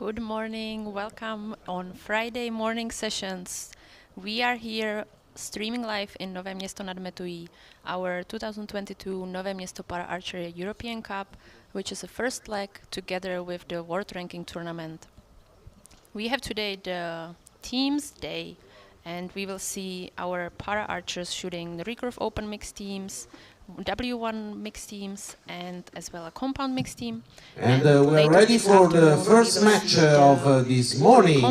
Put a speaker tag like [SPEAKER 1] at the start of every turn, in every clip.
[SPEAKER 1] Good morning, welcome on Friday morning sessions. We are here streaming live in Nove Mesto nad Metují, our 2022 Nove Mesto Para-Archery European Cup, which is the first leg together with the World Ranking Tournament. We have today the Teams Day, and we will see our para-archers shooting the recurve open mixed teams, W1 mixed teams, and as well a compound mixed team.
[SPEAKER 2] And we are ready for the first match of this morning.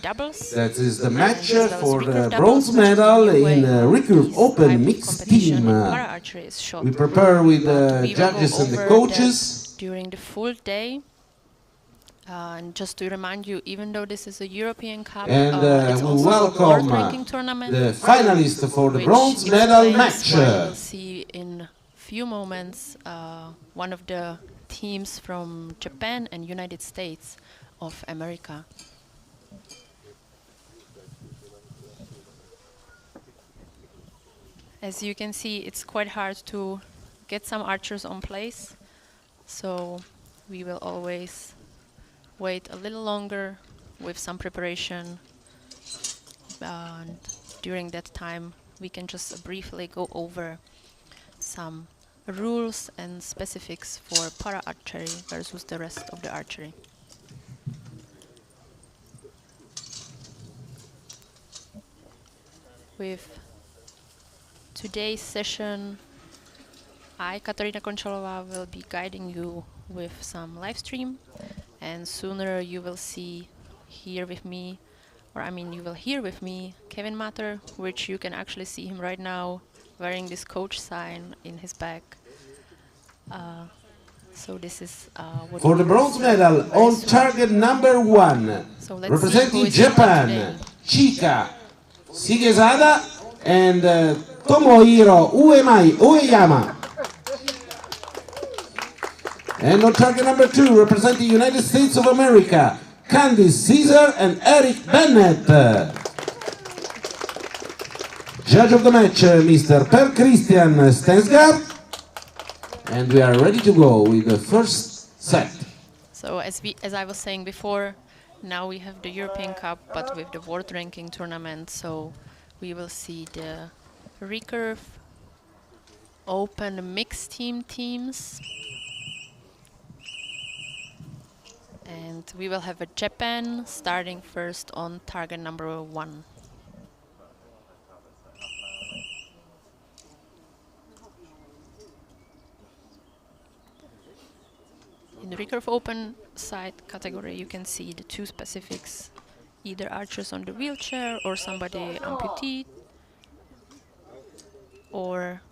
[SPEAKER 1] Doubles.
[SPEAKER 2] That is the match for the bronze medal in recurve open mixed team. We prepare with the judges and the coaches
[SPEAKER 1] during the full day. And just to remind you, even though this is a European Cup, it's
[SPEAKER 2] we
[SPEAKER 1] also
[SPEAKER 2] welcome
[SPEAKER 1] a World Ranking Tournament,
[SPEAKER 2] the finalists for the bronze medal match.
[SPEAKER 1] We'll see in a few moments one of the teams from Japan and United States of America. As you can see, it's quite hard to get some archers on place, so we will always wait a little longer with some preparation, and during that time we can just briefly go over some rules and specifics for para-archery versus the rest of the archery. With today's session, I, Katarina Konchalova, will be guiding you with some live stream. And sooner you will see here with me, you will hear with me Kevin Matter, which you can actually see him right now wearing this coach sign in his back. So this is what
[SPEAKER 2] for the bronze medal on target number 1, so representing Japan, Chika Sigesada and Tomohiro Ueyama. And on target number 2, representing United States of America, Candice Caesar and Eric Bennett. Judge of the match, Mr. Per Christian Stensgaard. And we are ready to go with the first set.
[SPEAKER 1] So as I was saying before, now we have the European Cup, but with the World Ranking Tournament. So we will see the recurve open mixed teams. And we will have a Japan starting first on target number 1. In the recurve open side category, you can see the two specifics, either archers on the wheelchair or somebody amputee, or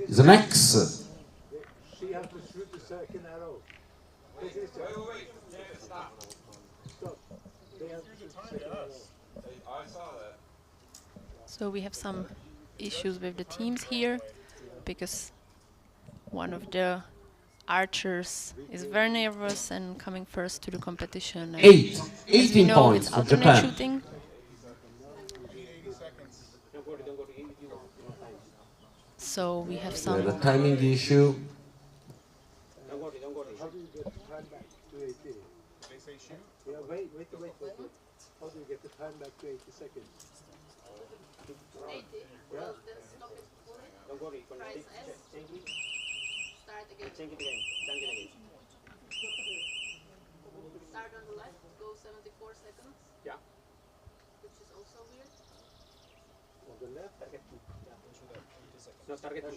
[SPEAKER 2] the next.
[SPEAKER 3] She has to shoot the second arrow. Wait. Stop. They have to shoot the second arrow.
[SPEAKER 4] I saw that.
[SPEAKER 1] So we have some issues with the teams here, because one of the archers is very nervous and coming first to the competition.
[SPEAKER 2] 18 points
[SPEAKER 1] it's
[SPEAKER 2] for Japan.
[SPEAKER 1] Shooting. So we have some
[SPEAKER 2] the timing issue.
[SPEAKER 3] Don't worry. How do you get the time back to 80? They say shoot? Yeah, wait. How do you get the time back to 80 seconds?
[SPEAKER 5] 80.
[SPEAKER 3] Yeah.
[SPEAKER 5] Well, then stop it before it.
[SPEAKER 3] Don't worry.
[SPEAKER 5] Price S. Start again. Start on the left, go 74 seconds.
[SPEAKER 3] Yeah.
[SPEAKER 5] Which is also weird.
[SPEAKER 3] On the left?
[SPEAKER 6] Target 2. No, target 2.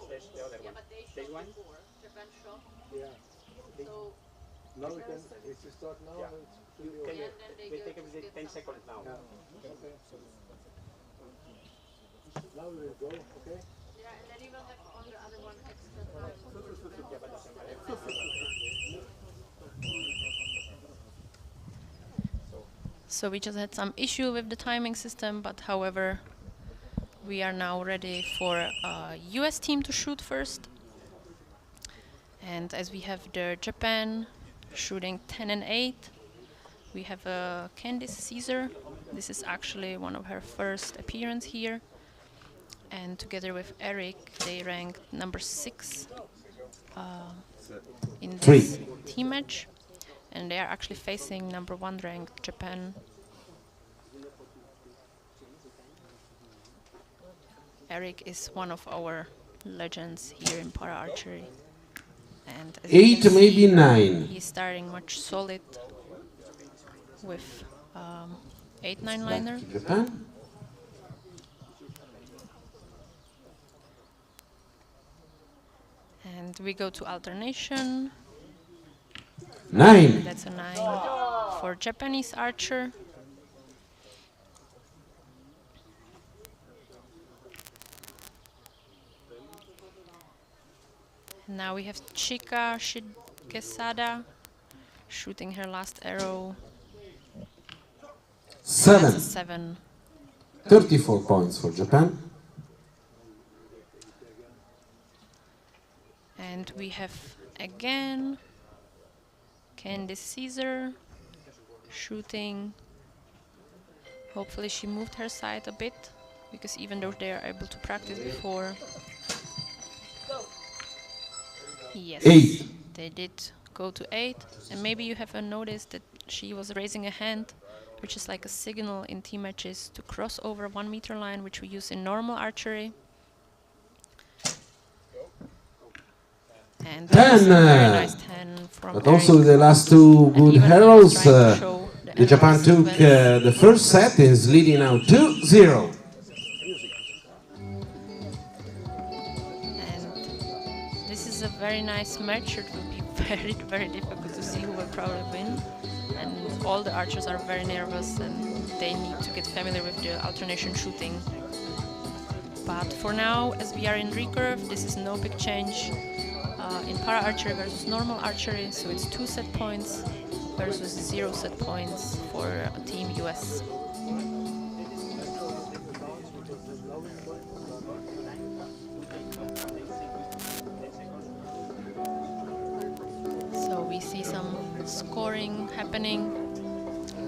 [SPEAKER 6] There's the other
[SPEAKER 5] Yeah,
[SPEAKER 6] one.
[SPEAKER 5] but they
[SPEAKER 6] Stage
[SPEAKER 5] shot
[SPEAKER 6] 1?
[SPEAKER 5] before. Japan shot.
[SPEAKER 3] Yeah.
[SPEAKER 5] So,
[SPEAKER 3] Now we can, if you start now,
[SPEAKER 6] Yeah.
[SPEAKER 3] it's really
[SPEAKER 6] Can
[SPEAKER 3] okay.
[SPEAKER 6] you,
[SPEAKER 5] and then they
[SPEAKER 6] we
[SPEAKER 5] go
[SPEAKER 6] take
[SPEAKER 5] to
[SPEAKER 6] everything
[SPEAKER 5] get
[SPEAKER 6] 10
[SPEAKER 5] some
[SPEAKER 6] seconds now.
[SPEAKER 3] Yeah. Okay. Now we will go, okay?
[SPEAKER 5] yeah, and then you will have on the other one extra time.
[SPEAKER 6] Yeah, but doesn't matter.
[SPEAKER 1] So we just had some issue with the timing system, but however, we are now ready for a US team to shoot first. And as we have the Japan shooting 10 and 8, we have Candice Caesar. This is actually one of her first appearance here. And together with Eric, they ranked number 6 in this team match. And they are actually facing number 1 ranked Japan. Eric is one of our legends here in para-archery. And as
[SPEAKER 2] 8, maybe 9.
[SPEAKER 1] He's starting much solid with 8-9 liner.
[SPEAKER 2] Japan.
[SPEAKER 1] And we go to alternation.
[SPEAKER 2] 9.
[SPEAKER 1] That's a 9 for Japanese archer. Now we have Chika Shigesada shooting her last arrow.
[SPEAKER 2] 7.
[SPEAKER 1] That's a 7.
[SPEAKER 2] 34 points for Japan.
[SPEAKER 1] And we have again Candice Caesar shooting. Hopefully she moved her sight a bit, because even though they are able to practice before. Yes,
[SPEAKER 2] 8.
[SPEAKER 1] They did go to 8. And maybe you have noticed that she was raising a hand, which is like a signal in team matches to cross over 1 meter line, which we use in normal archery. And
[SPEAKER 2] 10.
[SPEAKER 1] Very nice 10 from
[SPEAKER 2] But
[SPEAKER 1] Eric.
[SPEAKER 2] also the last 2 good arrows.
[SPEAKER 1] The
[SPEAKER 2] The Japan took the first set, is leading now 2-0.
[SPEAKER 1] And this is a very nice match. It will be very, very difficult to see who will probably win. And all the archers are very nervous and they need to get familiar with the alternation shooting. But for now, as we are in recurve, this is no big change in para-archery versus normal archery. So it's 2 set points versus 0 set points for Team US. So we see some scoring happening,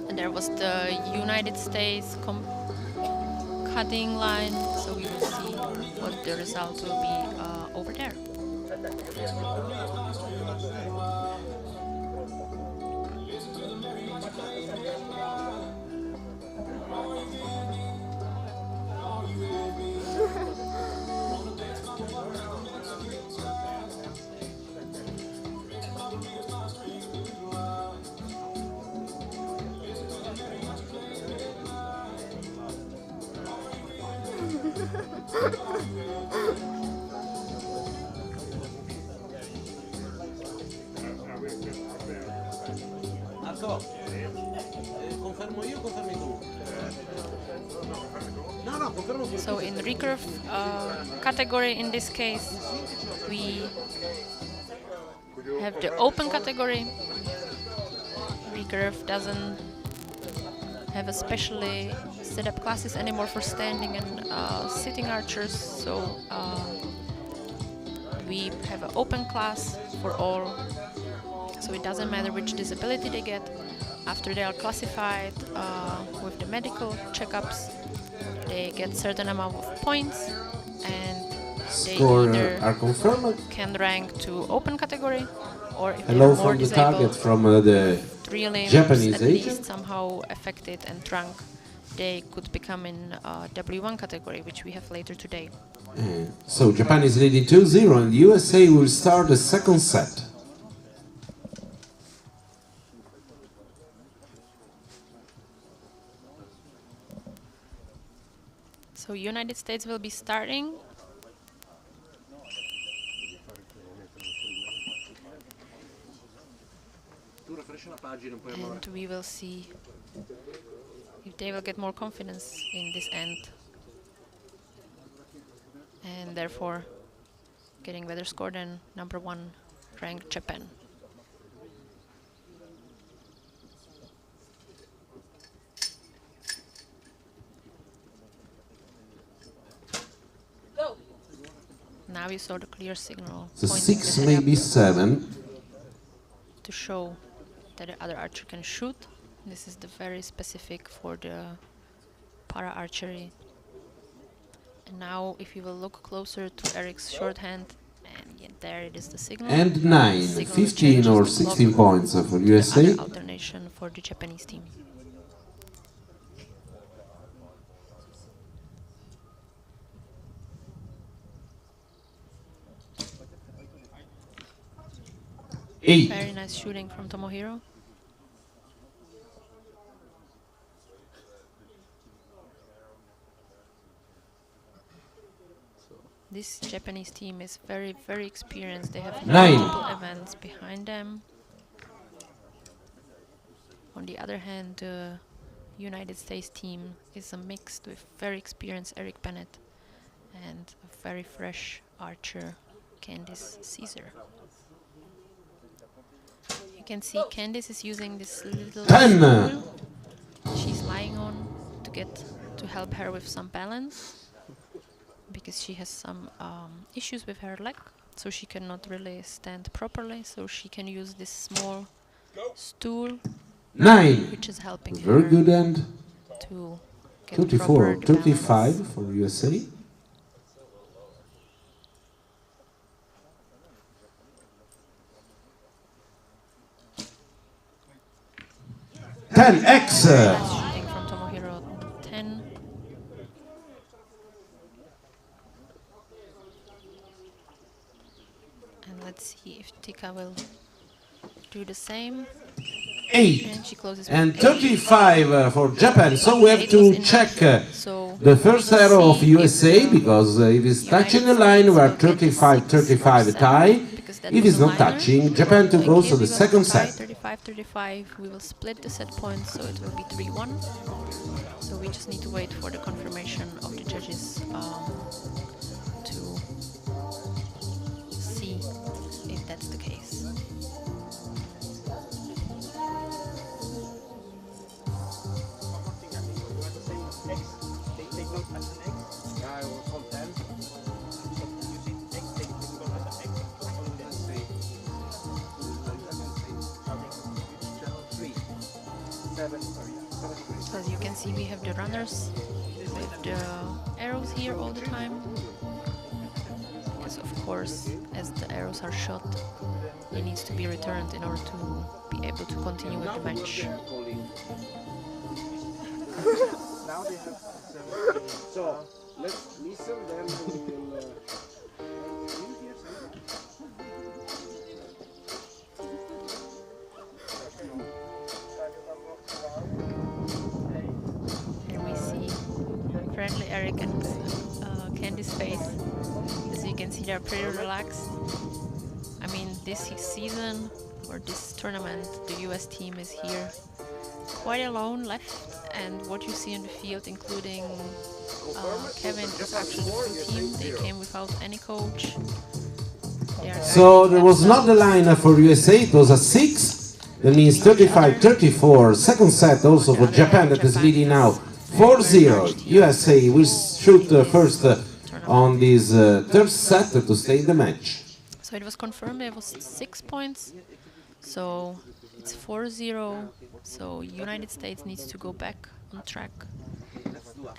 [SPEAKER 1] and there was the United States cutting line, so we will see what the result will be over there. So in recurve category, in this case, we have the open category. Recurve doesn't have especially set up classes anymore for standing and sitting archers, so we have an open class for all, so it doesn't matter which disability they get. After they are classified with the medical checkups, they get certain amount of points, and they either can rank to open category, or if they are more
[SPEAKER 2] from the
[SPEAKER 1] disabled,
[SPEAKER 2] target from the
[SPEAKER 1] 3 limbs
[SPEAKER 2] Japanese
[SPEAKER 1] at
[SPEAKER 2] agent.
[SPEAKER 1] least somehow affected and drunk, they could become in W1 category, which we have later today.
[SPEAKER 2] So Japan is leading 2-0, and the USA will start the second set.
[SPEAKER 1] So United States will be starting. And we will see if they will get more confidence in this end, and therefore getting better score than number 1 ranked Japan. Now you saw the clear signal.
[SPEAKER 2] So 6, maybe 7.
[SPEAKER 1] To show that the other archer can shoot. This is the very specific for the para-archery. And now, if you will look closer to Eric's shorthand, and yeah, there it is, the signal.
[SPEAKER 2] And 9,
[SPEAKER 1] Signal
[SPEAKER 2] 15 or
[SPEAKER 1] changes the
[SPEAKER 2] 16
[SPEAKER 1] block
[SPEAKER 2] points for
[SPEAKER 1] to the
[SPEAKER 2] USA.
[SPEAKER 1] other alternation for the Japanese team. Very nice shooting from Tomohiro. This Japanese team is very, very experienced. They have multiple events behind them. On the other hand, the United States team is a mix with very experienced Eric Bennett and a very fresh archer, Candice Caesar. You can see Candice is using this little stool she's lying on to help her with some balance, because she has some issues with her leg, so she cannot really stand properly, so she can use this small stool,
[SPEAKER 2] 9,
[SPEAKER 1] which is helping
[SPEAKER 2] very
[SPEAKER 1] her
[SPEAKER 2] good end.
[SPEAKER 1] to get
[SPEAKER 2] 34, 35
[SPEAKER 1] balance.
[SPEAKER 2] for USA. 10x.
[SPEAKER 1] Shooting from Tomohiro, 10. And let's see if Tika will do the same.
[SPEAKER 2] 8
[SPEAKER 1] and she closes
[SPEAKER 2] and
[SPEAKER 1] with
[SPEAKER 2] 35 for Japan. So we have to check the first arrow of USA, because if it's touching the line, we are 35-35 tie. If it's not touching, Japan to go to the second set.
[SPEAKER 1] 35-35, we will split the set points, so it will be 3-1. So we just need to wait for the confirmation of the judges to see if that's the case. So as you can see, we have the runners with the arrows here all the time, because of course, as the arrows are shot, it needs to be returned in order to be able to continue with the match.
[SPEAKER 3] Now they have so let's listen, then we will
[SPEAKER 1] Here we see friendly Eric and Candy's face. As you can see, they're pretty relaxed. I mean, this season or this tournament, the US team is here quite alone left, and what you see in the field, including Kevin, is actually the full team. They came without any coach.
[SPEAKER 2] So there was not the line for USA, it was a 6. That means 35-34. Second set also for Japan, that is leading now 4-0. USA will shoot first on this third set to stay in the match.
[SPEAKER 1] So it was confirmed it was 6 points. So it's 4-0. So United States needs to go back on track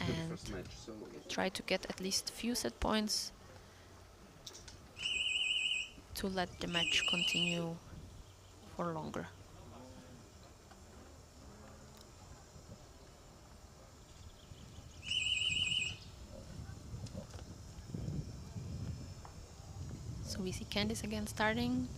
[SPEAKER 1] and try to get at least a few set points to let the match continue for longer. So we see Candice again starting.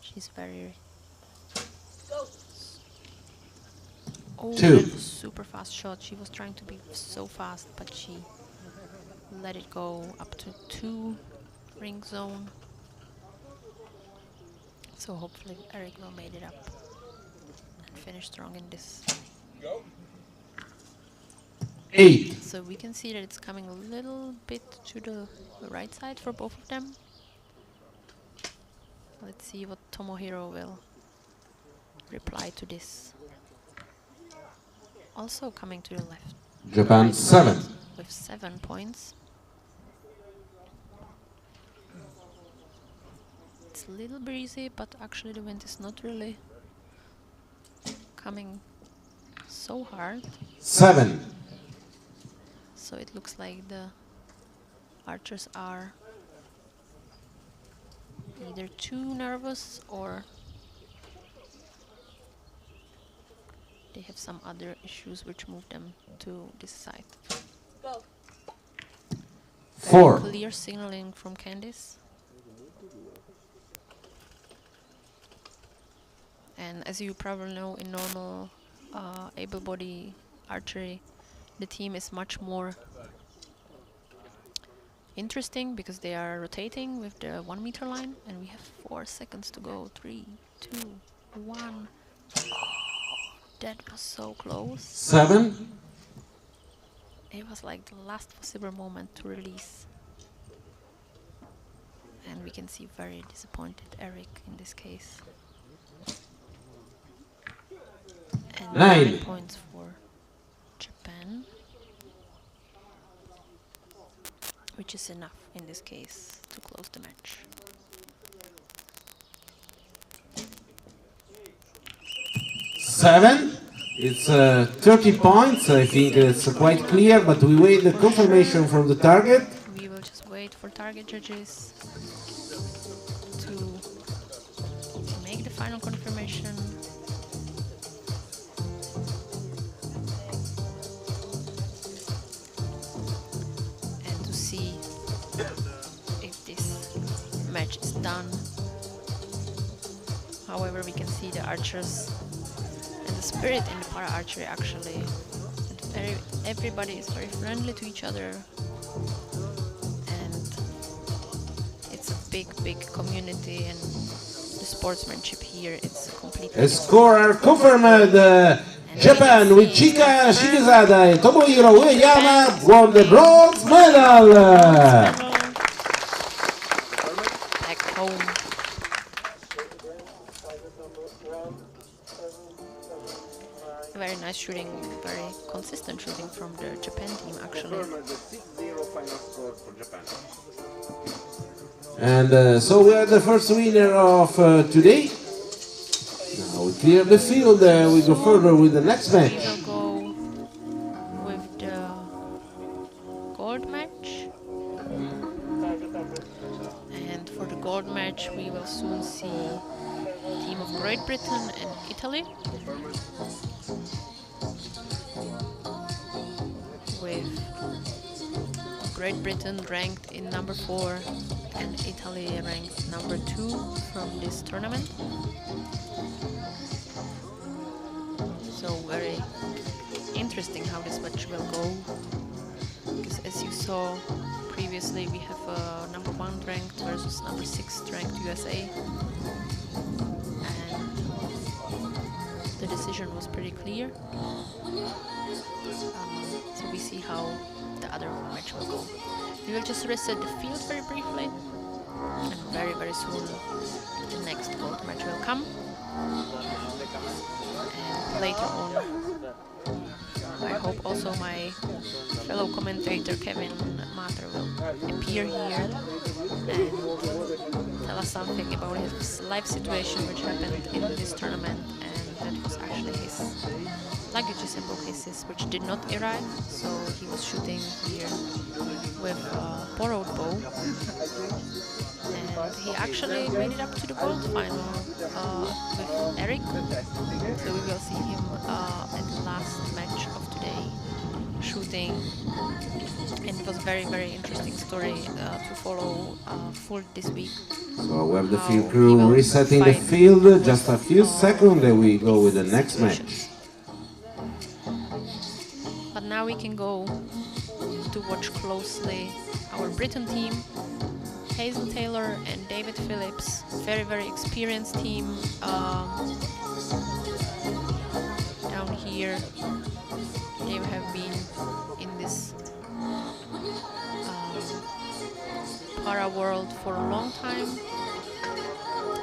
[SPEAKER 1] She's very... Oh, that was a super fast shot. She was trying to be so fast, but she let it go up to 2 ring zone. So hopefully Eric will make it up and finish strong in this.
[SPEAKER 2] 8.
[SPEAKER 1] So we can see that it's coming a little bit to the right side for both of them. Let's see what Tomohiro will reply to this. Also coming to the left.
[SPEAKER 2] Japan 7.
[SPEAKER 1] With 7 points. It's a little breezy, but actually the wind is not really coming so hard.
[SPEAKER 2] 7.
[SPEAKER 1] So it looks like the archers are either too nervous or they have some other issues which move them to this side.
[SPEAKER 5] Go.
[SPEAKER 2] 4.
[SPEAKER 1] Clear signaling from Candice. And as you probably know, in normal able-bodied archery, the team is much more interesting because they are rotating with the 1 meter line, and we have 4 seconds to go. 3, 2, 1. That was so close.
[SPEAKER 2] 7.
[SPEAKER 1] It was like the last possible moment to release. And we can see very disappointed Eric in this case. And 9 points for Japan, which is enough in this case to close the match.
[SPEAKER 2] 7. It's 30 points. I think it's quite clear, but we wait the confirmation from the target.
[SPEAKER 1] We will just wait for target judges to make the final confirmation. And to see if this match is done. However, we can see the archers and the spirit in the para-archery actually. Everybody is very friendly to each other. And it's a big community, and the sportsmanship here, it's completely
[SPEAKER 2] A score are confirmed. Japan with Chika Shigezada and Tomohiro Ueyama won the bronze medal.
[SPEAKER 1] Back home. Very nice shooting, very consistent shooting from the Japan team actually.
[SPEAKER 2] And so we are the first winner of today. Now we clear the field, we go further with the next
[SPEAKER 1] We
[SPEAKER 2] match.
[SPEAKER 1] will go with the gold match. And for the gold match we will soon see team of Great Britain and Italy. With Great Britain ranked in number 4 and Italy ranked number 2 from this tournament. So very interesting how this match will go, because as you saw previously we have number 1 ranked versus number 6 ranked USA, and the decision was pretty clear. So we see how the other match will go. We will just reset the field very briefly, and very soon the next gold match will come. And later on, I hope also my fellow commentator Kevin Mater will appear here and tell us something about his life situation which happened in this tournament, and that was actually his luggages and bookcases which did not arrive, so he was shooting here with a borrowed bow, and he actually made it up to the gold final with Eric, so we will see him at the last match of today shooting, and it was very interesting story to follow for this week.
[SPEAKER 2] So we have the field crew resetting the field, just a few seconds, then we go with the next match.
[SPEAKER 1] But now we can go to watch closely our Britain team, Hazel Taylor and David Phillips, very experienced team down here. They have been in this para world for a long time,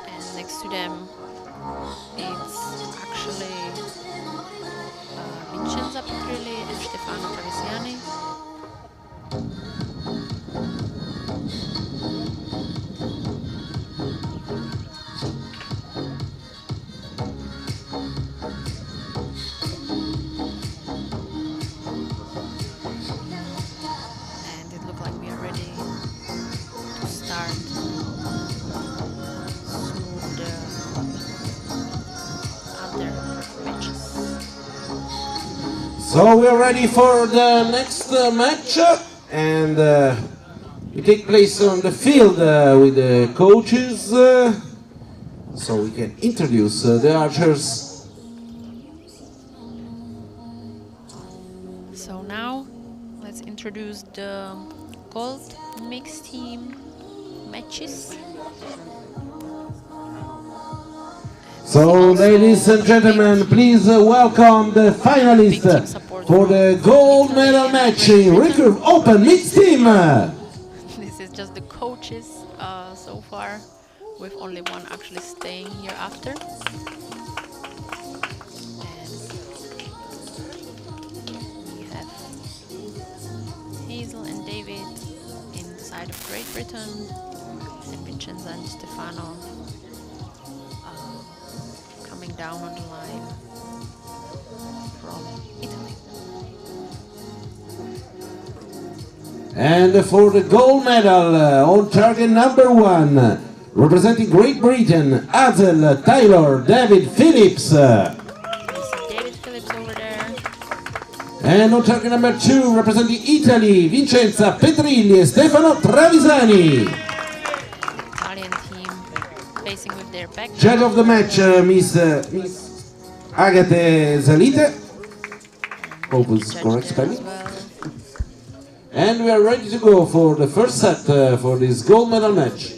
[SPEAKER 1] and next to them it's actually Vincenza Petrilli and Stefano Travesiani.
[SPEAKER 2] So we are ready for the next match, and it takes place on the field with the coaches, so we can introduce the archers.
[SPEAKER 1] So now let's introduce the gold mixed team matches.
[SPEAKER 2] So, ladies and gentlemen, please welcome the finalists for the gold medal match in Recurve Open Mixed Team.
[SPEAKER 1] This is just the coaches so far, with only one actually staying here after. And we have Hazel and David in the side of Great Britain, and Vincenza and Stefano coming down on the line from Italy.
[SPEAKER 2] And for the gold medal on target number 1, representing Great Britain, Hazel Taylor David Phillips.
[SPEAKER 1] David Phillips over there.
[SPEAKER 2] And on target number 2, representing Italy, Vincenza Petrilli e Stefano Travisani.
[SPEAKER 1] Italian team facing with their back.
[SPEAKER 2] Judge of the match, Miss Agate Zalite. Hope it's correct spelling. And we are ready to go for the first set for this gold medal match.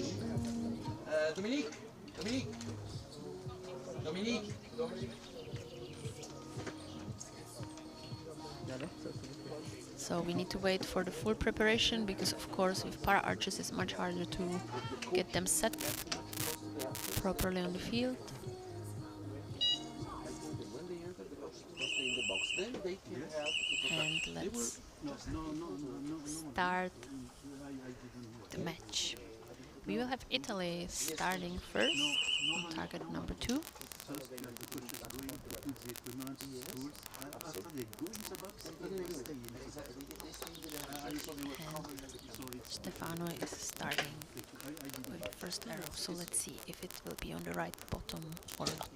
[SPEAKER 1] So we need to wait for the full preparation, because of course with para-archers it's much harder to get them set properly on the field. And let's start the match. We will have Italy starting first on target number 2. And Stefano is starting with the first arrow, so let's see if it will be on the right bottom or not.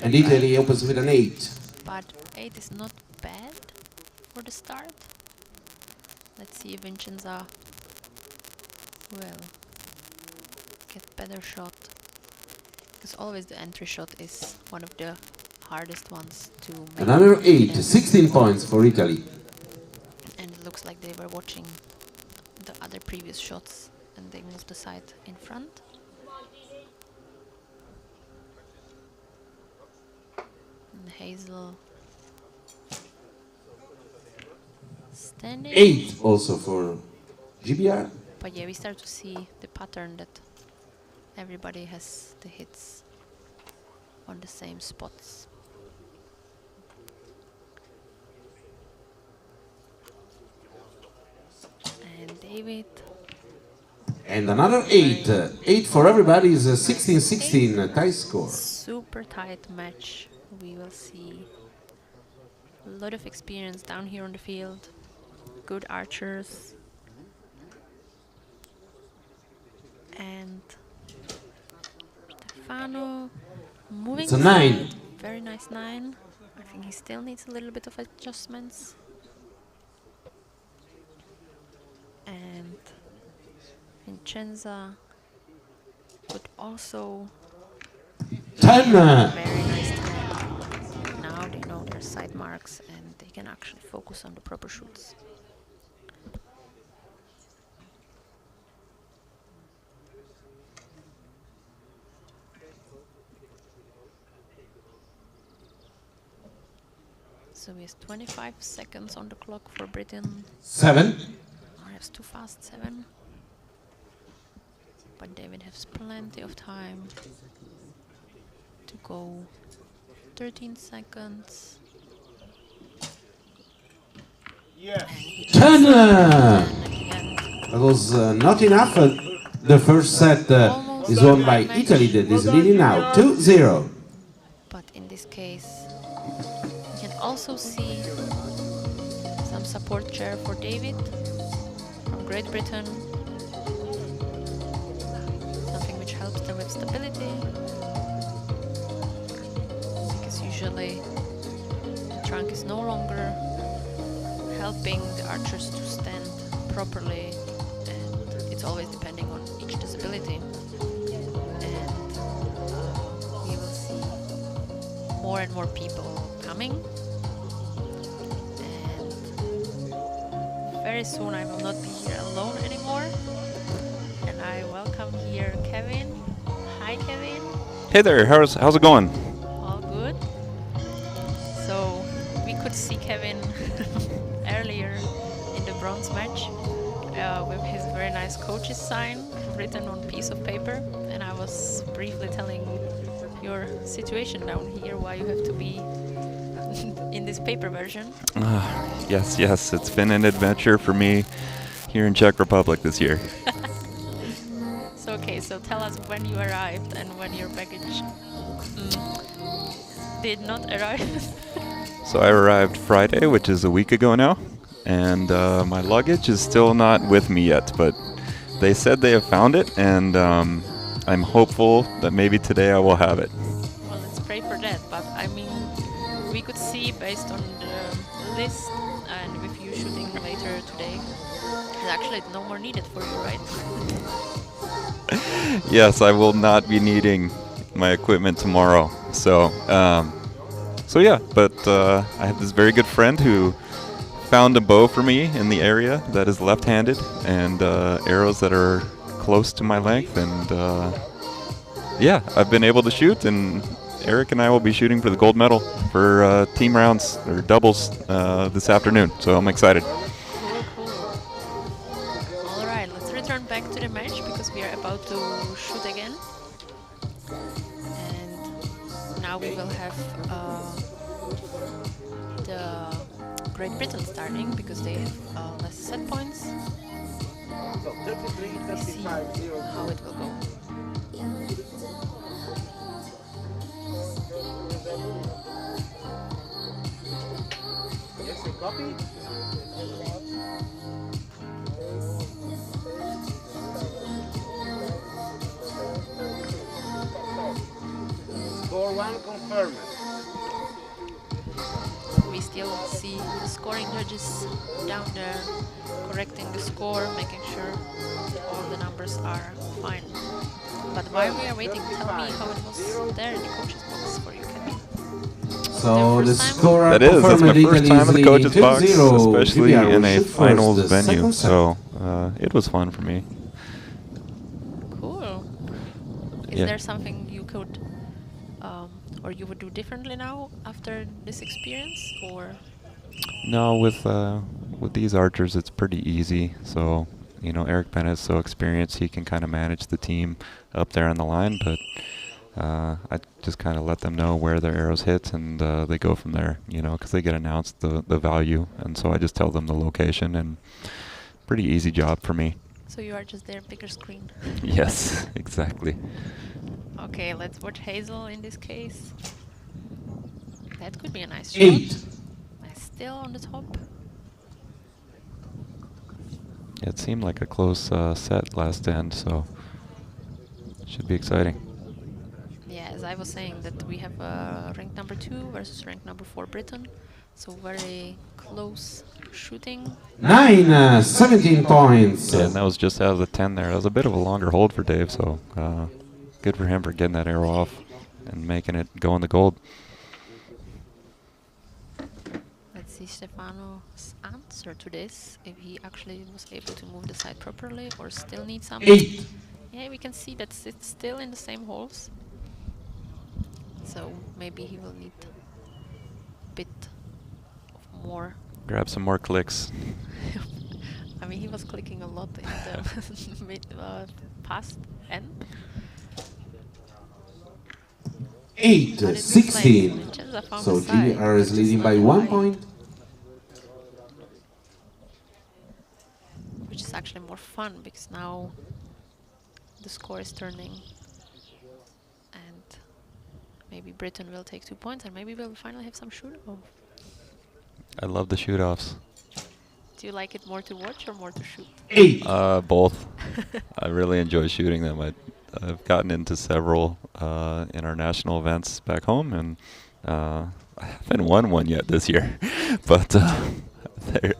[SPEAKER 2] And Italy opens with an 8.
[SPEAKER 1] But 8 is not bad for the start. Let's see if Vincenza will get better shot, because always the entry shot is one of the hardest ones to make.
[SPEAKER 2] Another 8, 16 points for Italy.
[SPEAKER 1] And it looks like they were watching the other previous shots and they moved the side in front. And Hazel standing.
[SPEAKER 2] 8 also for GBR.
[SPEAKER 1] But yeah, we start to see the pattern that everybody has the hits on the same spots. And David.
[SPEAKER 2] And another 8. 8 for everybody is a 16-16 tie score.
[SPEAKER 1] Super tight match. We will see a lot of experience down here on the field. Good archers. And Stefano moving.
[SPEAKER 2] It's a 9.
[SPEAKER 1] Very nice 9. I think he still needs a little bit of adjustments. And Vincenza could also
[SPEAKER 2] 10.
[SPEAKER 1] very nice 10. Now they know their side marks and they can actually focus on the proper shoots. So he has 25 seconds on the clock for Britain.
[SPEAKER 2] 7.
[SPEAKER 1] Oh, that's too fast, 7. But David has plenty of time to go. 13 seconds.
[SPEAKER 3] Yes.
[SPEAKER 2] 10.
[SPEAKER 1] Again.
[SPEAKER 2] That was not enough. The first set is won by Italy, that is leading now 2-0.
[SPEAKER 1] But in this case, you can also see some support chair for David from Great Britain. Something which helps them with stability. Because usually the trunk is no longer helping the archers to stand properly, and it's always depending on each disability. And we will see more and more people coming, and very soon I will not be here alone anymore, and I welcome here Kevin. Hi Kevin.
[SPEAKER 4] Hey there, how's it going?
[SPEAKER 1] All good. So we could see Kevin earlier in the bronze match with his very nice coach's sign written on a piece of paper, and I was briefly telling your situation down here, why you have to be in this paper version.
[SPEAKER 4] Yes, it's been an adventure for me here in Czech Republic this year.
[SPEAKER 1] So okay, so tell us when you arrived and when your baggage did not arrive.
[SPEAKER 4] So I arrived Friday, which is a week ago now, and my luggage is still not with me yet, but they said they have found it, and I'm hopeful that maybe today I will have it.
[SPEAKER 1] Well, let's pray for that, but I mean, we could see based on the list and with you shooting later today, it's actually no more needed for you, right?
[SPEAKER 4] Yes, I will not be needing my equipment tomorrow. So yeah, but I have this very good friend who found a bow for me in the area that is left-handed, and arrows that are close to my length, and yeah, I've been able to shoot, and Eric and I will be shooting for the gold medal for team rounds or doubles this afternoon, so I'm excited.
[SPEAKER 1] Cool. All right, let's return back to the match because we are about to shoot again. And now we will have the Great Britain starting because they have less set points.
[SPEAKER 2] So 33,
[SPEAKER 1] Let's see
[SPEAKER 2] 35, 0.
[SPEAKER 1] how it will go.
[SPEAKER 2] Yes, a copy. Score 1 confirmed.
[SPEAKER 1] We still see the scoring judges down there correcting the score, making sure all the numbers are fine. But while we are waiting, tell me how it was there in the coach's box for you, Kevin.
[SPEAKER 2] So the
[SPEAKER 1] First time?
[SPEAKER 2] score
[SPEAKER 4] That's my first time in the coach's box,
[SPEAKER 2] 2-0.
[SPEAKER 4] especially
[SPEAKER 2] Vivian
[SPEAKER 4] in
[SPEAKER 2] will
[SPEAKER 4] a
[SPEAKER 2] shoot first
[SPEAKER 4] finals
[SPEAKER 2] the
[SPEAKER 4] venue,
[SPEAKER 2] second set.
[SPEAKER 4] so it was fun for me.
[SPEAKER 1] Cool. Is
[SPEAKER 4] Yeah.
[SPEAKER 1] there something you could or you would do differently now after this experience, or?
[SPEAKER 4] No, with these archers, it's pretty easy. So, you know, Eric Bennett is so experienced, he can kind of manage the team up there on the line. But I just kind of let them know where their arrows hit, and they go from there. You know, because they get announced the value, and so I just tell them the location, and pretty easy job for me.
[SPEAKER 1] So you are just their bigger screen.
[SPEAKER 4] Yes, exactly.
[SPEAKER 1] Okay, let's watch Hazel in this case. That could be a nice shot.
[SPEAKER 2] 8.
[SPEAKER 1] Still on the top.
[SPEAKER 4] It seemed like a close set last end, so should be exciting.
[SPEAKER 1] Yeah, as I was saying, that we have rank number 2 versus rank number 4 Britain. So very close shooting.
[SPEAKER 2] 9, 17 points.
[SPEAKER 4] Yeah, and that was just out of the 10 there. That was a bit of a longer hold for Dave, so good for him for getting that arrow off and making it go in the gold.
[SPEAKER 1] Let's see Stefano's answer to this, if he actually was able to move the side properly or still needs some.
[SPEAKER 2] 8.
[SPEAKER 1] Yeah, we can see that it's still in the same holes. So maybe he will need a bit of more.
[SPEAKER 4] Grab some more clicks.
[SPEAKER 1] I mean, he was clicking a lot in the past end.
[SPEAKER 2] 8,
[SPEAKER 1] But it looks
[SPEAKER 2] 16.
[SPEAKER 1] like Vincenza found
[SPEAKER 2] So
[SPEAKER 1] the side,
[SPEAKER 2] GR is
[SPEAKER 1] which
[SPEAKER 2] leading
[SPEAKER 1] not
[SPEAKER 2] by 1
[SPEAKER 1] wide,
[SPEAKER 2] point.
[SPEAKER 1] which is actually more fun because now the score is turning, and maybe Britain will take 2 points, and maybe we'll finally have some shoot-off.
[SPEAKER 4] I love the shoot-offs.
[SPEAKER 1] Do you like it more to watch or more to shoot?
[SPEAKER 2] 8.
[SPEAKER 4] Both. I really enjoy shooting them. I've gotten into several in our national events back home, and I haven't won one yet this year, but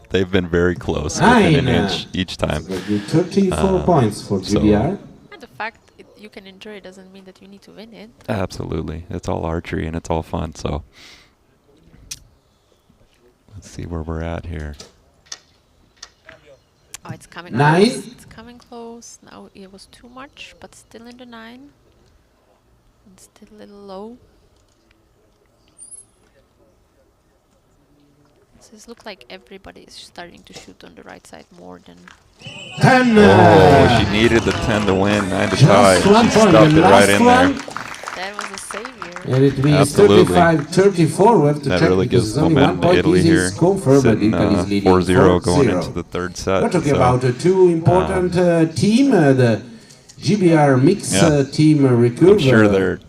[SPEAKER 4] they've been very close, within an inch each time.
[SPEAKER 2] 34 points for
[SPEAKER 4] so-
[SPEAKER 2] GBR.
[SPEAKER 1] And the fact you can enjoy it doesn't mean that you need to win it.
[SPEAKER 4] Absolutely, it's all archery and it's all fun. So let's see where we're at here.
[SPEAKER 1] Oh, it's coming
[SPEAKER 2] 9.
[SPEAKER 1] close. It's coming close. Now it was too much, but still in the 9. And still a little low. So it looks like everybody is starting to shoot on the right side more than...
[SPEAKER 2] 10.
[SPEAKER 4] Oh, she needed the 10 to win, 9 to tie.
[SPEAKER 2] Just 1
[SPEAKER 4] She
[SPEAKER 2] point.
[SPEAKER 4] stuffed
[SPEAKER 2] The
[SPEAKER 4] it right
[SPEAKER 2] last
[SPEAKER 4] in
[SPEAKER 2] one.
[SPEAKER 4] there.
[SPEAKER 1] That was a savior.
[SPEAKER 2] And it means
[SPEAKER 4] Absolutely.
[SPEAKER 2] 35-34. We have to
[SPEAKER 4] That
[SPEAKER 2] check
[SPEAKER 4] really
[SPEAKER 2] because
[SPEAKER 4] gives
[SPEAKER 2] it's only 1
[SPEAKER 4] momentum to
[SPEAKER 2] point.
[SPEAKER 4] Italy
[SPEAKER 2] This
[SPEAKER 4] here,
[SPEAKER 2] is confirmed, but
[SPEAKER 4] sitting
[SPEAKER 2] Italy is leading
[SPEAKER 4] 4-0 going
[SPEAKER 2] 4-0.
[SPEAKER 4] into the third set.
[SPEAKER 2] We're talking
[SPEAKER 4] so,
[SPEAKER 2] about two important team. The GBR mix
[SPEAKER 4] Yeah.
[SPEAKER 2] team Recurve
[SPEAKER 4] I'm sure they're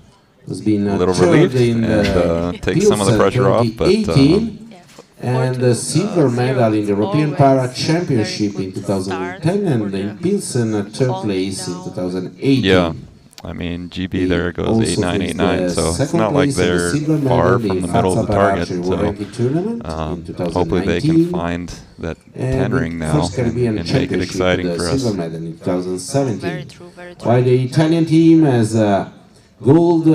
[SPEAKER 2] has been
[SPEAKER 4] a little
[SPEAKER 2] third
[SPEAKER 4] relieved
[SPEAKER 2] in
[SPEAKER 4] and take some of the
[SPEAKER 2] Pilsen
[SPEAKER 4] pressure off, but
[SPEAKER 2] 2018.
[SPEAKER 1] Yeah,
[SPEAKER 2] And the silver medal in the European Para Championship in 2010, and in Pilsen third place in 2018.
[SPEAKER 4] yeah. I mean, GB there goes
[SPEAKER 2] Also
[SPEAKER 4] 8-9,
[SPEAKER 2] with
[SPEAKER 4] 8-9,
[SPEAKER 2] the
[SPEAKER 4] so it's
[SPEAKER 2] second
[SPEAKER 4] not like
[SPEAKER 2] place in the
[SPEAKER 4] they're
[SPEAKER 2] silver
[SPEAKER 4] far
[SPEAKER 2] medal
[SPEAKER 4] from
[SPEAKER 2] in
[SPEAKER 4] the middle of the target.
[SPEAKER 2] Para-Archery World
[SPEAKER 4] So
[SPEAKER 2] Ranking Tournament in
[SPEAKER 4] hopefully they can
[SPEAKER 2] 2019.
[SPEAKER 4] find that
[SPEAKER 2] And
[SPEAKER 4] 10 ring now
[SPEAKER 2] first Caribbean
[SPEAKER 4] and make it
[SPEAKER 2] Championship,
[SPEAKER 4] exciting
[SPEAKER 2] the
[SPEAKER 4] for us.
[SPEAKER 2] silver medal in
[SPEAKER 1] Very
[SPEAKER 2] 2017.
[SPEAKER 1] true, very true.
[SPEAKER 2] While the Italian team has a gold
[SPEAKER 1] We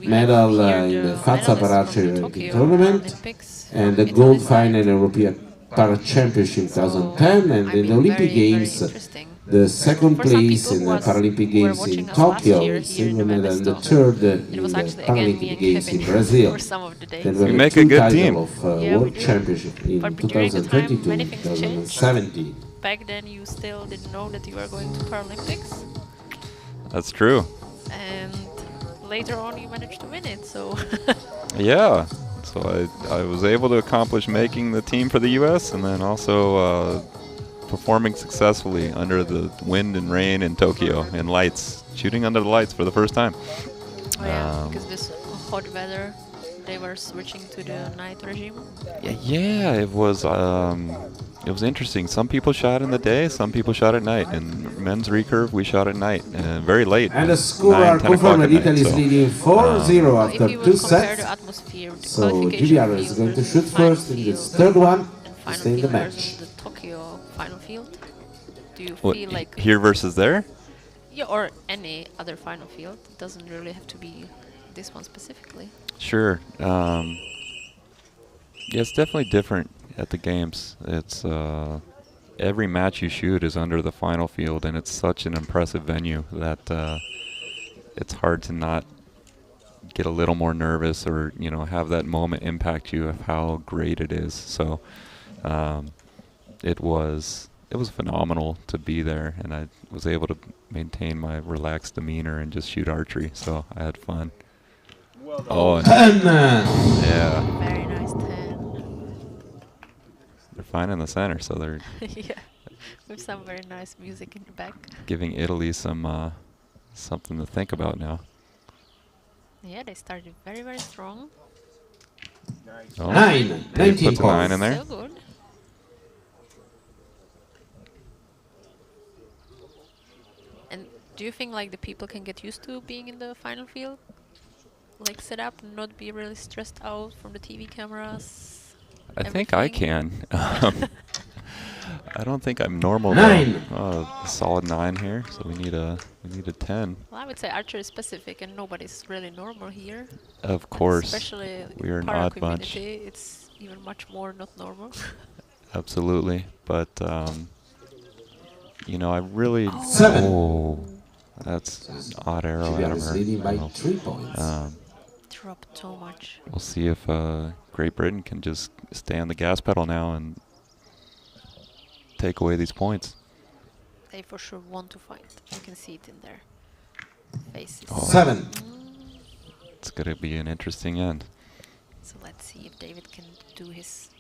[SPEAKER 2] medal
[SPEAKER 1] have here
[SPEAKER 2] in the
[SPEAKER 1] the
[SPEAKER 2] FAZA
[SPEAKER 1] medalists
[SPEAKER 2] Para-Archery
[SPEAKER 1] from the
[SPEAKER 2] Ranking
[SPEAKER 1] Tokyo
[SPEAKER 2] Tournament,
[SPEAKER 1] Olympics
[SPEAKER 2] and
[SPEAKER 1] from
[SPEAKER 2] the gold
[SPEAKER 1] Italy
[SPEAKER 2] final in
[SPEAKER 1] side.
[SPEAKER 2] the European Para Championship
[SPEAKER 1] So,
[SPEAKER 2] 2010, and
[SPEAKER 1] I
[SPEAKER 2] in the
[SPEAKER 1] mean,
[SPEAKER 2] Olympic
[SPEAKER 1] very, very
[SPEAKER 2] Games,
[SPEAKER 1] interesting.
[SPEAKER 2] the second
[SPEAKER 1] For some
[SPEAKER 2] place
[SPEAKER 1] people
[SPEAKER 2] in
[SPEAKER 1] who
[SPEAKER 2] the
[SPEAKER 1] was-
[SPEAKER 2] Paralympic
[SPEAKER 1] who were
[SPEAKER 2] Games in
[SPEAKER 1] watching us last
[SPEAKER 2] Tokyo,
[SPEAKER 1] year here in
[SPEAKER 2] silver medal, and the
[SPEAKER 1] Mesto,
[SPEAKER 2] third
[SPEAKER 1] it
[SPEAKER 2] in
[SPEAKER 1] was
[SPEAKER 2] the
[SPEAKER 1] actually again me
[SPEAKER 2] Paralympic
[SPEAKER 1] and
[SPEAKER 2] Games in
[SPEAKER 1] Kevin
[SPEAKER 2] Brazil.
[SPEAKER 1] for some of the days.
[SPEAKER 2] Then we
[SPEAKER 4] We
[SPEAKER 2] have
[SPEAKER 4] make
[SPEAKER 2] two
[SPEAKER 4] a good
[SPEAKER 2] titles
[SPEAKER 4] team.
[SPEAKER 2] of
[SPEAKER 1] Yeah, we
[SPEAKER 2] World
[SPEAKER 1] do.
[SPEAKER 2] Championship in
[SPEAKER 1] But during the time,
[SPEAKER 2] 2022
[SPEAKER 1] many
[SPEAKER 2] and
[SPEAKER 1] things changed.
[SPEAKER 2] 2017.
[SPEAKER 1] Back then you still didn't know that you were going to Paralympics,
[SPEAKER 4] That's true.
[SPEAKER 1] and later on you managed to win it, so...
[SPEAKER 4] Yeah. So I was able to accomplish making the team for the U.S. and then also performing successfully under the wind and rain in Tokyo in lights, shooting under the lights for the first time.
[SPEAKER 1] Oh yeah, because this hot weather, they were switching to the night regime.
[SPEAKER 4] Yeah, it was interesting. Some people shot in the day, some people shot at night. In men's recurve, we shot at night, very late.
[SPEAKER 2] And the
[SPEAKER 4] 9,
[SPEAKER 2] score are
[SPEAKER 4] 10 o'clock
[SPEAKER 2] confirmed.
[SPEAKER 4] at night,
[SPEAKER 2] Italy is
[SPEAKER 4] so,
[SPEAKER 2] leading 4-0
[SPEAKER 1] If
[SPEAKER 2] after
[SPEAKER 1] you
[SPEAKER 2] 2
[SPEAKER 1] would compare
[SPEAKER 2] sets.
[SPEAKER 1] the atmosphere, the
[SPEAKER 2] So
[SPEAKER 1] qualification
[SPEAKER 2] GBR is
[SPEAKER 1] field
[SPEAKER 2] going to
[SPEAKER 1] versus
[SPEAKER 2] shoot
[SPEAKER 1] final
[SPEAKER 2] first in this
[SPEAKER 1] field
[SPEAKER 2] third one
[SPEAKER 1] and
[SPEAKER 2] to
[SPEAKER 1] final
[SPEAKER 2] stay in the
[SPEAKER 1] field
[SPEAKER 2] match.
[SPEAKER 1] versus the Tokyo final field, do you
[SPEAKER 4] What,
[SPEAKER 1] feel like...
[SPEAKER 4] here versus there?
[SPEAKER 1] Yeah, or any other final field. It doesn't really have to be this one specifically.
[SPEAKER 4] Sure. Yeah, it's definitely different at the games. It's every match you shoot is under the final field, and it's such an impressive venue that it's hard to not get a little more nervous or have that moment impact you of how great it is. So it was phenomenal to be there, and I was able to maintain my relaxed demeanor and just shoot archery. So I had fun. Oh, and
[SPEAKER 2] 10.
[SPEAKER 4] yeah.
[SPEAKER 1] Very nice 10.
[SPEAKER 4] They're fine in the center, so they're
[SPEAKER 1] Yeah, with some very nice music in the back.
[SPEAKER 4] giving Italy some something to think about now.
[SPEAKER 1] Yeah, they started very, very strong.
[SPEAKER 4] Oh,
[SPEAKER 2] 9.
[SPEAKER 4] Dave
[SPEAKER 2] 19
[SPEAKER 4] puts a 9
[SPEAKER 2] points.
[SPEAKER 4] in there.
[SPEAKER 1] So good. And do you think like the people can get used to being in the final field? Like set up, not be really stressed out from the TV cameras?
[SPEAKER 4] I think I
[SPEAKER 1] everything?
[SPEAKER 4] can. I don't think I'm normal.
[SPEAKER 2] 9.
[SPEAKER 4] Though. A solid 9 here, so we need a 10.
[SPEAKER 1] Well, I would say archery is specific and nobody's really normal here.
[SPEAKER 4] Of course,
[SPEAKER 1] Especially
[SPEAKER 4] we are an
[SPEAKER 1] para
[SPEAKER 4] odd bunch.
[SPEAKER 1] community, it's even much more not normal.
[SPEAKER 4] Absolutely, but I really.
[SPEAKER 2] 7.
[SPEAKER 4] Oh, that's an odd arrow
[SPEAKER 2] GBR
[SPEAKER 4] out of
[SPEAKER 2] is
[SPEAKER 4] her.
[SPEAKER 2] leading by
[SPEAKER 4] Well,
[SPEAKER 2] 3 points.
[SPEAKER 1] Dropped so much.
[SPEAKER 4] We'll see if Great Britain can just stay on the gas pedal now and take away these points.
[SPEAKER 1] They for sure want to fight. You can see it in their faces.
[SPEAKER 4] Oh.
[SPEAKER 2] 7.
[SPEAKER 4] It's going to be an interesting end.
[SPEAKER 1] So let's see if David can do his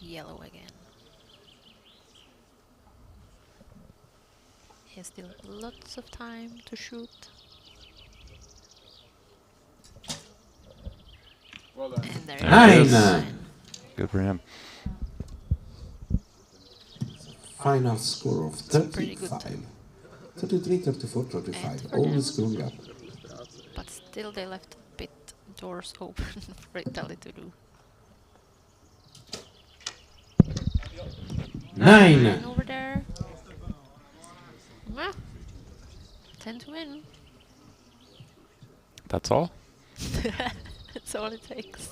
[SPEAKER 1] yellow again. He has still lots of time to shoot. And there
[SPEAKER 4] There
[SPEAKER 1] it
[SPEAKER 4] it
[SPEAKER 1] is.
[SPEAKER 2] is.
[SPEAKER 4] Good for him.
[SPEAKER 2] Final score of
[SPEAKER 1] pretty good.
[SPEAKER 2] 35. 33, 34, 35.
[SPEAKER 1] And for
[SPEAKER 2] Always
[SPEAKER 1] them.
[SPEAKER 2] going up.
[SPEAKER 1] But still they left a bit doors open for Italy to do.
[SPEAKER 2] 9.
[SPEAKER 1] Over there. Ah, 10 to win.
[SPEAKER 4] That's all?
[SPEAKER 1] That's all it takes.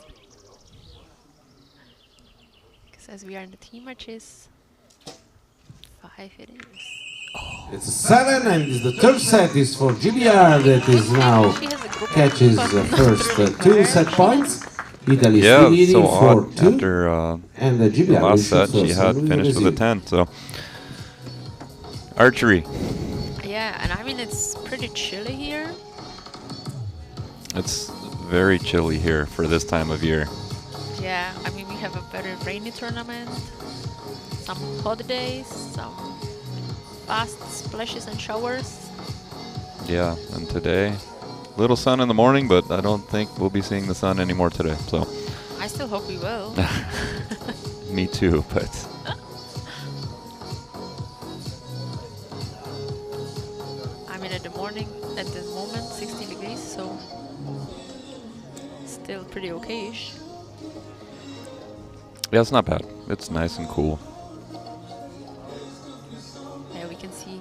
[SPEAKER 1] Because as we are in the team matches, 5 it is.
[SPEAKER 2] It's 7, and the third set is for GBR that is now
[SPEAKER 1] She has a group
[SPEAKER 2] catches
[SPEAKER 1] but
[SPEAKER 2] the
[SPEAKER 1] not
[SPEAKER 2] first
[SPEAKER 1] really
[SPEAKER 2] 2
[SPEAKER 1] rare.
[SPEAKER 2] set points. Italy is
[SPEAKER 4] Yeah,
[SPEAKER 2] still
[SPEAKER 4] it's
[SPEAKER 2] leading
[SPEAKER 4] so
[SPEAKER 2] for
[SPEAKER 4] odd.
[SPEAKER 2] 2,
[SPEAKER 4] After
[SPEAKER 2] and the
[SPEAKER 4] the
[SPEAKER 2] GBR will
[SPEAKER 4] last
[SPEAKER 2] shoot
[SPEAKER 4] set, she
[SPEAKER 2] first.
[SPEAKER 4] had
[SPEAKER 2] and
[SPEAKER 4] finished with a
[SPEAKER 2] Brazil.
[SPEAKER 4] 10. So, archery.
[SPEAKER 1] Yeah, and I mean it's pretty chilly here.
[SPEAKER 4] It's very chilly here for this time of year.
[SPEAKER 1] Yeah, I mean we have a very rainy tournament, some hot days, some fast splashes and showers.
[SPEAKER 4] Yeah, and today, little sun in the morning, but I don't think we'll be seeing the sun anymore today. So,
[SPEAKER 1] I still hope we will.
[SPEAKER 4] me too, but
[SPEAKER 1] I mean at the moment 16 degrees, so still pretty okay-ish.
[SPEAKER 4] yeah, it's not bad. It's nice and cool.
[SPEAKER 1] Yeah, we can see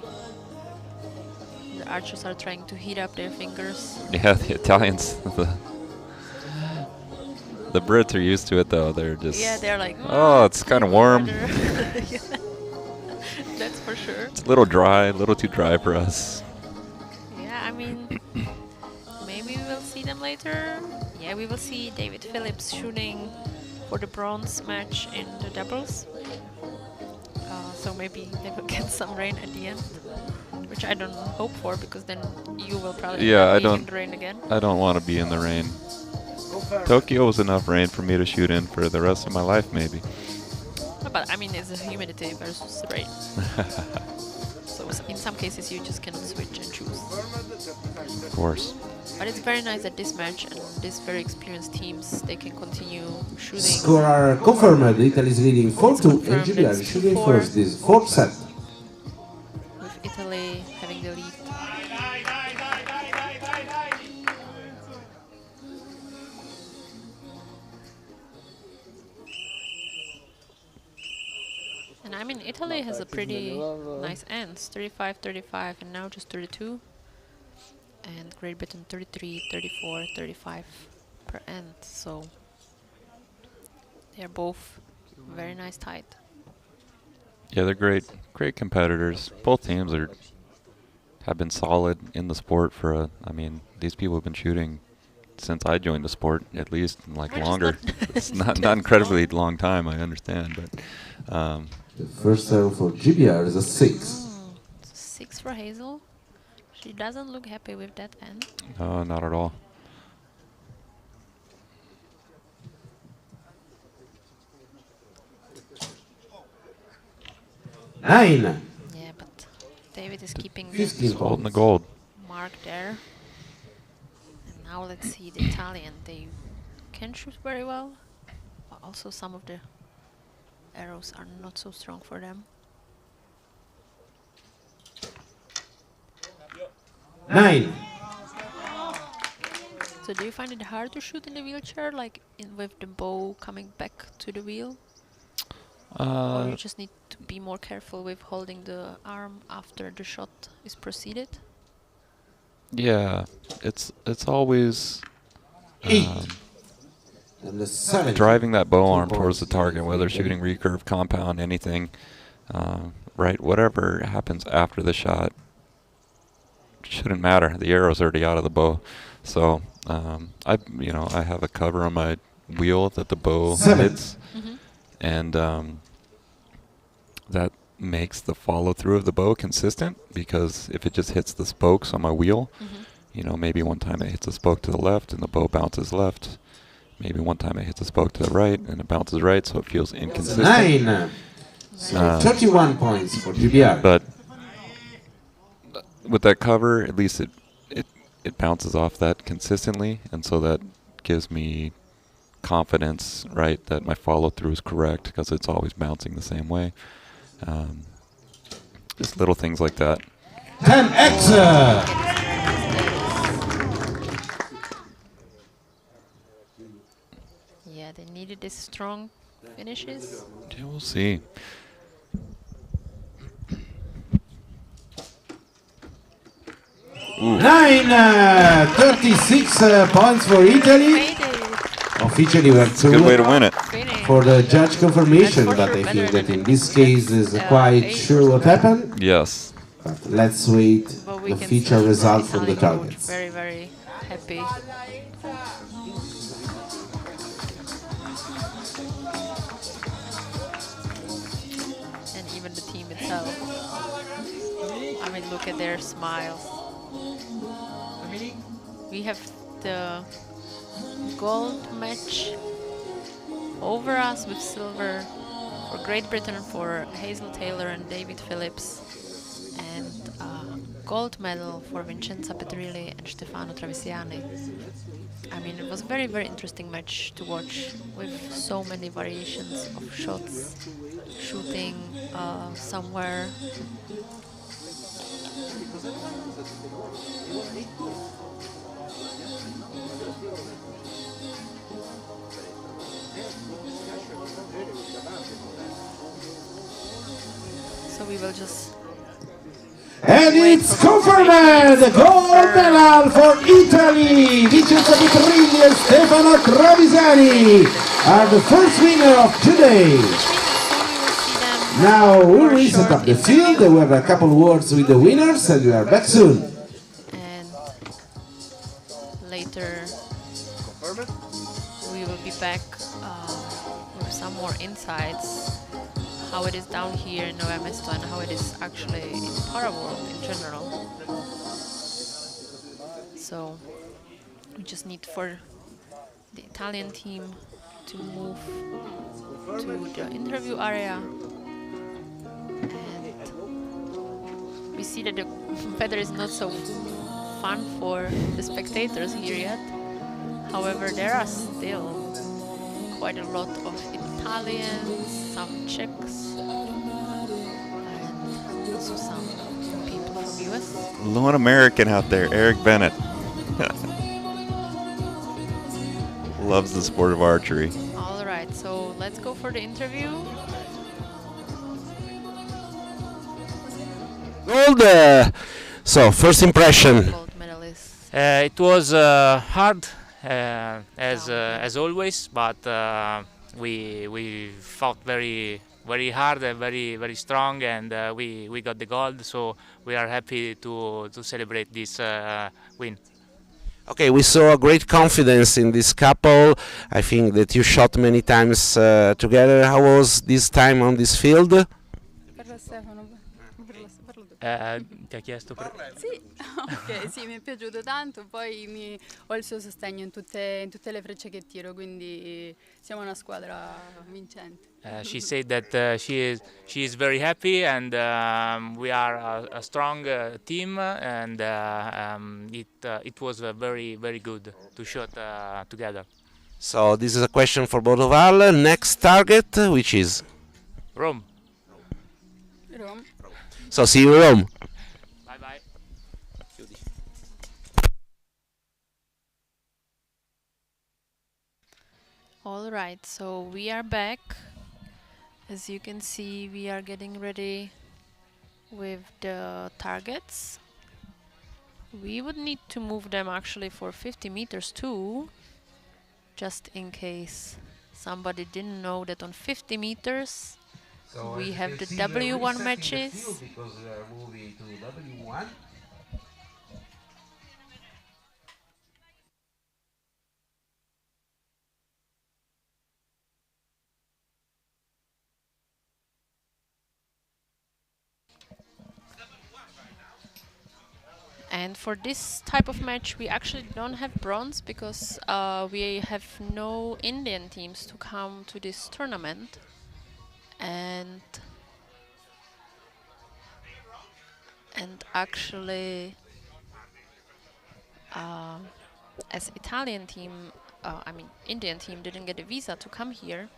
[SPEAKER 1] the archers are trying to heat up their fingers.
[SPEAKER 4] Yeah, the Italians, the Brits are used to it though. They're just,
[SPEAKER 1] Yeah, they're like,
[SPEAKER 4] oh, it's kind of warm.
[SPEAKER 1] Yeah, that's for sure.
[SPEAKER 4] It's a little dry, a little too dry for us.
[SPEAKER 1] Yeah, I mean, maybe we will see them later. Yeah, we will see David Phillips shooting for the bronze match in the doubles. So maybe they will get some rain at the end, which I don't hope for because then you will probably
[SPEAKER 4] Yeah,
[SPEAKER 1] be in the rain again.
[SPEAKER 4] I don't want to be in the rain. Tokyo was enough rain for me to shoot in for the rest of my life, maybe.
[SPEAKER 1] But I mean, it's the humidity versus the rain. So in some cases you just cannot switch and choose.
[SPEAKER 4] Of course.
[SPEAKER 1] But it's very nice that this match and these very experienced teams, they can continue shooting.
[SPEAKER 2] Score are confirmed. Italy is leading 4-2, and
[SPEAKER 1] confirmed
[SPEAKER 2] GBR
[SPEAKER 1] it's
[SPEAKER 2] is shooting
[SPEAKER 1] 2-4.
[SPEAKER 2] first this fourth set.
[SPEAKER 1] With Italy having the lead. And I mean, Italy has a pretty nice ends, 35-35 and now just 32. And Great Britain 33, 34, 35 per end. So they're both very nice tight.
[SPEAKER 4] Yeah, they're great competitors. Both teams have been solid in the sport for I mean, these people have been shooting since I joined the sport, at least like
[SPEAKER 1] Which is
[SPEAKER 4] longer.
[SPEAKER 1] not
[SPEAKER 4] It's not incredibly long time, I understand, but
[SPEAKER 2] The first serve for GBR is a 6.
[SPEAKER 1] 6 for Hazel. She doesn't look happy with that end.
[SPEAKER 4] no, not at all.
[SPEAKER 2] Nine.
[SPEAKER 1] Yeah, but David is keeping the
[SPEAKER 2] 15
[SPEAKER 4] Holding the
[SPEAKER 2] points.
[SPEAKER 4] gold.
[SPEAKER 1] mark there. And now let's see the Italian. They can shoot very well, but also some of the arrows are not so strong for them.
[SPEAKER 2] 9.
[SPEAKER 1] So do you find it hard to shoot in the wheelchair, like with the bow coming back to the wheel? Or you just need to be more careful with holding the arm after the shot is proceeded?
[SPEAKER 4] Yeah, it's always
[SPEAKER 2] 8. And the 7.
[SPEAKER 4] driving that bow
[SPEAKER 2] 2
[SPEAKER 4] arm towards
[SPEAKER 2] points.
[SPEAKER 4] the target, whether shooting recurve, compound, anything, right? Whatever happens after the shot shouldn't matter. The arrow's already out of the bow, so I have a cover on my wheel that the bow
[SPEAKER 2] 7.
[SPEAKER 4] hits, and that makes the follow through of the bow consistent, because if it just hits the spokes on my wheel, maybe one time it hits a spoke to the left and the bow bounces left. Maybe one time it hits a spoke to the right and it bounces right, so it feels inconsistent.
[SPEAKER 2] 9. So 31 points for GBR.
[SPEAKER 4] But with that cover, at least it bounces off that consistently, and so that gives me confidence, right, that my follow through is correct, because it's always bouncing the same way. Just little things like that.
[SPEAKER 2] 10x.
[SPEAKER 1] Yeah, they needed these strong finishes.
[SPEAKER 4] Yeah, we'll see. Ooh.
[SPEAKER 2] 36 points for Italy.
[SPEAKER 1] Made it.
[SPEAKER 2] Officially, we have
[SPEAKER 4] It's a good way to win it.
[SPEAKER 1] Finish.
[SPEAKER 2] for the judge confirmation,
[SPEAKER 1] That's for
[SPEAKER 2] but
[SPEAKER 1] sure
[SPEAKER 2] I
[SPEAKER 1] better
[SPEAKER 2] think that
[SPEAKER 1] than
[SPEAKER 2] in this case is
[SPEAKER 1] the
[SPEAKER 2] quite
[SPEAKER 1] age
[SPEAKER 2] sure what happened.
[SPEAKER 4] Yes.
[SPEAKER 2] But let's wait
[SPEAKER 1] But we
[SPEAKER 2] the
[SPEAKER 1] can
[SPEAKER 2] feature
[SPEAKER 1] see
[SPEAKER 2] result from the
[SPEAKER 1] Italian coach
[SPEAKER 2] targets.
[SPEAKER 1] very, very happy. And even the team itself. I mean, look at their smiles. We have the gold match over us with silver for Great Britain for Hazel Taylor and David Phillips, and gold medal for Vincenza Petrilli and Stefano Travesiani. I mean, it was a very, very interesting match to watch with so many variations of shots, shooting somewhere. So we will just
[SPEAKER 2] And it's confirmed! The gold medal for Italy! Vincenzo Petrilli and Stefano Travesiani are the first winner of today. Now we'll reset up the field. We have a couple words with the winners and we are back soon.
[SPEAKER 1] And later we will be back with some more insights, how it is down here in Nove Mesto and how it is actually in Para-World in general. So we just need for the Italian team to move to the interview area. And we see that the weather is not so fun for the spectators here yet. However, there are still quite a lot of Italians, some Czechs, and also some people from US.
[SPEAKER 4] Lone American out there, Eric Bennett. Loves the sport of archery.
[SPEAKER 1] All right, so let's go for the interview.
[SPEAKER 2] Gold. So first impression.
[SPEAKER 1] Gold medalist.
[SPEAKER 6] It was hard as always, but we fought very hard and very strong, and we got the gold. So we are happy to celebrate this win.
[SPEAKER 2] Okay, we saw a great confidence in this couple. I think that you shot many times together. How was this time on this field?
[SPEAKER 6] Ti ha chiesto
[SPEAKER 5] Sì, ok, sì, mi è piaciuto tanto, poi ho il suo sostegno in tutte le frecce che tiro, quindi siamo una squadra vincente.
[SPEAKER 6] She said that she is very happy, and we are a strong team, and it was very good to shoot together.
[SPEAKER 2] So this is a question for both of us. Next target, which is?
[SPEAKER 6] Rome.
[SPEAKER 5] Rome.
[SPEAKER 2] So see you in Rome.
[SPEAKER 6] Bye bye.
[SPEAKER 1] All right, so we are back. As you can see, we are getting ready with the targets. We would need to move them actually for 50 meters too, just in case somebody didn't know that on 50 meters we have the W1 matches.
[SPEAKER 2] Because we are moving to W1.
[SPEAKER 1] And for this type of match we actually don't have bronze because we have no Indian teams to come to this tournament. And actually as Italian team, I mean Indian team didn't get a visa to come here.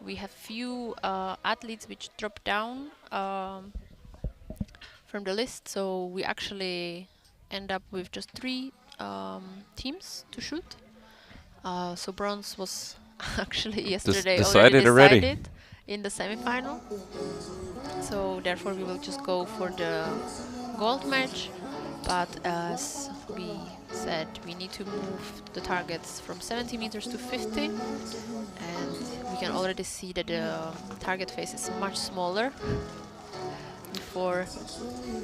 [SPEAKER 1] We have few athletes which dropped down from the list, so we actually end up with just 3 teams to shoot. So bronze was actually yesterday
[SPEAKER 4] decided
[SPEAKER 1] already
[SPEAKER 4] already.
[SPEAKER 1] decided in the semifinal. So therefore we will just go for the gold match. But as we said, we need to move the targets from 70 meters to 50. And we can already see that the target face is much smaller. Before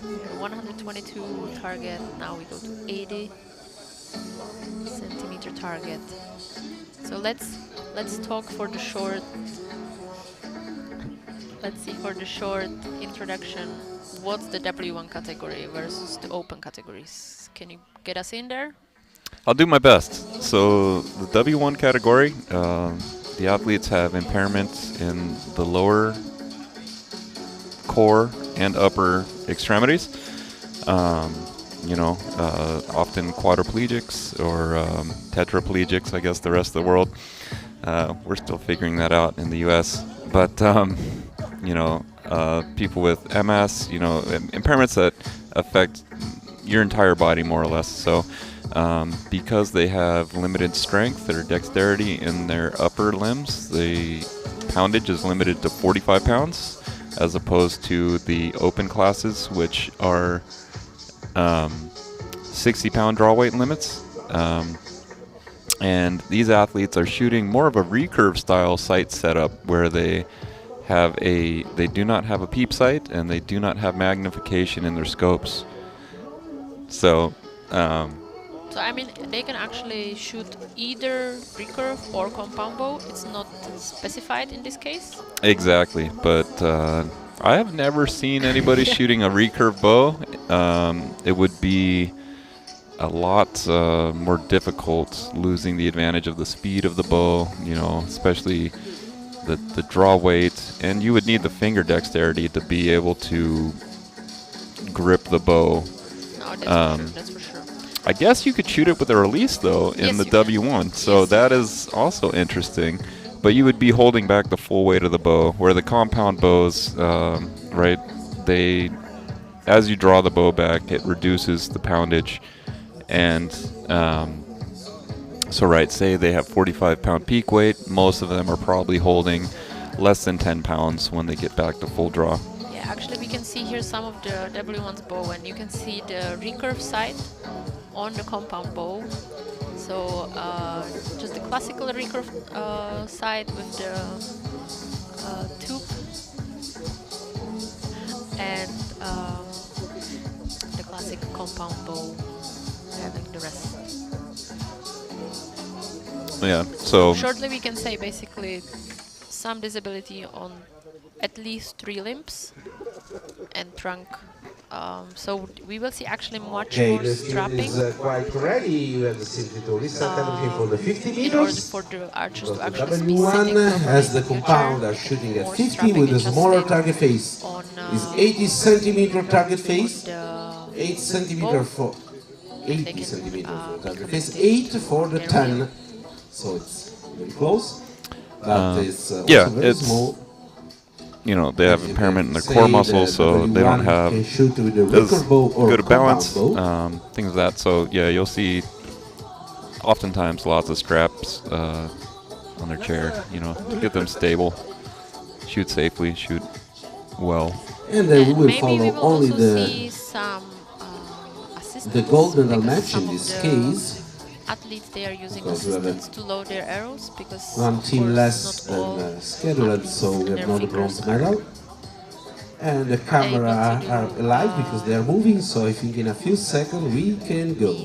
[SPEAKER 1] we had 122 target, now we go to 80 centimeter target. So let's talk for the short. Let's see for the short introduction. What's the W1 category versus the open categories? Can you get us in there?
[SPEAKER 4] I'll do my best. So the W1 category, the athletes have impairments in the lower core and upper extremities. Often quadriplegics or tetraplegics, I guess the rest of the world. We're still figuring that out in the U.S. But, people with MS, impairments that affect your entire body more or less. So because they have limited strength or dexterity in their upper limbs, the poundage is limited to 45 pounds as opposed to the open classes, which are 60-pound draw weight limits. And these athletes are shooting more of a recurve style sight setup where they do not have a peep sight and they do not have magnification in their scopes. So
[SPEAKER 1] I mean, they can actually shoot either recurve or compound bow. It's not specified in this case.
[SPEAKER 4] Exactly, but I have never seen anybody shooting a recurve bow. It would be a lot more difficult, losing the advantage of the speed of the bow, especially the draw weight, and you would need the finger dexterity to be able to grip the bow.
[SPEAKER 1] No, that's for sure.
[SPEAKER 4] I guess you could shoot it with a release, though, in the W1, so that is also interesting. But you would be holding back the full weight of the bow, where the compound bows, as you draw the bow back, it reduces the poundage. And say they have 45-pound peak weight, most of them are probably holding less than 10 pounds when they get back to full draw.
[SPEAKER 1] Yeah, actually we can see here some of the W1's bow, and you can see the recurve sight on the compound bow. So just the classical recurve sight with the tube and the classic compound bow having the rest.
[SPEAKER 4] Yeah, so
[SPEAKER 1] shortly we can say basically some disability on at least 3 limbs and trunk. So we will see actually much more strapping.
[SPEAKER 2] Is quite ready. You have the Cinti reset everything for the 50 meters.
[SPEAKER 1] In order for the archers to actually
[SPEAKER 2] the
[SPEAKER 1] be sitting
[SPEAKER 2] W1 as the
[SPEAKER 1] properly in
[SPEAKER 2] compound
[SPEAKER 1] the
[SPEAKER 2] are
[SPEAKER 1] chair,
[SPEAKER 2] shooting at
[SPEAKER 1] more
[SPEAKER 2] 50
[SPEAKER 1] strapping
[SPEAKER 2] with a
[SPEAKER 1] and
[SPEAKER 2] smaller
[SPEAKER 1] adjusting
[SPEAKER 2] target face.
[SPEAKER 1] on,
[SPEAKER 2] Is 80 centimeter target face,
[SPEAKER 1] the
[SPEAKER 2] 8 centimeter for 80 centimeter for target face, 8 for the 10. So it's very close. But it's also very small.
[SPEAKER 4] They have impairment in their core muscles, so they don't have as good a balance, things like that. So yeah, you'll see oftentimes lots of straps on their chair, to get them stable, shoot safely, shoot well.
[SPEAKER 2] And we will
[SPEAKER 1] maybe
[SPEAKER 2] follow
[SPEAKER 1] we will
[SPEAKER 2] only
[SPEAKER 1] also see some
[SPEAKER 2] the gold medal
[SPEAKER 1] because
[SPEAKER 2] match
[SPEAKER 1] some
[SPEAKER 2] in
[SPEAKER 1] of
[SPEAKER 2] this
[SPEAKER 1] the
[SPEAKER 2] case.
[SPEAKER 1] Athletes, they are using
[SPEAKER 2] Because we have
[SPEAKER 1] assistants to load their arrows because
[SPEAKER 2] one
[SPEAKER 1] of
[SPEAKER 2] team
[SPEAKER 1] course
[SPEAKER 2] less
[SPEAKER 1] not all
[SPEAKER 2] than scheduled,
[SPEAKER 1] athletes
[SPEAKER 2] so we
[SPEAKER 1] and
[SPEAKER 2] have
[SPEAKER 1] their
[SPEAKER 2] not the
[SPEAKER 1] fingers
[SPEAKER 2] bronze medal. And the camera are alive because they are moving, so I think in a few seconds we can go.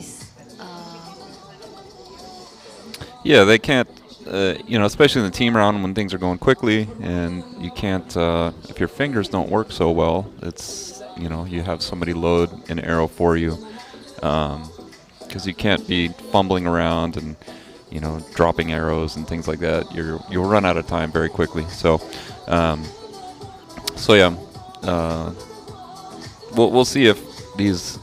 [SPEAKER 4] Yeah, they can't, especially in the team round when things are going quickly, and you can't, if your fingers don't work so well, it's, you have somebody load an arrow for you, because you can't be fumbling around and, dropping arrows and things like that. You'll run out of time very quickly. So yeah, we'll see if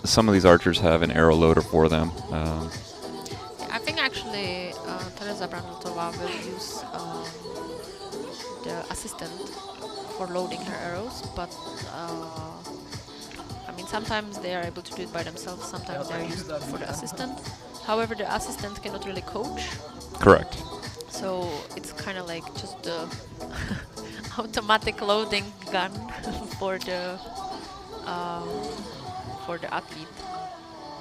[SPEAKER 4] some of these archers have an arrow loader for them.
[SPEAKER 1] I think actually Teresa Branutova will use the assistant for loading her arrows, but sometimes they are able to do it by themselves, sometimes they are used for the assistant. However, the assistant cannot really coach.
[SPEAKER 4] Correct.
[SPEAKER 1] So it's kind of like just the automatic loading gun for um, the athlete.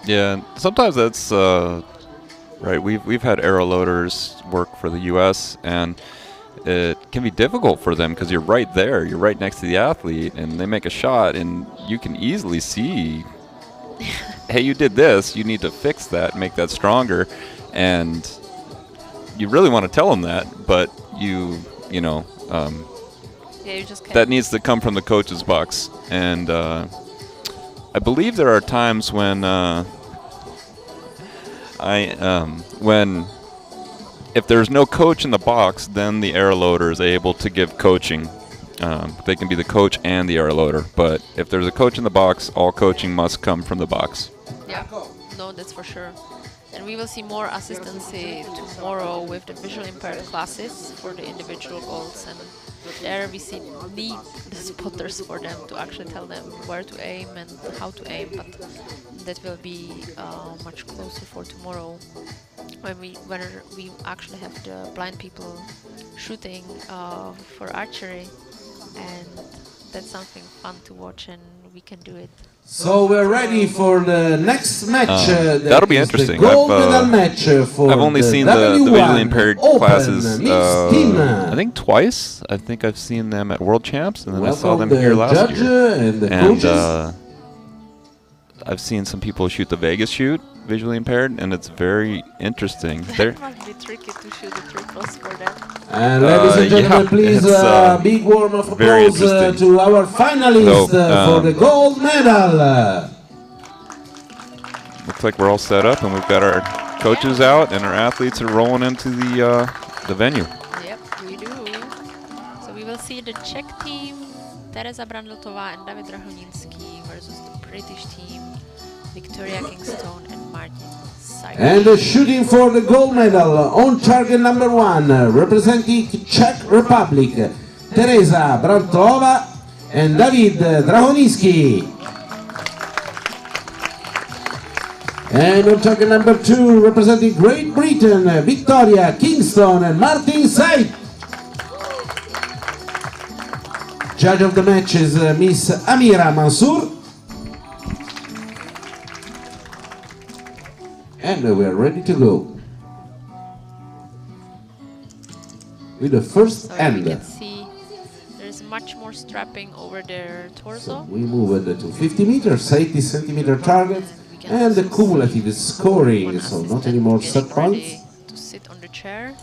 [SPEAKER 4] Yeah, sometimes that's right. We've had aero loaders work for the U.S. and it can be difficult for them because you're right there, you're right next to the athlete, and they make a shot, and you can easily see, hey, you did this, you need to fix that, make that stronger, and you really want to tell them that, but you know,
[SPEAKER 1] Yeah, you just can't.
[SPEAKER 4] that needs to come from the coach's box, and I believe there are times when if there's no coach in the box, then the air loader is able to give coaching. They can be the coach and the air loader, but if there's a coach in the box, all coaching must come from the box.
[SPEAKER 1] Yeah, no, that's for sure. And we will see more assistance tomorrow with the visually impaired classes for the individual goals, and there we need the spotters for them to actually tell them where to aim and how to aim, but that will be much closer for tomorrow when we actually have the blind people shooting for archery, and that's something fun to watch, and we can do it.
[SPEAKER 2] So we're ready for the next match.
[SPEAKER 4] That'll be interesting.
[SPEAKER 2] The gold medal match for
[SPEAKER 4] I've only seen the visually impaired classes I think twice. I think I've seen them at World Champs, and then I saw them here last year. And I've seen some people shoot the Vegas shoot, visually impaired, and it's very interesting.
[SPEAKER 1] It must be tricky to shoot the triples for them.
[SPEAKER 2] And ladies and gentlemen, please big warm of applause to our finalists for the gold medal.
[SPEAKER 4] Looks like we're all set up, and we've got our coaches out, and our athletes are rolling into the venue.
[SPEAKER 1] Yep, we do. So we will see the Czech team, Tereza Brandlotová and David Rahoninský versus the British team, Victoria Kingstone and Martin Seidel.
[SPEAKER 2] And shooting for the gold medal on target number 1, representing Czech Republic, Tereza Brandlotová and David Drahoninský. And on target number 2, representing Great Britain, Victoria Kingstone and Martin Seidel. Judge of the match is Miss Amira Mansour. And we are ready to go. With the first
[SPEAKER 1] So
[SPEAKER 2] end.
[SPEAKER 1] you can see there's much more strapping over their torso.
[SPEAKER 2] We move to 50 meters, 80 centimeter target, and the cumulative scoring, so not any more set points.
[SPEAKER 1] To sit on the chair.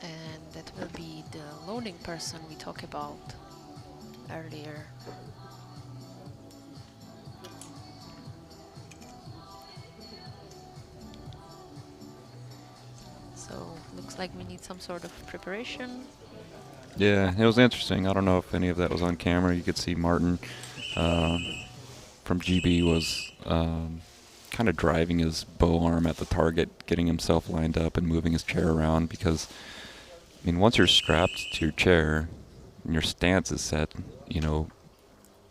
[SPEAKER 1] And that will be the loading person we talked about earlier. So looks like we need some sort of preparation.
[SPEAKER 4] Yeah, it was interesting. I don't know if any of that was on camera. You could see Martin from GB was kind of driving his bow arm at the target, getting himself lined up and moving his chair around because, I mean, once you're strapped to your chair and your stance is set, you know,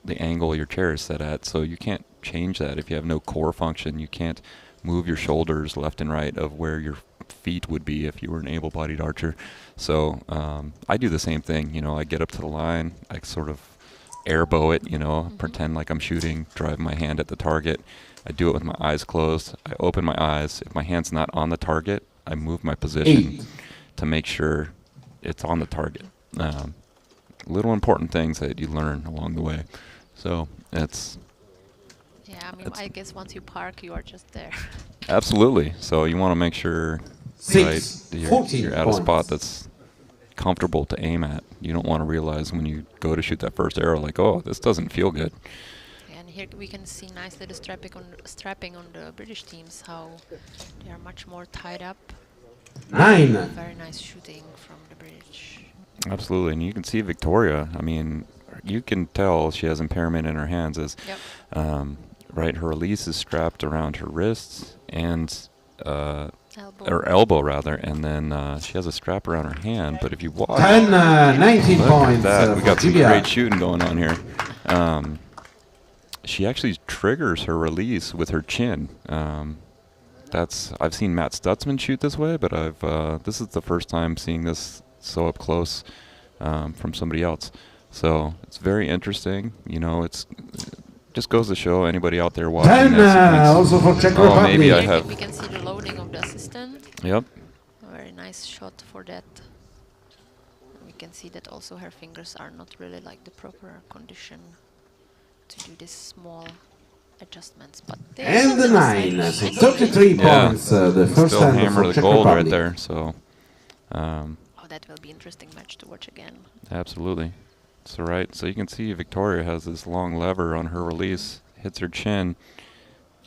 [SPEAKER 4] the angle your chair is set at, so you can't change that. If you have no core function, you can't move your shoulders left and right of where your feet would be if you were an able-bodied archer. So I do the same thing. You know, I get up to the line, I sort of airbow it, you know, pretend like I'm shooting, drive my hand at the target. I do it with my eyes closed. I open my eyes. If my hand's not on the target, I move my position to make sure it's on the target. Little important things that you learn along the way. So it's...
[SPEAKER 1] Yeah, I mean, I guess once you park, you are just there.
[SPEAKER 4] Absolutely. So you want to make sure you're at a spot that's comfortable to aim at. You don't want to realize when you go to shoot that first arrow, like, oh, this doesn't feel good.
[SPEAKER 1] And here we can see nicely the strapping on the British teams, how they are much more tied up.
[SPEAKER 2] 9.
[SPEAKER 1] Very nice shooting from the British.
[SPEAKER 4] Absolutely, and you can see Victoria. I mean, you can tell she has impairment in her hands. As right, her release is strapped around her wrists and or elbow rather, and then she has a strap around her hand. But if you watch,
[SPEAKER 2] 19 points.
[SPEAKER 4] We got some great shooting going on here. She actually triggers her release with her chin. I've seen Matt Stutzman shoot this way, but this is the first time seeing this so up close from somebody else. So it's very interesting. You know, it just goes to show anybody out there watching.
[SPEAKER 2] 10 also for Czech Republic.
[SPEAKER 4] Maybe I have.
[SPEAKER 1] We can see the loading of the assistant.
[SPEAKER 4] Yep.
[SPEAKER 1] A very nice shot for that. We can see that also her fingers are not really like the proper condition to do this small adjustments, but
[SPEAKER 2] and the 9, so 33 points. The first
[SPEAKER 4] still
[SPEAKER 2] hand
[SPEAKER 4] hammer
[SPEAKER 2] for
[SPEAKER 4] the
[SPEAKER 2] Czech
[SPEAKER 4] gold
[SPEAKER 2] Republic.
[SPEAKER 4] right there. So.
[SPEAKER 1] Oh, that will be interesting match to watch again.
[SPEAKER 4] Absolutely. So right. So you can see Victoria has this long lever on her release, hits her chin.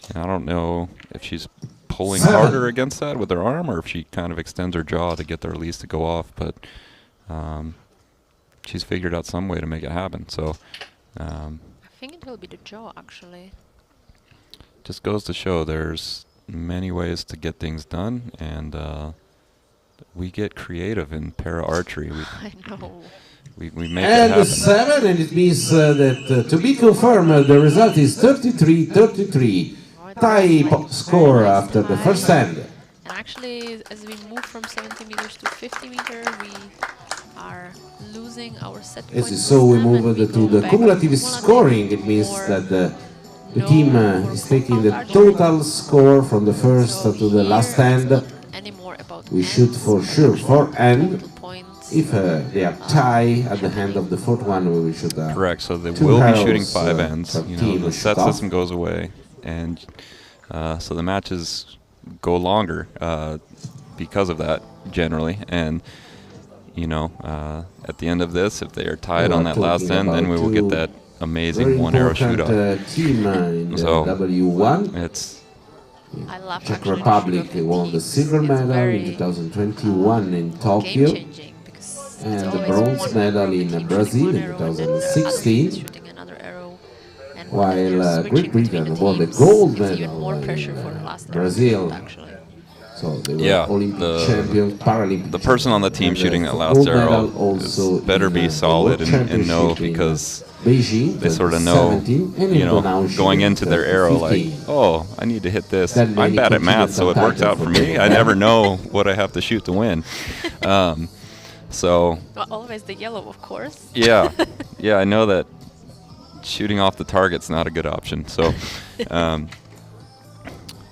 [SPEAKER 4] And I don't know if she's pulling harder against that with her arm or if she kind of extends her jaw to get the release to go off, but she's figured out some way to make it happen. So
[SPEAKER 1] I think it will be the jaw, actually.
[SPEAKER 4] Just goes to show there's many ways to get things done, and we get creative in para-archery.
[SPEAKER 1] I know.
[SPEAKER 4] We make it
[SPEAKER 2] And
[SPEAKER 4] happen.
[SPEAKER 2] 7, and it means that to be confirmed, the result is 33-33. Tie score after the first hand.
[SPEAKER 1] And actually, as we move from 70 meters to 50 meters, we are losing our set
[SPEAKER 2] As
[SPEAKER 1] point
[SPEAKER 2] you saw, we
[SPEAKER 1] system, and
[SPEAKER 2] moved
[SPEAKER 1] we
[SPEAKER 2] to
[SPEAKER 1] go
[SPEAKER 2] the
[SPEAKER 1] back
[SPEAKER 2] cumulative
[SPEAKER 1] to
[SPEAKER 2] scoring. It means
[SPEAKER 1] or
[SPEAKER 2] that the
[SPEAKER 1] no
[SPEAKER 2] team
[SPEAKER 1] for
[SPEAKER 2] is taking the
[SPEAKER 1] compound
[SPEAKER 2] total
[SPEAKER 1] archery.
[SPEAKER 2] score from the first
[SPEAKER 1] So
[SPEAKER 2] to the
[SPEAKER 1] here
[SPEAKER 2] last
[SPEAKER 1] it's
[SPEAKER 2] hand.
[SPEAKER 1] not anymore about
[SPEAKER 2] We
[SPEAKER 1] ends,
[SPEAKER 2] shoot for
[SPEAKER 1] but
[SPEAKER 2] sure
[SPEAKER 1] actually
[SPEAKER 2] for end.
[SPEAKER 1] total points.
[SPEAKER 2] If they are tie at the hand of the fourth one, we should.
[SPEAKER 4] Correct. So they
[SPEAKER 2] two
[SPEAKER 4] will be
[SPEAKER 2] arrows,
[SPEAKER 4] shooting 5 ends.
[SPEAKER 2] per
[SPEAKER 4] You
[SPEAKER 2] team
[SPEAKER 4] know, the
[SPEAKER 2] shoot
[SPEAKER 4] set
[SPEAKER 2] off.
[SPEAKER 4] system goes away, and so the matches go longer because of that generally. And you know, at the end of this, if they are tied
[SPEAKER 2] We
[SPEAKER 4] on
[SPEAKER 2] are
[SPEAKER 4] that last
[SPEAKER 2] talking
[SPEAKER 4] end, then we will
[SPEAKER 2] about
[SPEAKER 4] get
[SPEAKER 2] two
[SPEAKER 4] that amazing
[SPEAKER 2] very
[SPEAKER 4] 1-arrow shoot
[SPEAKER 2] important
[SPEAKER 4] off.
[SPEAKER 2] team in the
[SPEAKER 4] So,
[SPEAKER 2] W1.
[SPEAKER 4] It's
[SPEAKER 1] I love
[SPEAKER 2] Czech
[SPEAKER 1] actually the
[SPEAKER 2] Republic
[SPEAKER 1] shoot of
[SPEAKER 2] won the
[SPEAKER 1] teams.
[SPEAKER 2] silver
[SPEAKER 1] It's
[SPEAKER 2] medal in
[SPEAKER 1] very
[SPEAKER 2] 2021 in Tokyo,
[SPEAKER 1] game-changing because it's
[SPEAKER 2] and the
[SPEAKER 1] always
[SPEAKER 2] bronze
[SPEAKER 1] one
[SPEAKER 2] medal
[SPEAKER 1] member of the
[SPEAKER 2] in
[SPEAKER 1] team
[SPEAKER 2] Brazil
[SPEAKER 1] shooting
[SPEAKER 2] in
[SPEAKER 1] one arrow and then the other team is
[SPEAKER 2] 2016.
[SPEAKER 1] shooting another arrow. And when
[SPEAKER 2] While
[SPEAKER 1] they're
[SPEAKER 2] Great
[SPEAKER 1] switching between
[SPEAKER 2] Britain
[SPEAKER 1] the
[SPEAKER 2] won the
[SPEAKER 1] teams,
[SPEAKER 2] gold
[SPEAKER 1] it's even
[SPEAKER 2] medal
[SPEAKER 1] more
[SPEAKER 2] in
[SPEAKER 1] pressure for the last
[SPEAKER 2] Brazil.
[SPEAKER 1] arrow to shoot, actually.
[SPEAKER 2] So they were
[SPEAKER 4] Yeah,
[SPEAKER 2] Olympic
[SPEAKER 4] the-
[SPEAKER 2] champions, Paralympic
[SPEAKER 4] the person on the team
[SPEAKER 2] champions.
[SPEAKER 4] shooting
[SPEAKER 2] And
[SPEAKER 4] that last
[SPEAKER 2] gold
[SPEAKER 4] arrow
[SPEAKER 2] medal also
[SPEAKER 4] better
[SPEAKER 2] in,
[SPEAKER 4] be
[SPEAKER 2] the
[SPEAKER 4] solid
[SPEAKER 2] World
[SPEAKER 4] and know
[SPEAKER 2] Championship in,
[SPEAKER 4] because
[SPEAKER 2] Beijing,
[SPEAKER 4] they sort of know,
[SPEAKER 2] 2017, and
[SPEAKER 4] you
[SPEAKER 2] in
[SPEAKER 4] know,
[SPEAKER 2] Donaueschingen
[SPEAKER 4] going into their arrow like,
[SPEAKER 2] 2015.
[SPEAKER 4] oh, I need to hit this.
[SPEAKER 2] Then
[SPEAKER 4] I'm
[SPEAKER 2] many
[SPEAKER 4] bad at math, so it works
[SPEAKER 2] continental
[SPEAKER 4] out for
[SPEAKER 2] titles
[SPEAKER 4] me.
[SPEAKER 2] for
[SPEAKER 4] I
[SPEAKER 2] them.
[SPEAKER 4] never know what I have to shoot to win. So
[SPEAKER 1] Well, always the yellow, of course.
[SPEAKER 4] yeah, yeah, I know that shooting off the target's not a good option. So,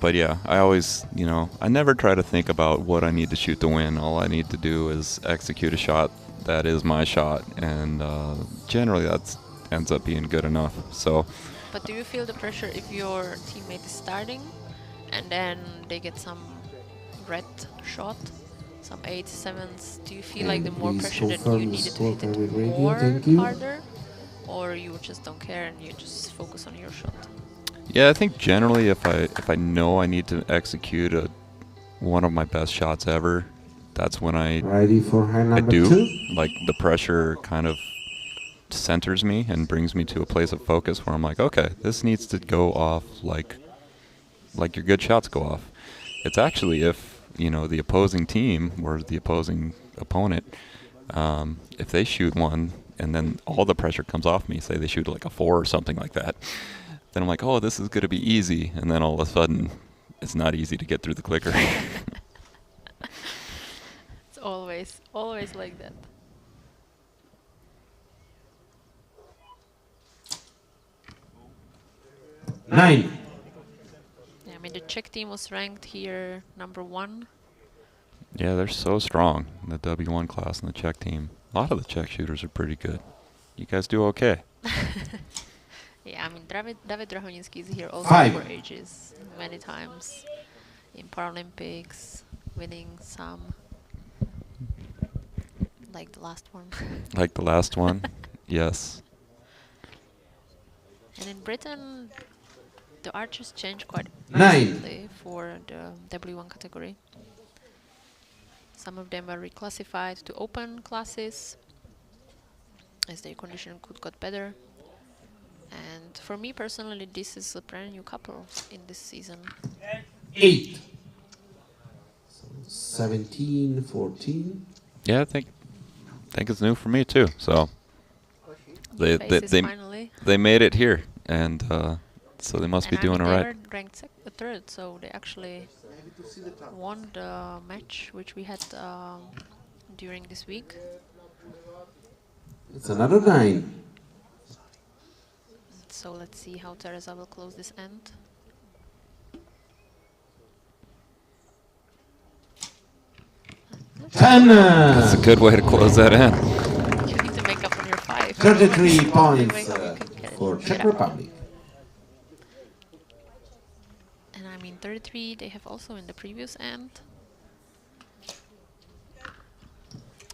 [SPEAKER 4] but yeah, I always, you know, I never try to think about what I need to shoot to win. All I need to do is execute a shot that is my shot, and generally that ends up being good enough. So,
[SPEAKER 1] But do you feel the pressure if your teammate is starting and then they get some red shot, some 8, 7s? Do you feel like the
[SPEAKER 2] And
[SPEAKER 1] more
[SPEAKER 2] please
[SPEAKER 1] pressure that
[SPEAKER 2] confirm
[SPEAKER 1] you
[SPEAKER 2] the
[SPEAKER 1] needed to hit
[SPEAKER 2] scorecard with
[SPEAKER 1] it
[SPEAKER 2] radio,
[SPEAKER 1] more
[SPEAKER 2] thank you.
[SPEAKER 1] harder? Or you just don't care and you just focus on your shot?
[SPEAKER 4] yeah, I think generally if I know I need to execute one of my best shots ever, that's when I
[SPEAKER 2] Ready for hand
[SPEAKER 4] I
[SPEAKER 2] number
[SPEAKER 4] do.
[SPEAKER 2] 2?
[SPEAKER 4] Like the pressure kind of centers me and brings me to a place of focus where I'm like, okay, this needs to go off like your good shots go off. It's actually if, you know, the opposing team or the opposing opponent, if they shoot one and then all the pressure comes off me, say they shoot like a 4 or something like that, then I'm like, oh, this is going to be easy. And then all of a sudden, it's not easy to get through the clicker.
[SPEAKER 1] It's always like that.
[SPEAKER 2] Nine.
[SPEAKER 1] Yeah, I mean, the Czech team was ranked here #1.
[SPEAKER 4] Yeah, they're so strong, the W1 class and the Czech team. A lot of the Czech shooters are pretty good. You guys do okay.
[SPEAKER 1] Yeah, I mean, David Drahoninsky is here also
[SPEAKER 2] 5.
[SPEAKER 1] for ages, many times in Paralympics, winning some, like the last one.
[SPEAKER 4] Like the last one? Yes.
[SPEAKER 1] And in Britain, the archers changed quite
[SPEAKER 2] 9.
[SPEAKER 1] recently for the W1 category. Some of them were reclassified to open classes as their condition could got better. And for me personally, this is a brand new couple in this season.
[SPEAKER 2] 8. 17, 14.
[SPEAKER 4] Yeah, I think it's new for me too. So
[SPEAKER 1] Faces finally.
[SPEAKER 4] they made it here, and so they must
[SPEAKER 1] And
[SPEAKER 4] be doing
[SPEAKER 1] I
[SPEAKER 4] all
[SPEAKER 1] mean,
[SPEAKER 4] right.
[SPEAKER 1] they were ranked a third, so they actually won the match which we had during this week.
[SPEAKER 2] It's another 9.
[SPEAKER 1] So let's see how Teresa will close this end.
[SPEAKER 4] That's a good way to close that end.
[SPEAKER 1] You need to make up on your 5.
[SPEAKER 2] 33 points
[SPEAKER 1] Make up, you can get it.
[SPEAKER 2] for Czech
[SPEAKER 1] Yeah.
[SPEAKER 2] Republic.
[SPEAKER 1] And I mean 33 they have also in the previous end.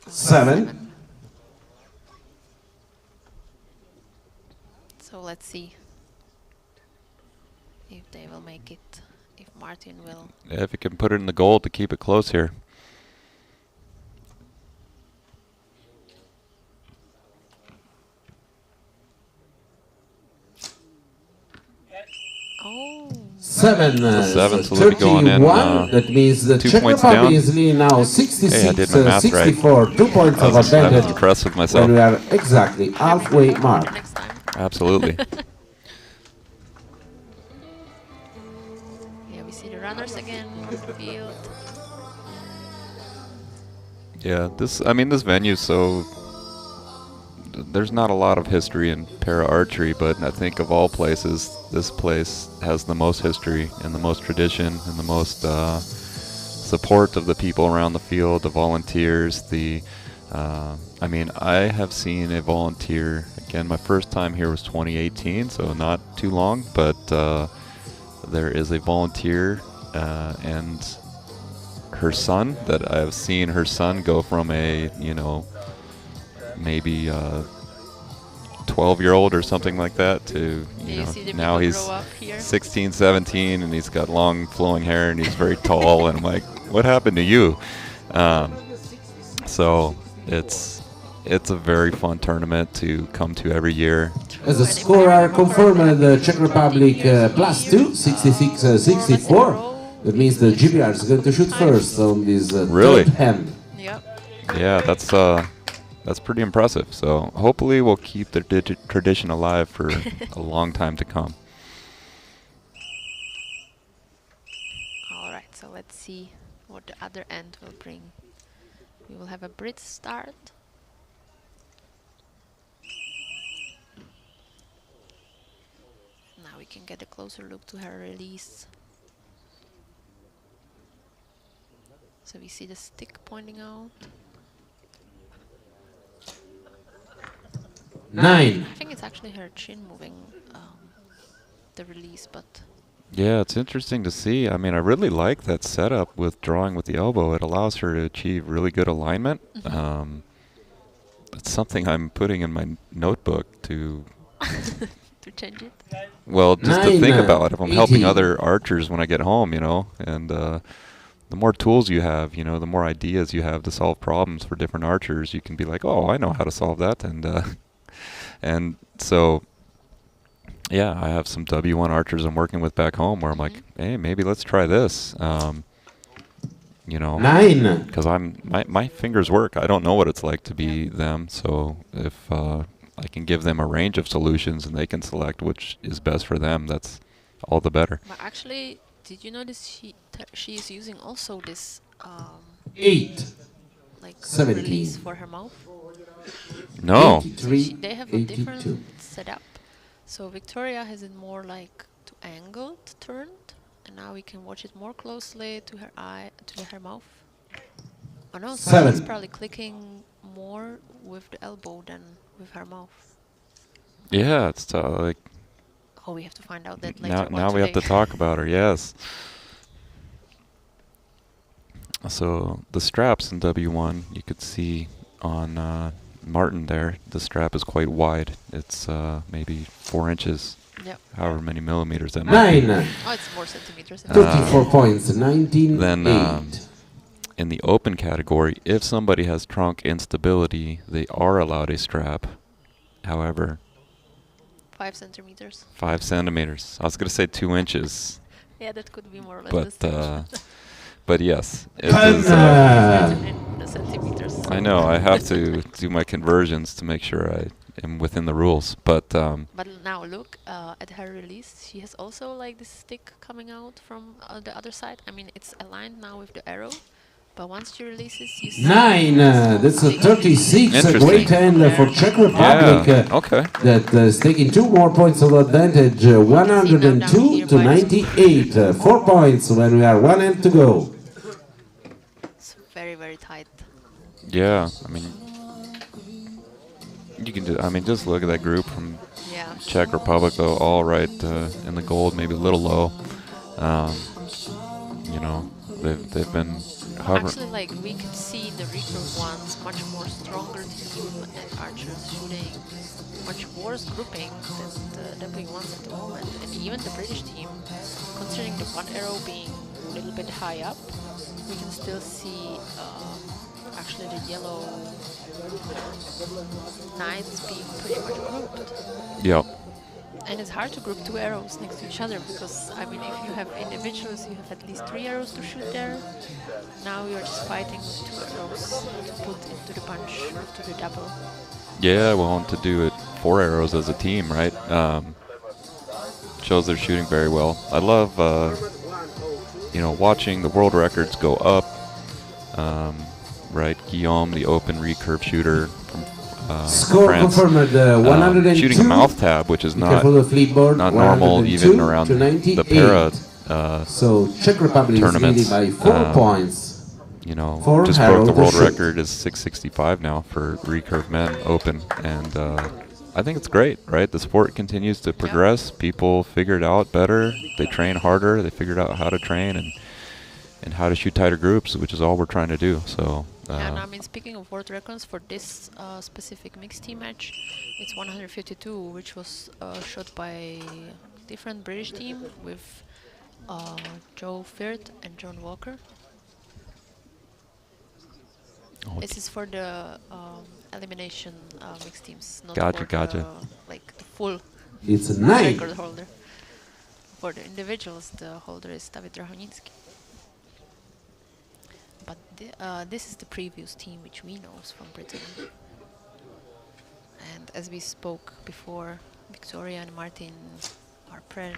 [SPEAKER 2] 7.
[SPEAKER 1] So let's see if they will make it, if Martin will.
[SPEAKER 4] Yeah, if you can put it in the goal to keep it close here.
[SPEAKER 1] Oh,
[SPEAKER 2] 7.
[SPEAKER 4] Seven, so they'll be going in,
[SPEAKER 2] 31. That means the
[SPEAKER 4] 2
[SPEAKER 2] Czech
[SPEAKER 4] points
[SPEAKER 2] Republic
[SPEAKER 4] down.
[SPEAKER 2] is leading now
[SPEAKER 4] Hey, I
[SPEAKER 2] 66,
[SPEAKER 4] did my math right.
[SPEAKER 2] 64. 2 points
[SPEAKER 4] I
[SPEAKER 2] of
[SPEAKER 4] was
[SPEAKER 2] advantage.
[SPEAKER 4] impressed with
[SPEAKER 2] When
[SPEAKER 4] myself.
[SPEAKER 2] we are exactly halfway mark.
[SPEAKER 1] next time.
[SPEAKER 4] Absolutely.
[SPEAKER 1] Yeah, we see the runners again on the field.
[SPEAKER 4] Yeah, this venue, so there's not a lot of history in para-archery, but I think of all places, this place has the most history and the most tradition and the most support of the people around the field, the volunteers, I have seen a volunteer, again, my first time here was 2018, so not too long, but there is a volunteer and her son that I've seen her son go from a, maybe 12-year-old or something like that to,
[SPEAKER 1] You see the
[SPEAKER 4] now
[SPEAKER 1] people
[SPEAKER 4] he's
[SPEAKER 1] grow up here.
[SPEAKER 4] 16, 17, and he's got long flowing hair and he's very tall, and I'm like, what happened to you? So it's a very fun tournament to come to every year.
[SPEAKER 2] As the scorer confirmed, the Czech Republic +2, 66, 64. That means the GBR is going to shoot first on this
[SPEAKER 4] Really?
[SPEAKER 2] third hand.
[SPEAKER 1] Yep.
[SPEAKER 4] Yeah, that's pretty impressive. So hopefully we'll keep the tradition alive for a long time to come.
[SPEAKER 1] All right, so let's see what the other end will bring. We will have a Brit start. Now we can get a closer look to her release. So we see the stick pointing out.
[SPEAKER 2] 9.
[SPEAKER 1] I think it's actually her chin moving the release, but
[SPEAKER 4] Yeah, it's interesting to see. I mean, I really like that setup with drawing with the elbow. It allows her to achieve really good alignment. It's something I'm putting in my notebook to,
[SPEAKER 1] to change it.
[SPEAKER 4] well, just to
[SPEAKER 2] 9,
[SPEAKER 4] think about if I'm helping
[SPEAKER 2] 18.
[SPEAKER 4] other archers when I get home, and the more tools you have, the more ideas you have to solve problems for different archers, you can be like, oh, I know how to solve that, and so, yeah, I have some W1 archers I'm working with back home where I'm like, hey, maybe let's try this.
[SPEAKER 2] 9.
[SPEAKER 4] Because my fingers work. I don't know what it's like to be them. So if I can give them a range of solutions and they can select which is best for them, that's all the better.
[SPEAKER 1] But actually, did you notice she is using also this
[SPEAKER 2] 8.
[SPEAKER 1] like
[SPEAKER 2] 17.
[SPEAKER 1] release for her mouth?
[SPEAKER 4] No.
[SPEAKER 2] 83,
[SPEAKER 1] They have a
[SPEAKER 2] 82.
[SPEAKER 1] different setup. So Victoria has it more like to angled, turned, and now we can watch it more closely to her eye, to her mouth. Oh no, so
[SPEAKER 2] 7.
[SPEAKER 1] she's probably clicking more with the elbow than with her mouth.
[SPEAKER 4] Yeah, it's like
[SPEAKER 1] Oh, we have to find out that later.
[SPEAKER 4] now we have to talk about her. Yes. So the straps in W1, you could see on Martin there, the strap is quite wide. It's maybe 4 inches,
[SPEAKER 1] Yep.
[SPEAKER 4] however many millimeters that might be.
[SPEAKER 2] 9.
[SPEAKER 1] Oh, it's 4 centimeters.
[SPEAKER 2] 34 points, 19,
[SPEAKER 4] Then
[SPEAKER 2] 8.
[SPEAKER 4] in the open category, if somebody has trunk instability, they are allowed a strap. However,
[SPEAKER 1] 5 centimeters.
[SPEAKER 4] 5 centimeters. I was going to say 2 inches,
[SPEAKER 1] Yeah, that could be more or less
[SPEAKER 4] but
[SPEAKER 1] the
[SPEAKER 4] but yes, it
[SPEAKER 2] Ten.
[SPEAKER 4] is.
[SPEAKER 1] same. In the centimeters.
[SPEAKER 4] I know. I have to do my conversions to make sure I am within the rules. But
[SPEAKER 1] But now look at her release. She has also like this stick coming out from the other side. I mean, it's aligned now with the arrow. But once she releases, you see
[SPEAKER 2] 9. That's a 36. A
[SPEAKER 4] Interesting.
[SPEAKER 2] great hand for Czech Republic.
[SPEAKER 4] Yeah, okay.
[SPEAKER 2] That is taking 2 more points of advantage. 102 to 98. 4 points when we are 1 end to go.
[SPEAKER 1] it's very, very tight.
[SPEAKER 4] Yeah, I mean, you can do. I mean, just look at that group from
[SPEAKER 1] Yeah.
[SPEAKER 4] Czech Republic, though, all right in the gold, maybe a little low. You know, they've been hovering.
[SPEAKER 1] Actually, like we could see the recruit ones much more stronger team and archers shooting much worse grouping than the W1s at the moment, and even the British team, considering the one arrow being a little bit high up, we can still see actually the yellow knights being pretty much grouped.
[SPEAKER 4] Yep.
[SPEAKER 1] And it's hard to group 2 arrows next to each other because, I mean, if you have individuals, you have at least 3 arrows to shoot there. Now you're just fighting with 2 arrows to put into the bunch, to the double.
[SPEAKER 4] Yeah, well, and to do it 4 arrows as a team, right? Shows they're shooting very well. I love, you know, watching the world records go up. Right, Guillaume, the open recurve shooter from
[SPEAKER 2] Score
[SPEAKER 4] France,
[SPEAKER 2] confirmed 102.
[SPEAKER 4] shooting a mouth tab, which is not
[SPEAKER 2] Flipboard,
[SPEAKER 4] normal even around the para
[SPEAKER 2] so Czech Republic is leading
[SPEAKER 4] tournaments.
[SPEAKER 2] by 4 points.
[SPEAKER 4] You know,
[SPEAKER 2] For
[SPEAKER 4] just broke
[SPEAKER 2] Harold
[SPEAKER 4] the
[SPEAKER 2] to
[SPEAKER 4] world
[SPEAKER 2] shoot.
[SPEAKER 4] record is 665 now for recurve men open, and I think it's great, right? The sport continues to progress. People figure it out better. They train harder. They figured out how to train and how to shoot tighter groups, which is all we're trying to do. So.
[SPEAKER 1] And I mean, speaking of world records, for this specific mixed team match, it's 152, which was shot by a different British team with Joe Firth and John Walker. This is for the elimination mixed teams, not for
[SPEAKER 4] Gotcha.
[SPEAKER 1] like the full
[SPEAKER 2] It's a 9.
[SPEAKER 1] record holder. For the individuals, the holder is David Drahonicki. But this is the previous team which we know from Britain. And as we spoke before, Victoria and Martin are pretty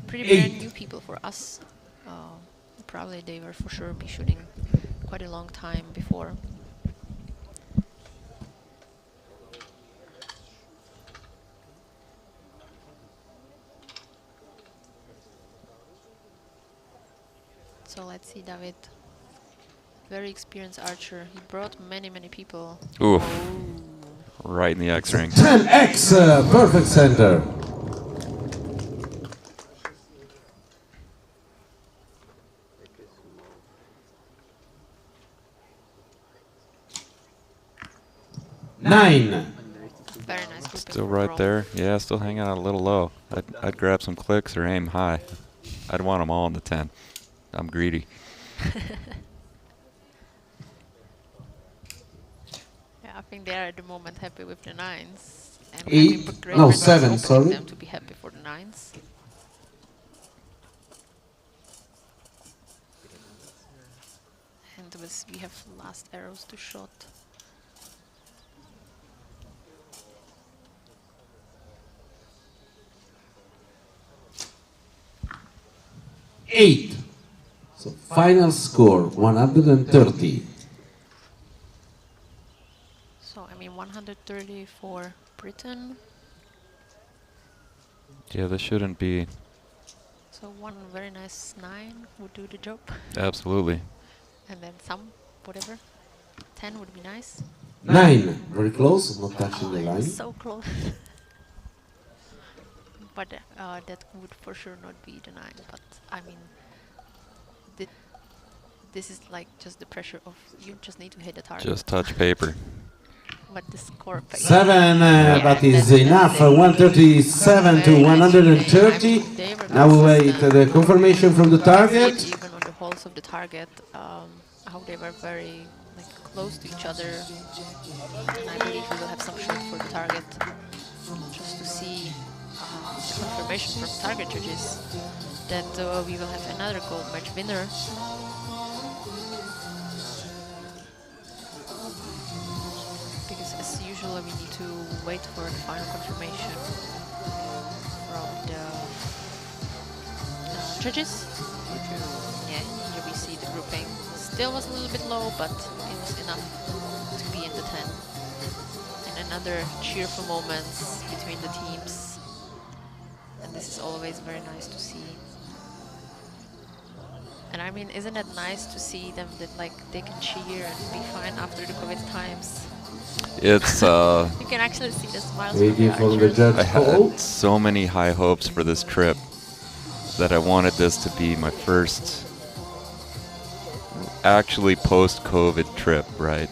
[SPEAKER 1] brand new people for us. Probably they were for sure be shooting quite a long time before. So let's see, David. Very experienced archer. He brought many people.
[SPEAKER 4] Oof. Right in the X ring.
[SPEAKER 2] 10x, perfect center. Nine.
[SPEAKER 1] Very nice grouping
[SPEAKER 4] Still
[SPEAKER 1] overall.
[SPEAKER 4] right there. Yeah, still hanging out a little low. I'd grab some clicks or aim high. I'd want them all in the 10. I'm greedy.
[SPEAKER 1] Yeah, I think they are at the moment happy with the 9s. And
[SPEAKER 2] Eight-
[SPEAKER 1] but great
[SPEAKER 2] no,
[SPEAKER 1] results
[SPEAKER 2] 7,
[SPEAKER 1] opening
[SPEAKER 2] sorry.
[SPEAKER 1] them to be happy for the 9s. And we have last arrows to shot.
[SPEAKER 2] Eight. So final score 130.
[SPEAKER 1] So I mean 130 for Britain.
[SPEAKER 4] Yeah, this shouldn't be.
[SPEAKER 1] So one very nice 9 would do the job.
[SPEAKER 4] Absolutely.
[SPEAKER 1] And then some, whatever. 10 would be nice.
[SPEAKER 2] 9. Very close, not touching the line.
[SPEAKER 1] So close. But that would for sure not be the 9. But I mean, this is like just the pressure of you just need to hit the target.
[SPEAKER 4] Just touch paper.
[SPEAKER 1] But the score.
[SPEAKER 2] 7, but is enough. 137 to 130. Now we wait the confirmation from the target.
[SPEAKER 1] Even on the holes of the target, how they were very close to each other. And I believe we will have some shot for the target, just to see confirmation from target judges that we will have another gold match winner. Because as usual, we need to wait for the final confirmation from the judges. Yeah, here we see the grouping. Still was a little bit low, but it was enough to be in the 10. And another cheerful moments between the teams. And this is always very nice to see. And I mean, isn't it nice to see them that like they can cheer and be fine after the COVID times?
[SPEAKER 4] It's
[SPEAKER 1] You can actually see the smiles from the
[SPEAKER 2] Waiting for the
[SPEAKER 1] archers.
[SPEAKER 2] judge
[SPEAKER 4] I
[SPEAKER 2] call.
[SPEAKER 4] had so many high hopes for this trip that I wanted this to be my first actually post-COVID trip, right?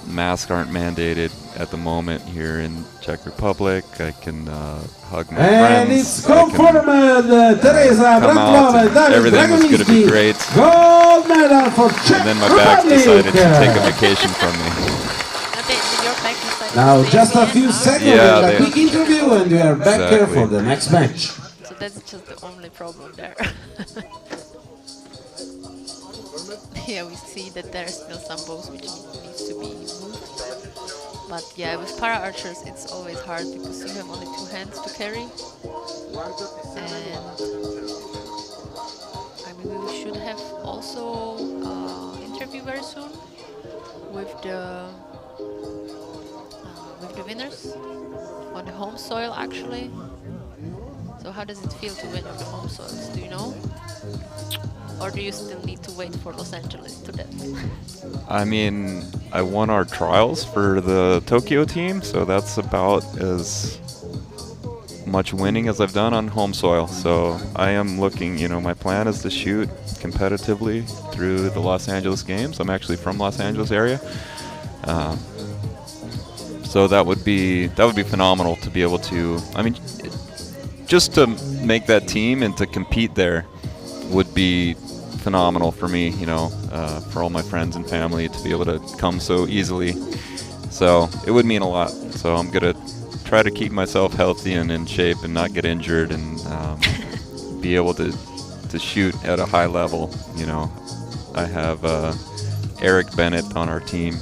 [SPEAKER 4] Masks aren't mandated at the moment here in Czech Republic. I can hug my
[SPEAKER 2] And
[SPEAKER 4] friends.
[SPEAKER 2] it's confirmed, Teresa
[SPEAKER 4] come out
[SPEAKER 2] Bratlova,
[SPEAKER 4] and
[SPEAKER 2] David
[SPEAKER 4] everything was going to be
[SPEAKER 2] Dragoninsky,
[SPEAKER 4] great.
[SPEAKER 2] gold medal for Czech
[SPEAKER 4] And then my bags
[SPEAKER 2] Republic.
[SPEAKER 4] decided to take a vacation from me.
[SPEAKER 1] Okay, so your back decided
[SPEAKER 2] Now
[SPEAKER 1] to stay
[SPEAKER 2] just a
[SPEAKER 1] again,
[SPEAKER 2] few
[SPEAKER 1] huh?
[SPEAKER 2] seconds
[SPEAKER 4] Yeah,
[SPEAKER 2] and a
[SPEAKER 4] they-
[SPEAKER 2] quick interview and we are back here
[SPEAKER 4] Exactly.
[SPEAKER 2] for the next match.
[SPEAKER 1] So that's just the only problem there. Yeah, we see that there are still some bows which needs to be moved. But yeah, with para-archers it's always hard because you have only 2 hands to carry. And I mean, we should have also interview very soon with the winners on the home soil actually. So how does it feel to win on the home soils? Do you know? Or do you still need to wait for Los Angeles to that?
[SPEAKER 4] I mean, I won our trials for the Tokyo team, so that's about as much winning as I've done on home soil. So I am looking, my plan is to shoot competitively through the Los Angeles games. I'm actually from Los Angeles area. So that would be phenomenal to be able to, just to make that team and to compete there would be phenomenal for me, for all my friends and family to be able to come so easily. So it would mean a lot. So I'm going to try to keep myself healthy and in shape and not get injured and be able to shoot at a high level. I have Eric Bennett on our team.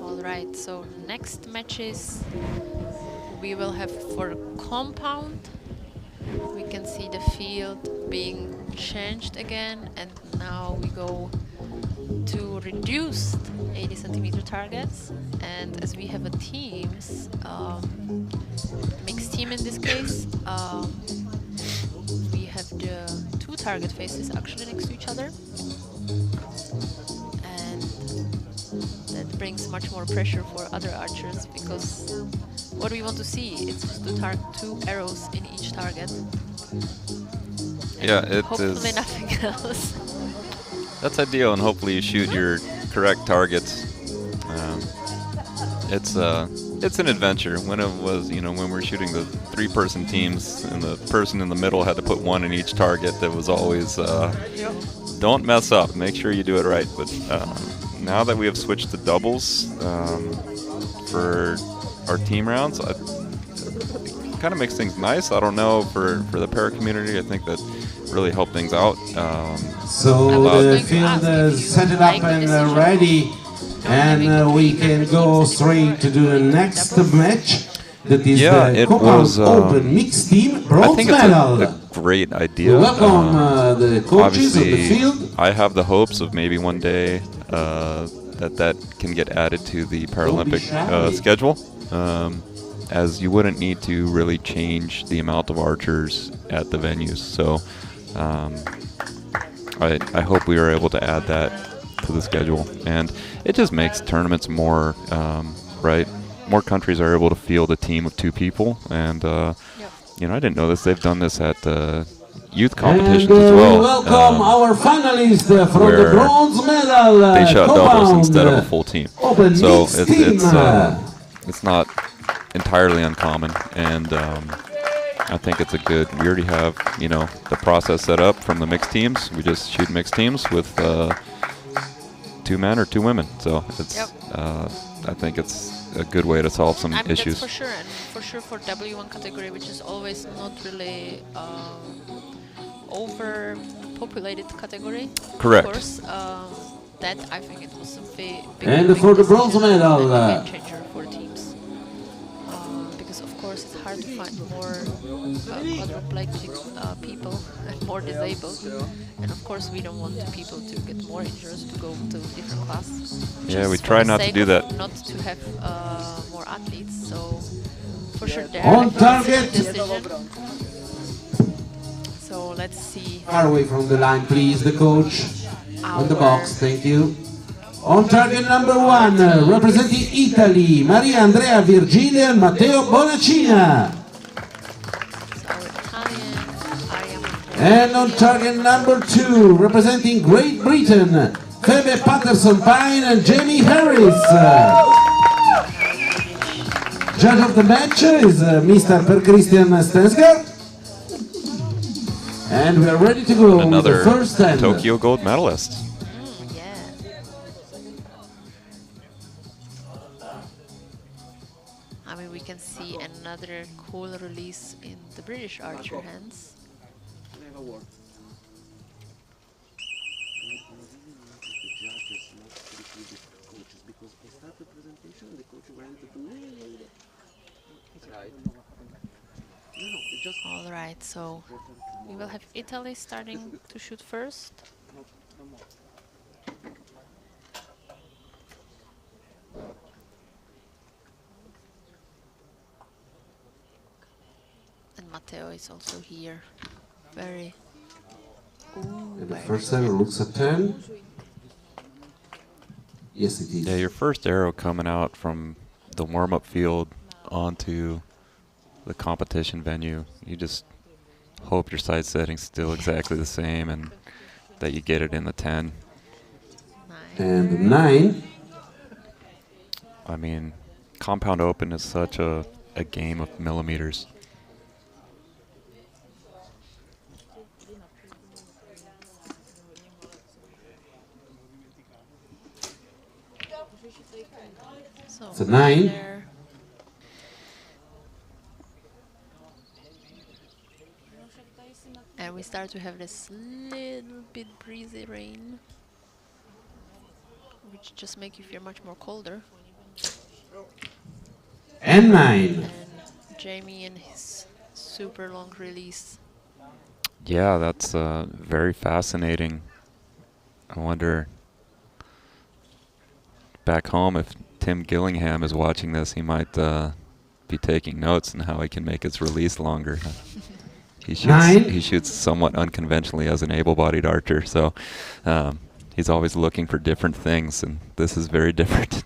[SPEAKER 1] Alright, so next matches we will have for compound. We can see the field being changed again, and now we go to reduced 80 centimeter targets. And as we have a teams, mixed team in this case, we have the 2 target faces actually next to each other. And that brings much more pressure for other archers, because what we want to see is just 2 arrows in each target.
[SPEAKER 4] Yeah, it
[SPEAKER 1] Hopefully
[SPEAKER 4] is.
[SPEAKER 1] nothing else.
[SPEAKER 4] That's ideal, and hopefully you shoot your correct targets. It's an adventure. When it was, when we're shooting the 3-person teams, and the person in the middle had to put 1 in each target, that was always don't mess up. Make sure you do it right. But now that we have switched to doubles for our team rounds, it kind of makes things nice. I don't know, for the para community, I think that really helped things out.
[SPEAKER 2] So the field is set it up and ready, and we can go straight to the next match. That is
[SPEAKER 4] Yeah,
[SPEAKER 2] the
[SPEAKER 4] it
[SPEAKER 2] compound
[SPEAKER 4] was,
[SPEAKER 2] open mixed team
[SPEAKER 4] I
[SPEAKER 2] bronze
[SPEAKER 4] think it's
[SPEAKER 2] medal.
[SPEAKER 4] a great idea.
[SPEAKER 2] Welcome the coaches of the
[SPEAKER 4] Obviously,
[SPEAKER 2] field.
[SPEAKER 4] I have the hopes of maybe one day that can get added to the Paralympic schedule, as you wouldn't need to really change the amount of archers at the venues. So I hope we are able to add that to the schedule, and it just makes tournaments more right. More countries are able to field a team of 2 people, and you know, I didn't know this. They've done this at youth competitions as well.
[SPEAKER 2] Welcome our finalists from the
[SPEAKER 4] where
[SPEAKER 2] bronze medal.
[SPEAKER 4] they shot doubles
[SPEAKER 2] compound
[SPEAKER 4] instead of a full team.
[SPEAKER 2] open
[SPEAKER 4] So
[SPEAKER 2] mixed team.
[SPEAKER 4] it's not entirely uncommon, and I think it's a good. We already have, you know, the process set up from the mixed teams. We just shoot mixed teams with 2 men or 2 women. So it's I think it's a good way to solve some issues.
[SPEAKER 1] That's for sure, and for sure for W1 category, which is always not really overpopulated category.
[SPEAKER 4] Correct.
[SPEAKER 1] Of course, that I think it was a big
[SPEAKER 2] And for the bronze
[SPEAKER 1] decision
[SPEAKER 2] medal,
[SPEAKER 1] and a game changer for teams. Because of course it's hard to find more quadriplegic people and more disabled, and of course we don't want people to get more injuries to go to different class.
[SPEAKER 4] Yeah, we
[SPEAKER 1] Just for
[SPEAKER 4] try
[SPEAKER 1] the
[SPEAKER 4] not to
[SPEAKER 1] sake
[SPEAKER 4] do
[SPEAKER 1] of
[SPEAKER 4] that.
[SPEAKER 1] Not to have more athletes, so for sure there.
[SPEAKER 2] On
[SPEAKER 1] I think it's a
[SPEAKER 2] target.
[SPEAKER 1] good decision. So let's see.
[SPEAKER 2] Far away from the line, please, the coach. On the box, thank you. On target number 1, representing Italy, Maria Andrea Virgilia and Matteo Bonacina. And on target number 2, representing Great Britain, Phoebe Patterson-Pine and Jamie Harris. Judge of the match is Mr. Per Christian Stensgaard. And we are ready to go
[SPEAKER 4] Another
[SPEAKER 2] with the first end.
[SPEAKER 4] Tokyo gold medalist.
[SPEAKER 1] Yeah. I mean, we can see another cool release in the British archer hands. All right, so we will have Italy starting to shoot first. And Matteo is also here. Very.
[SPEAKER 2] And the first arrow looks at 10. Yes, it is.
[SPEAKER 4] Yeah, your first arrow coming out from the warm-up field onto the competition venue, you just hope your sight setting's still exactly the same and that you get it in the 10.
[SPEAKER 2] And 9.
[SPEAKER 4] I mean, compound open is such a game of millimeters.
[SPEAKER 1] So
[SPEAKER 2] It's a 9.
[SPEAKER 1] there. And we start to have this little bit breezy rain, which just make you feel much more colder.
[SPEAKER 2] And 9.
[SPEAKER 1] And Jamie and his super long release.
[SPEAKER 4] Yeah, that's very fascinating. I wonder back home if Tim Gillingham is watching this, he might be taking notes on how he can make his release longer. He shoots somewhat unconventionally as an able-bodied archer, so he's always looking for different things, and this is very different.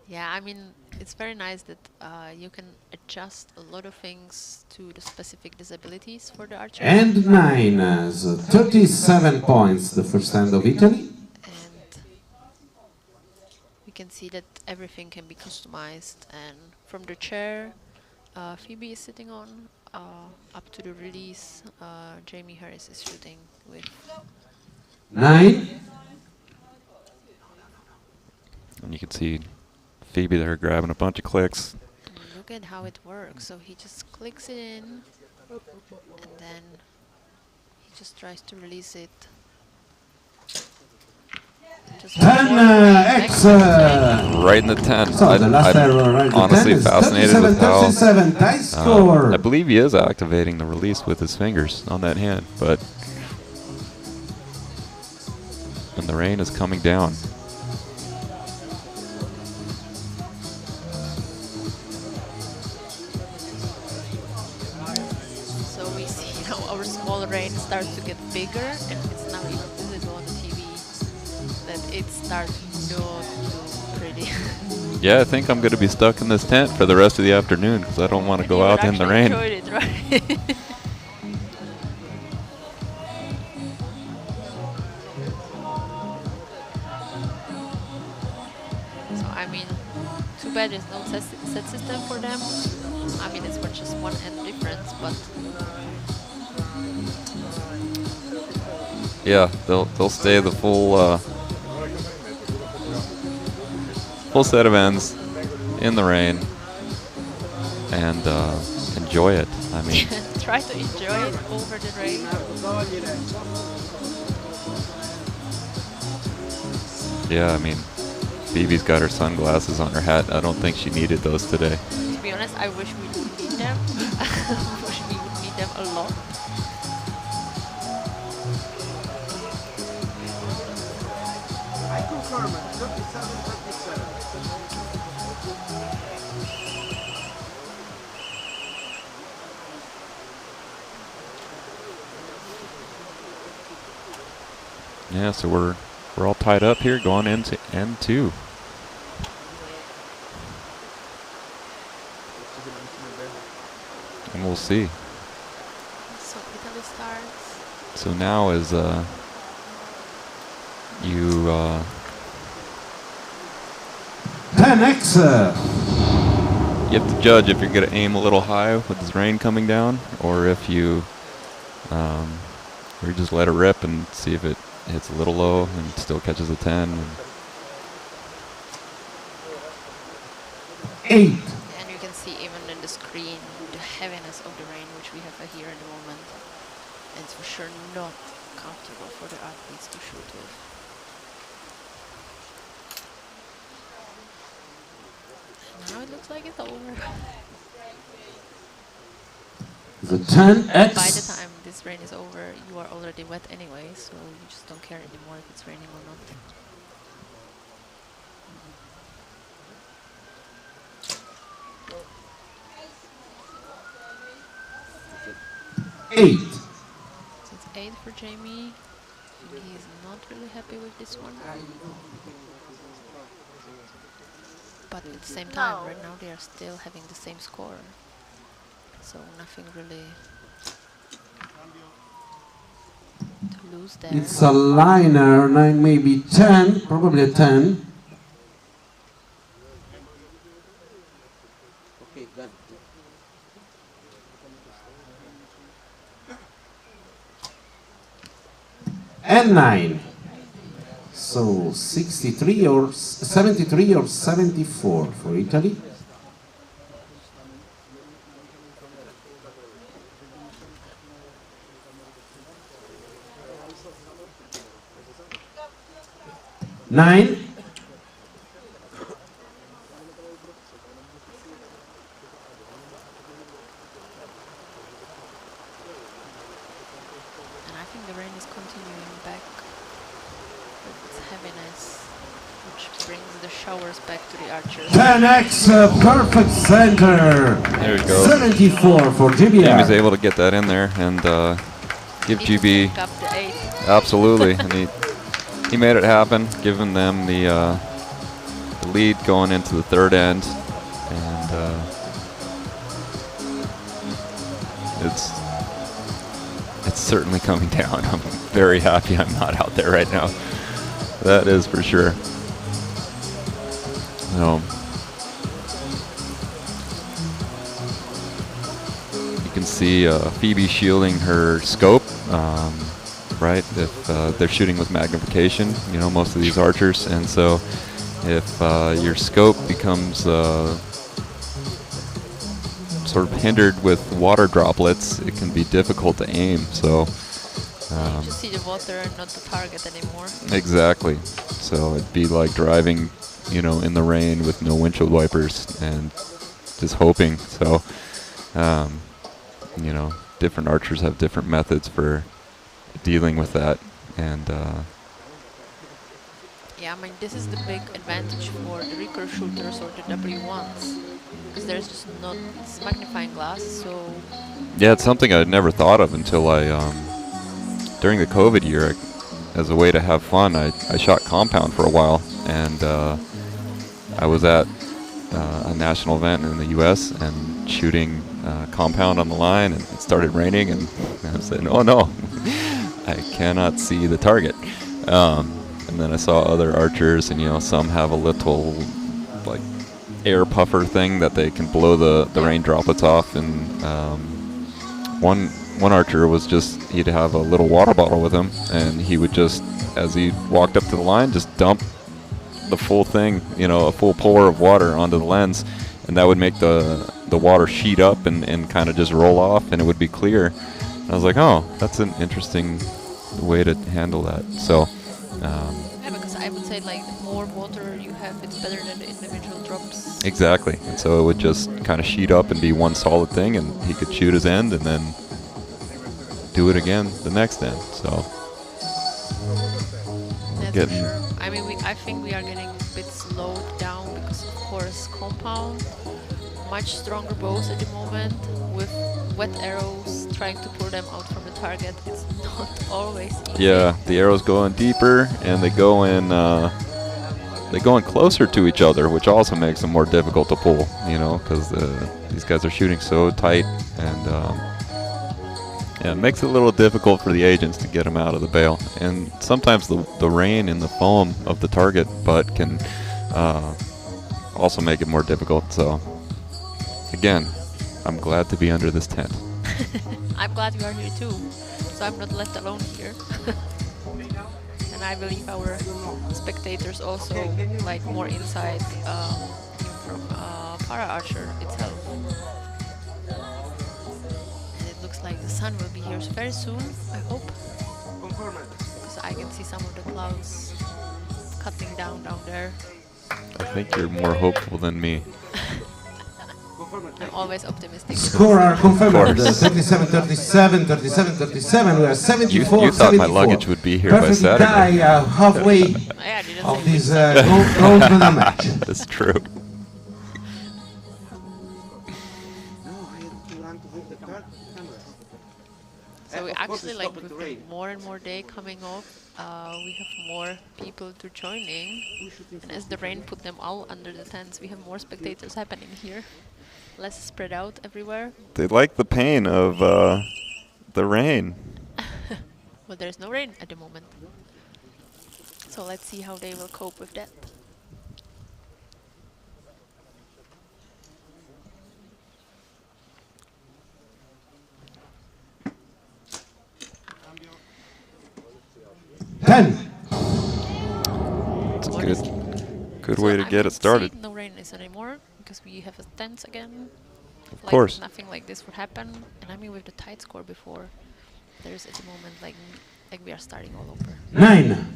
[SPEAKER 1] Yeah, I mean, it's very nice that you can adjust a lot of things to the specific disabilities for the archer.
[SPEAKER 2] And 9. So 37 points, the first hand of Italy.
[SPEAKER 1] And we can see that everything can be customized, and from the chair Phoebe is sitting on up to the release, Jamie Harris is shooting with
[SPEAKER 2] 9.
[SPEAKER 4] And you can see Phoebe there grabbing a bunch of clicks.
[SPEAKER 1] Look at how it works. So he just clicks it in, and then he just tries to release it. Just
[SPEAKER 2] 10 X.
[SPEAKER 4] Right in the 10.
[SPEAKER 2] So the last error, right? The
[SPEAKER 4] Honestly
[SPEAKER 2] 10 is
[SPEAKER 4] fascinated with how
[SPEAKER 2] 37, tie score.
[SPEAKER 4] I believe he is activating the release with his fingers on that hand, but and the rain is coming down.
[SPEAKER 1] So we see now our small rain starts to get bigger, and it's now even visible on the TV that it starts not too pretty.
[SPEAKER 4] Yeah, I think I'm going to be stuck in this tent for the rest of the afternoon because I don't want to
[SPEAKER 1] And
[SPEAKER 4] go
[SPEAKER 1] you would
[SPEAKER 4] out in the
[SPEAKER 1] actually
[SPEAKER 4] rain.
[SPEAKER 1] enjoyed it, right? So I mean, too bad there's no set system for them. I mean, it's just one end difference, but
[SPEAKER 4] Yeah, they'll stay the full full set of ends in the rain and enjoy it. I mean,
[SPEAKER 1] try to enjoy it over the rain.
[SPEAKER 4] yeah, I mean, Phoebe's got her sunglasses on her hat. I don't think she needed those today.
[SPEAKER 1] To be honest, I wish we would need them. I wish we would need them a lot.
[SPEAKER 3] I confirm it. 37, 37.
[SPEAKER 4] Yeah, so we're all tied up here going into end 2. And we'll see.
[SPEAKER 1] So Italy starts.
[SPEAKER 4] So now is you
[SPEAKER 2] 10X.
[SPEAKER 4] you have to judge if you're going to aim a little high with this rain coming down, or if you or you just let it rip and see if it hits a little low and still catches a 10.
[SPEAKER 2] 8.
[SPEAKER 1] And you can see even in the screen the heaviness of the rain which we have here in the moment. And it's for sure not comfortable for the athletes to shoot with. And now it looks like it's over.
[SPEAKER 2] The 10X.
[SPEAKER 1] By the time this rain is over, you are already wet anyway, so you just don't care anymore if it's raining or not.
[SPEAKER 2] Eight.
[SPEAKER 1] So it's 8 for Jamie. He's not really happy with this one. But at the same time, right now they are still having the same score. So nothing really to lose there.
[SPEAKER 2] It's a liner, 9, maybe 10, probably a 10.
[SPEAKER 3] Okay, done.
[SPEAKER 2] And 9. So 63 or 73 or 74 for Italy. Nine.
[SPEAKER 1] And I think the rain is continuing back with its heaviness, which brings the showers back to the archers.
[SPEAKER 2] 10x, perfect center.
[SPEAKER 4] There we go.
[SPEAKER 2] 74 for
[SPEAKER 4] Jamie's
[SPEAKER 2] GBR.
[SPEAKER 4] able to get that in there and give
[SPEAKER 1] He
[SPEAKER 4] GB
[SPEAKER 1] picked up the 8.
[SPEAKER 4] absolutely, and he made it happen, giving them the lead going into the third end, and it's certainly coming down. I'm very happy I'm not out there right now. That is for sure. You can see Phoebe shielding her scope. Right, if they're shooting with magnification, you know, most of these archers, and so if your scope becomes sort of hindered with water droplets, it can be difficult to aim. So
[SPEAKER 1] You just see the water and not the target anymore.
[SPEAKER 4] Exactly. So it'd be like driving, you know, in the rain with no windshield wipers and just hoping. So, you know, different archers have different methods for dealing with that. And
[SPEAKER 1] yeah, I mean, this is the big advantage for the recurve shooters or the W1s, because there's just not this magnifying glass, so...
[SPEAKER 4] yeah, it's something I'd never thought of until I, during the COVID year, as a way to have fun, I shot compound for a while, and I was at a national event in the U.S. and shooting compound on the line, and it started raining, and I said, oh no, I cannot see the target. And then I saw other archers, and you know, some have a little like air puffer thing that they can blow the rain droplets off, and one archer was just, he'd have a little water bottle with him, and he would just, as he walked up to the line, just dump the full thing, you know, a full pour of water onto the lens, and that would make the water sheet up and kind of just roll off, and it would be clear. And I was like, oh, that's an interesting way to handle that. So
[SPEAKER 1] yeah, because I would say, like, the more water you have, it's better than the individual drops.
[SPEAKER 4] exactly. And so it would just kind of sheet up and be one solid thing, and he could shoot his end and then do it again the next end. So
[SPEAKER 1] That's
[SPEAKER 4] getting
[SPEAKER 1] for sure. I mean, I think we are getting a bit slowed down because, of course, compound, much stronger bows at the moment, with wet arrows, trying to pull them out from the target. It's not always easy.
[SPEAKER 4] yeah, the arrows go in deeper, and they go in closer to each other, which also makes them more difficult to pull. You know, because these guys are shooting so tight, and yeah, it makes it a little difficult for the agents to get them out of the bail. And sometimes the rain and the foam of the target butt can also make it more difficult. So again, I'm glad to be under this tent.
[SPEAKER 1] I'm glad you are here too, so I'm not left alone here. And I believe our spectators also like more insight from Para-Archer itself. And it looks like the sun will be here very soon, I hope. Because I can see some of the clouds cutting down there.
[SPEAKER 4] I think you're more hopeful than me.
[SPEAKER 1] I'm always optimistic.
[SPEAKER 2] Score are confirmed.
[SPEAKER 4] course.
[SPEAKER 2] 37-37, 37-37. We are 74.
[SPEAKER 4] You thought my
[SPEAKER 2] 74.
[SPEAKER 4] luggage would be here by
[SPEAKER 2] Perfectly
[SPEAKER 4] Saturday.
[SPEAKER 2] tie, halfway
[SPEAKER 1] I didn't
[SPEAKER 2] of
[SPEAKER 1] say
[SPEAKER 2] this gold medal match.
[SPEAKER 4] That's true.
[SPEAKER 1] So we actually, like, with the more and more day coming up, we have more people to joining, and as the rain put them all under the tents, we have more spectators happening here, less spread out everywhere.
[SPEAKER 4] They like the pain of the rain.
[SPEAKER 1] Well, there's no rain at the moment, so let's see how they will cope with that.
[SPEAKER 4] It's a
[SPEAKER 1] Honestly.
[SPEAKER 4] good
[SPEAKER 1] So
[SPEAKER 4] way to
[SPEAKER 1] I
[SPEAKER 4] get
[SPEAKER 1] would
[SPEAKER 4] it started.
[SPEAKER 1] say no rain is anymore because we have a tents again.
[SPEAKER 4] Of
[SPEAKER 1] Like,
[SPEAKER 4] course.
[SPEAKER 1] nothing like this would happen, and I mean with the tight score before, there's at the moment like we are starting all over.
[SPEAKER 2] 9.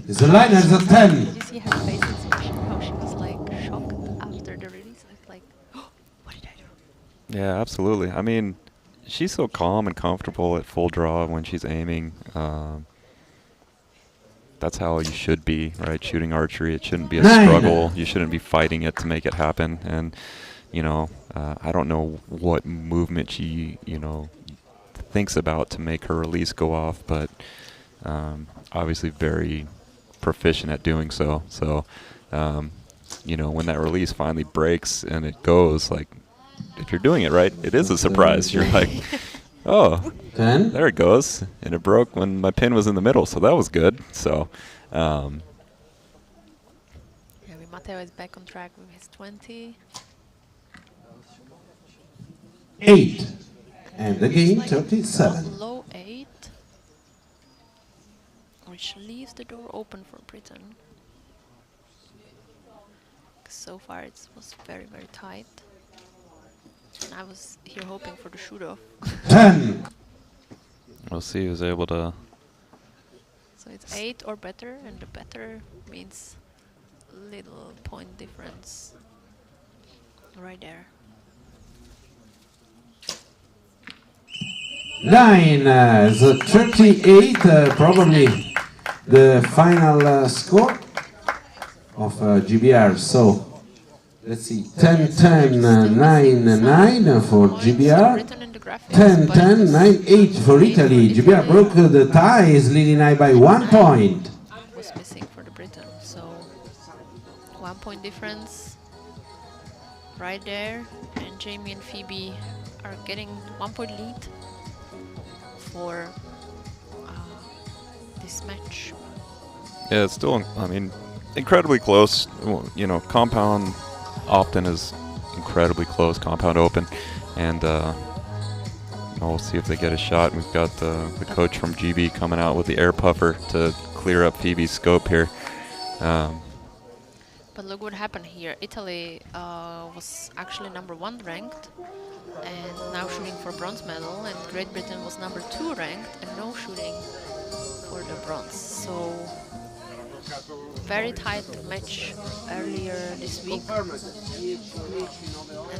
[SPEAKER 2] The line is a 10.
[SPEAKER 1] Did you see her face expression? How she was like shocked after the release. It's like, oh, what did I do?
[SPEAKER 4] Yeah, absolutely. I mean, she's so calm and comfortable at full draw when she's aiming. That's how you should be, right? Shooting archery, it shouldn't be a
[SPEAKER 2] 9.
[SPEAKER 4] struggle. You shouldn't be fighting it to make it happen. And, you know, I don't know what movement she, you know, thinks about to make her release go off, but obviously very proficient at doing so. So, you know, when that release finally breaks and it goes, like, if you're doing it right, it is a surprise. You're like, oh,
[SPEAKER 2] 10.
[SPEAKER 4] there it goes. And it broke when my pin was in the middle, so that was good. So,
[SPEAKER 1] Yeah, Matteo is back on track with his 20.
[SPEAKER 2] 8. And the game
[SPEAKER 1] Like
[SPEAKER 2] 37.
[SPEAKER 1] low 8, which leaves the door open for Britain. So far it was very, very tight. And I was here hoping for the shoot-off.
[SPEAKER 2] 10.
[SPEAKER 4] We'll see who's able to.
[SPEAKER 1] So it's 8 or better, and the better means little point difference right there.
[SPEAKER 2] 9. So 38, probably the final score of GBR. So let's see, 10-10, 9-9 for GBR. 10-10, 9-8 for Italy. GBR broke the tie, is leading now by 1 point.
[SPEAKER 1] Was missing for the Briton, so 1 point difference right there, and Jamie and Phoebe are getting 1 point lead for this match.
[SPEAKER 4] Yeah, it's still, I mean, incredibly close. Well, you know, compound often is incredibly close, compound open, and we'll see if they get a shot. We've got the coach from GB coming out with the air puffer to clear up Phoebe's scope here.
[SPEAKER 1] But look what happened here. Italy was actually #1 ranked and now shooting for bronze medal, and Great Britain was #2 ranked and no shooting for the bronze. So very tight match earlier this week, and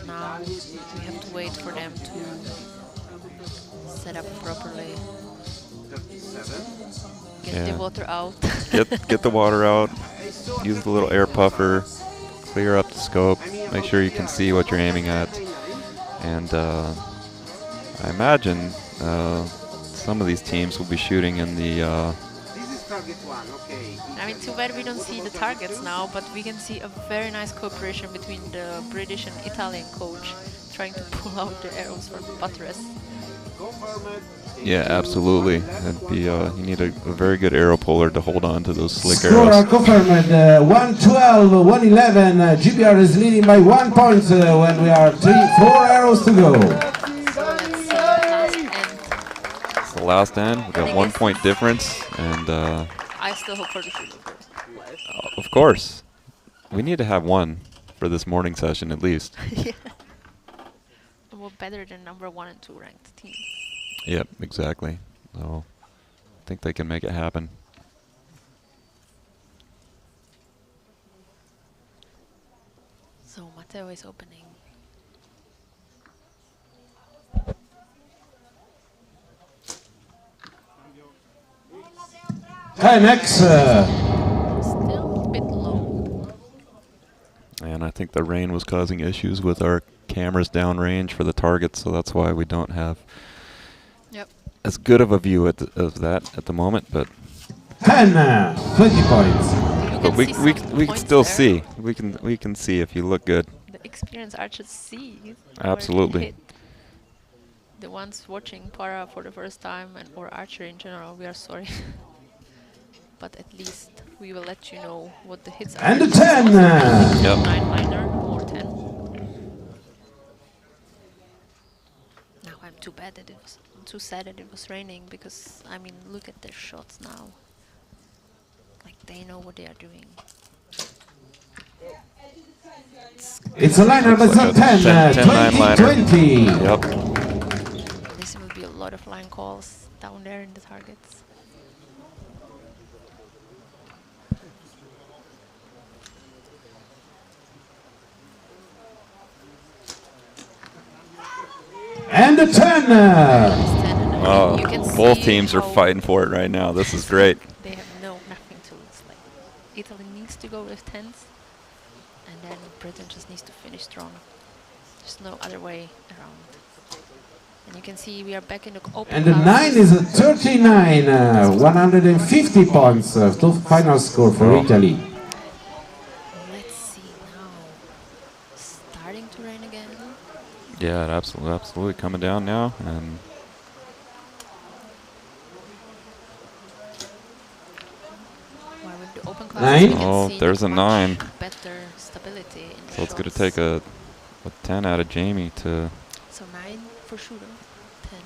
[SPEAKER 1] now we have to wait for them to set up properly. Get the water out.
[SPEAKER 4] get the water out. Use the little air puffer. Clear up the scope. Make sure you can see what you're aiming at. And I imagine some of these teams will be shooting in the.
[SPEAKER 1] I mean, too bad we don't see the targets now, but we can see a very nice cooperation between the British and Italian coach trying to pull out the arrows from buttress.
[SPEAKER 4] Yeah, absolutely. It'd be, you need a very good arrow puller to hold on to those slick
[SPEAKER 2] Score
[SPEAKER 4] arrows.
[SPEAKER 2] confirmed, 112, 111. GBR is leading by 1 point when we are 4 arrows to go.
[SPEAKER 1] So let's see the last end.
[SPEAKER 4] It's the last end. We've got 1 point difference, and
[SPEAKER 1] I still hope for the shoot, of course.
[SPEAKER 4] of course, we need to have one for this morning session at least.
[SPEAKER 1] Yeah. We're better than #1 and 2 ranked teams.
[SPEAKER 4] Yep, exactly. So I think they can make it happen.
[SPEAKER 1] So Matteo is opening.
[SPEAKER 2] Next.
[SPEAKER 1] Still a bit low.
[SPEAKER 4] And I think the rain was causing issues with our cameras downrange for the targets, so that's why we don't have as good of a view of that at the moment. But
[SPEAKER 2] 10, 20 points.
[SPEAKER 4] but we can still see. We can see if you look good.
[SPEAKER 1] The experienced archers see. where to
[SPEAKER 4] Absolutely.
[SPEAKER 1] hit. The ones watching para for the first time or archery in general, we are sorry. But at least we will let you know what the hits are.
[SPEAKER 2] And the 10.
[SPEAKER 4] Yep.
[SPEAKER 1] 9-liner or 10. Now I'm too sad that it was raining, because I mean, look at their shots now. Like, they know what they are doing.
[SPEAKER 2] It's a liner, but it's not 10,
[SPEAKER 4] 10-9 liner.
[SPEAKER 2] 20.
[SPEAKER 4] Yep.
[SPEAKER 1] This will be a lot of line calls down there in the targets.
[SPEAKER 2] And the 10.
[SPEAKER 4] Oh,
[SPEAKER 1] You can
[SPEAKER 4] both
[SPEAKER 1] see
[SPEAKER 4] teams are
[SPEAKER 1] how
[SPEAKER 4] fighting for it right now. This is great.
[SPEAKER 1] They have nothing to lose. Like, Italy needs to go with 10s, and then Britain just needs to finish strong. There's no other way around. And you can see we are back in the open.
[SPEAKER 2] And the 9 is a 39, 150 points. To final score for Italy.
[SPEAKER 1] Let's see now. Starting to rain again.
[SPEAKER 4] Yeah, absolutely coming down now, and
[SPEAKER 1] While with the open
[SPEAKER 2] 9.
[SPEAKER 1] you can
[SPEAKER 4] Oh,
[SPEAKER 1] see
[SPEAKER 4] there's a
[SPEAKER 1] much
[SPEAKER 4] 9.
[SPEAKER 1] better stability in the
[SPEAKER 4] so it's going to
[SPEAKER 1] shots.
[SPEAKER 4] take a 10 out of Jamie to.
[SPEAKER 1] So 9. for shooter. 10-2.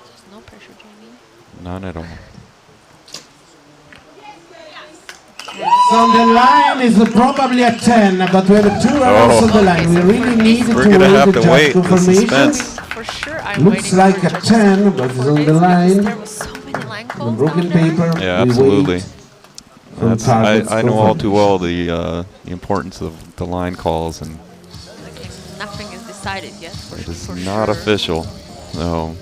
[SPEAKER 1] There's no pressure, Jamie.
[SPEAKER 4] None at all.
[SPEAKER 2] So the line is probably a 10, but we have 2 errors on the line. We really need to
[SPEAKER 4] We're gonna have
[SPEAKER 2] wait
[SPEAKER 4] to
[SPEAKER 2] the
[SPEAKER 4] wait.
[SPEAKER 2] judge
[SPEAKER 4] The
[SPEAKER 2] confirmation.
[SPEAKER 4] suspense.
[SPEAKER 1] For sure, I'm
[SPEAKER 2] Looks
[SPEAKER 1] waiting
[SPEAKER 2] like
[SPEAKER 1] for
[SPEAKER 2] a
[SPEAKER 1] judges
[SPEAKER 2] 10, but it's
[SPEAKER 1] for
[SPEAKER 2] on the
[SPEAKER 1] this because
[SPEAKER 2] line.
[SPEAKER 1] there was so many line
[SPEAKER 2] The
[SPEAKER 1] calls
[SPEAKER 2] broken
[SPEAKER 1] down there.
[SPEAKER 2] paper.
[SPEAKER 4] Yeah,
[SPEAKER 2] we
[SPEAKER 4] absolutely.
[SPEAKER 2] wait from
[SPEAKER 4] That's,
[SPEAKER 2] target's
[SPEAKER 4] I know all too
[SPEAKER 2] confirmation.
[SPEAKER 4] well the importance of the line calls, and
[SPEAKER 1] Like, nothing is decided yet.
[SPEAKER 4] it is
[SPEAKER 1] for
[SPEAKER 4] not
[SPEAKER 1] sure.
[SPEAKER 4] official. So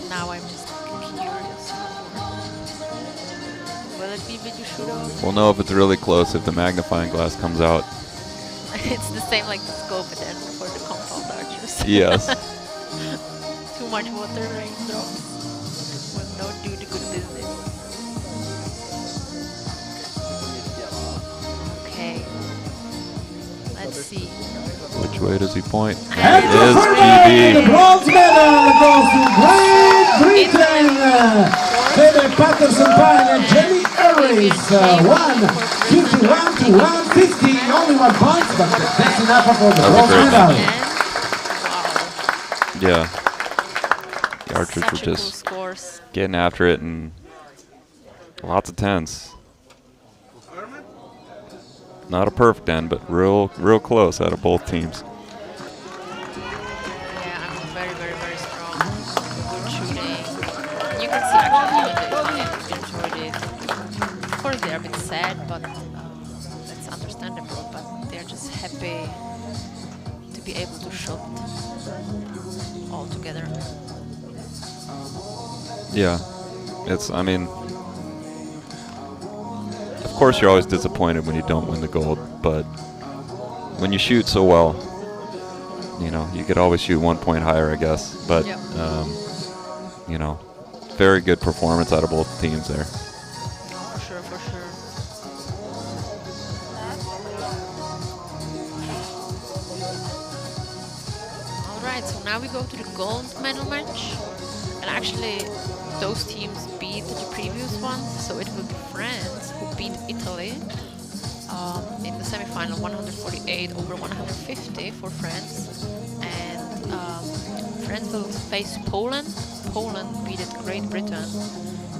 [SPEAKER 1] Now I'm just curious. Will it be video shootout?
[SPEAKER 4] we'll know if it's really close if the magnifying glass comes out.
[SPEAKER 1] It's the same like the scope then for the compound archers.
[SPEAKER 4] Yes.
[SPEAKER 1] Too much water raindrops will not do the good business. Okay. Let's see.
[SPEAKER 4] Which way does he point?
[SPEAKER 2] And
[SPEAKER 4] It
[SPEAKER 2] the
[SPEAKER 4] is
[SPEAKER 2] The
[SPEAKER 4] GB.
[SPEAKER 2] bronze medal goes to Great Britain. David Patterson Pine and Jamie Harris. 151 to 150. Only 1 point, but that's enough for the
[SPEAKER 4] That was a
[SPEAKER 2] bronze
[SPEAKER 4] great
[SPEAKER 2] medal.
[SPEAKER 1] And wow.
[SPEAKER 4] Yeah. The archers
[SPEAKER 1] Such
[SPEAKER 4] were
[SPEAKER 1] a cool
[SPEAKER 4] just
[SPEAKER 1] scores.
[SPEAKER 4] getting after it, and lots of 10s. Not a perfect end, but real close out of both teams.
[SPEAKER 1] Yeah, I'm very, very, very strong. Good shooting. You can see actually even the opponent enjoyed it. Of course, they're a bit sad, but that's understandable. But they're just happy to be able to shot all together.
[SPEAKER 4] Yeah. I mean, of course you're always disappointed when you don't win the gold, but when you shoot so well, you could always shoot 1 point higher, I guess. But,
[SPEAKER 1] Yep.
[SPEAKER 4] Very good performance out of both teams there.
[SPEAKER 1] For sure, for sure. Alright, so now we go to the gold medal match. And actually, those teams beat the previous ones, so it will be France who beat Italy in the semi-final 148 over 150 for France. And France will face Poland. Poland beat Great Britain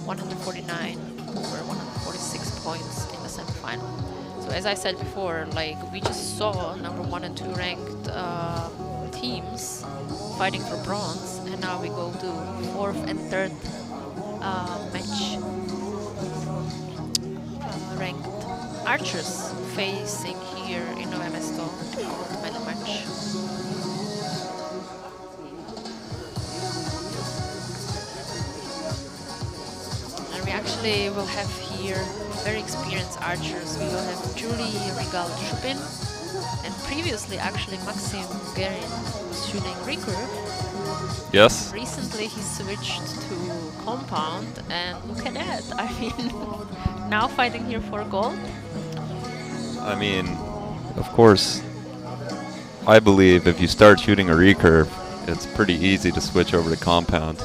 [SPEAKER 1] 149 over 146 points in the semi-final. So as I said before, like we just saw number 1 and 2 ranked teams fighting for bronze, and now we go to 4th and 3rd match. Ranked archers facing here in Nove Mesto, gold medal match. And we actually will have here very experienced archers. We will have Julie Rigal-Chupin, and previously actually Maxim Guerin was shooting recurve.
[SPEAKER 4] Yes?
[SPEAKER 1] Recently he switched to compound, and look at that. I mean, now fighting here for gold.
[SPEAKER 4] I mean, of course, I believe if you start shooting a recurve, it's pretty easy to switch over to compound.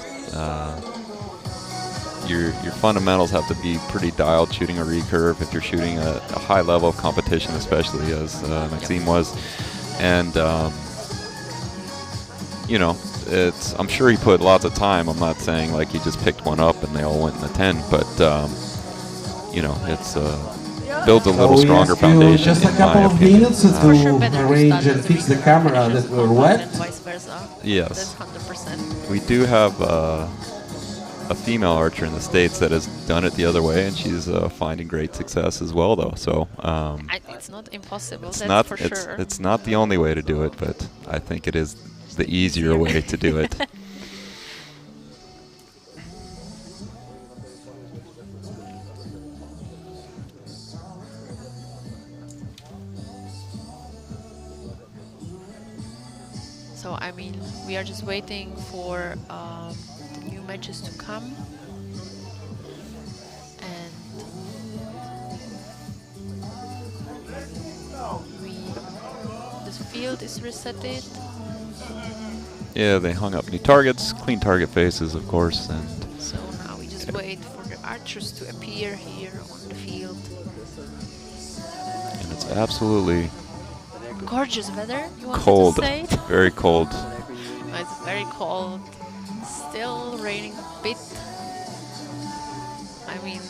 [SPEAKER 4] Your fundamentals have to be pretty dialed shooting a recurve if you're shooting a high level of competition, especially as Maxime was. And, I'm sure he put lots of time. I'm not saying like he just picked one up and they all went in the 10, but, it's builds a little stronger foundation.
[SPEAKER 2] Just a
[SPEAKER 4] in
[SPEAKER 2] couple
[SPEAKER 4] my
[SPEAKER 2] of
[SPEAKER 4] opinion.
[SPEAKER 2] minutes to
[SPEAKER 1] For sure better to
[SPEAKER 2] arrange
[SPEAKER 1] start
[SPEAKER 2] and
[SPEAKER 1] as a
[SPEAKER 2] fix the
[SPEAKER 1] recurve
[SPEAKER 2] camera
[SPEAKER 1] than
[SPEAKER 2] that
[SPEAKER 1] just
[SPEAKER 2] were
[SPEAKER 1] compound
[SPEAKER 2] wet.
[SPEAKER 1] and vice versa.
[SPEAKER 4] Yes.
[SPEAKER 1] That's 100%.
[SPEAKER 4] We do have a female archer in the States that has done it the other way, and she's finding great success as well, though. So
[SPEAKER 1] It's not impossible,
[SPEAKER 4] it's
[SPEAKER 1] that's
[SPEAKER 4] not
[SPEAKER 1] for
[SPEAKER 4] it's,
[SPEAKER 1] sure.
[SPEAKER 4] it's not the only way to do it, but I think it is the easier way to do it.
[SPEAKER 1] So I mean, we are just waiting for the new matches to come, and we field is resetted.
[SPEAKER 4] Yeah, they hung up new targets, clean target faces, of course, and
[SPEAKER 1] So now we just wait for the archers to appear here on the field.
[SPEAKER 4] it's absolutely
[SPEAKER 1] Gorgeous weather, you wanted
[SPEAKER 4] cold,
[SPEAKER 1] to say?
[SPEAKER 4] very cold.
[SPEAKER 1] It's very cold. Still raining a bit. I mean,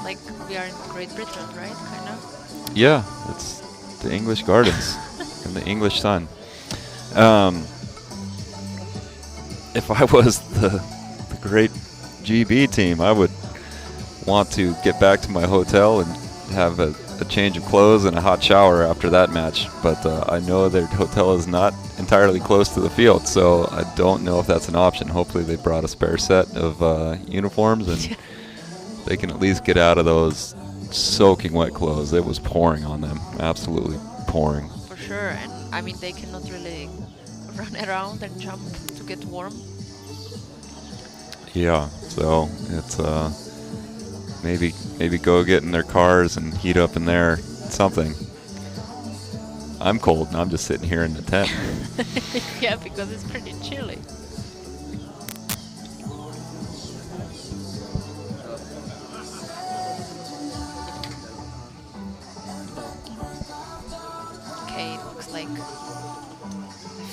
[SPEAKER 1] like we are in Great Britain, right? Kind of.
[SPEAKER 4] Yeah, it's the English gardens and the English sun. If I was the great GB team, I would want to get back to my hotel and have a change of clothes and a hot shower after that match. But I know their hotel is not entirely close to the field, so I don't know if that's an option. Hopefully they brought a spare set of uniforms and they can at least get out of those soaking wet clothes. It was pouring on them, absolutely pouring.
[SPEAKER 1] For sure, and I mean they cannot really run around and jump to get warm.
[SPEAKER 4] Yeah, so it's maybe go get in their cars and heat up in there, something. I'm cold and I'm just sitting here in the tent.
[SPEAKER 1] Yeah, because it's pretty chilly. Okay, it looks like the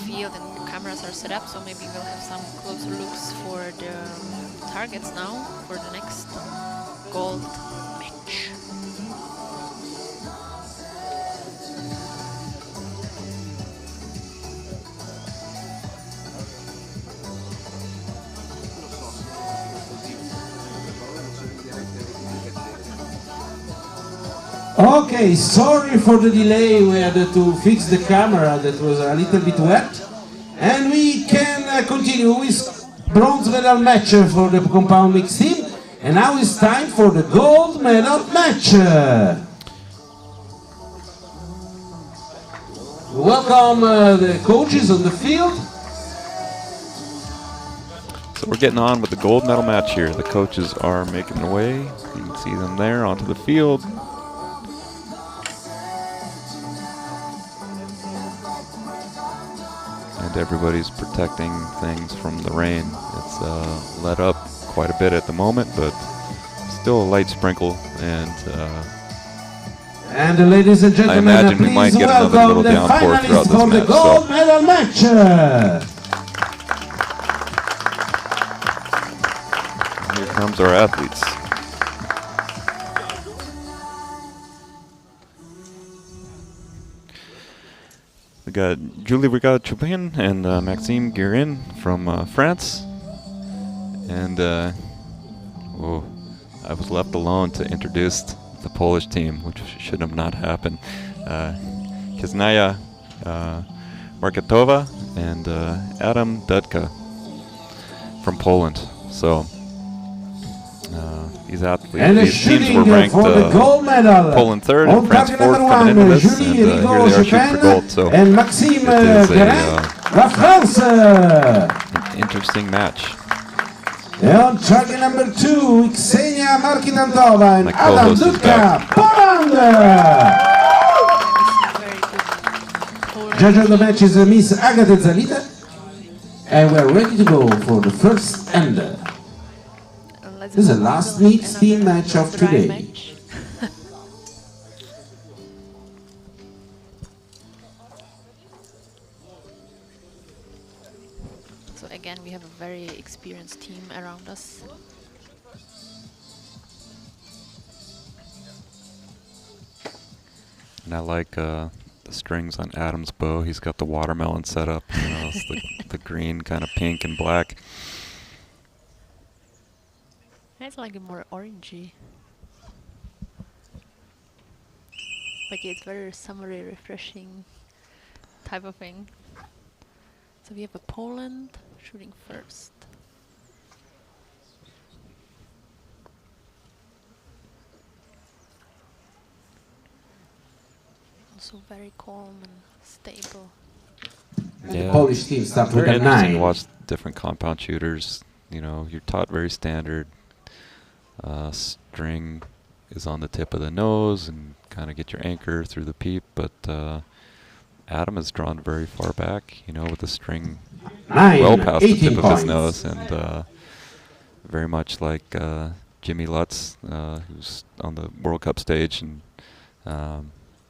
[SPEAKER 1] field and the cameras are set up, so maybe we'll have some closer looks for the targets now for the next gold match.
[SPEAKER 2] Okay, sorry for the delay. We had to fix the camera that was a little bit wet. And we can continue with bronze medal match for the compound mixed team. And now it's time for the gold medal match. Welcome the coaches on the field.
[SPEAKER 4] So we're getting on with the gold medal match here. The coaches are making their way. You can see them there onto the field. And everybody's protecting things from the rain. It's let up quite a bit at the moment, but still a light sprinkle.
[SPEAKER 2] And ladies and gentlemen,
[SPEAKER 4] I imagine we might
[SPEAKER 2] please
[SPEAKER 4] get another
[SPEAKER 2] welcome
[SPEAKER 4] little
[SPEAKER 2] the
[SPEAKER 4] downpour throughout
[SPEAKER 2] finalists
[SPEAKER 4] this
[SPEAKER 2] for the
[SPEAKER 4] match.
[SPEAKER 2] gold
[SPEAKER 4] So
[SPEAKER 2] medal match.
[SPEAKER 4] here comes our athletes. We got Julie Rigaud-Chopin and Maxime Guérin from France. And I was left alone to introduce the Polish team, which should have not happened. Kiznaya Marketowa and Adam Dudka from Poland. So these teams were ranked Poland third and France fourth coming into this, and here they are shooting for gold. So
[SPEAKER 2] and Maxime Guérin, la France.
[SPEAKER 4] an interesting match.
[SPEAKER 2] And on target number 2, Ksenia Markitantova and
[SPEAKER 4] My
[SPEAKER 2] Adam
[SPEAKER 4] co-host is
[SPEAKER 2] Dudka,
[SPEAKER 4] back.
[SPEAKER 2] Poland.
[SPEAKER 1] Very good.
[SPEAKER 2] Judge of the match is Miss Agata Zalita. And we're ready to go for the first ender. This is the last mixed team match of today.
[SPEAKER 1] Match. So again, we have a very experienced team around us.
[SPEAKER 4] And I like the strings on Adam's bow. He's got the watermelon set up. You know, it's the green, kind of pink and black.
[SPEAKER 1] It's like a more orangey. But yeah, it's very summery, refreshing type of thing. So we have a Poland shooting first. Also very calm and stable.
[SPEAKER 2] The Polish team starts with
[SPEAKER 4] Very
[SPEAKER 2] a
[SPEAKER 4] interesting
[SPEAKER 2] 9.
[SPEAKER 4] to watch different compound shooters. You know, you're taught very standard. String is on the tip of the nose and kind of get your anchor through the peep, but Adam is drawn very far back, you know, with the string
[SPEAKER 2] 9,
[SPEAKER 4] well past the
[SPEAKER 2] 18
[SPEAKER 4] tip of
[SPEAKER 2] points.
[SPEAKER 4] his nose, and very much like Jimmy Lutz, who's on the World Cup stage, and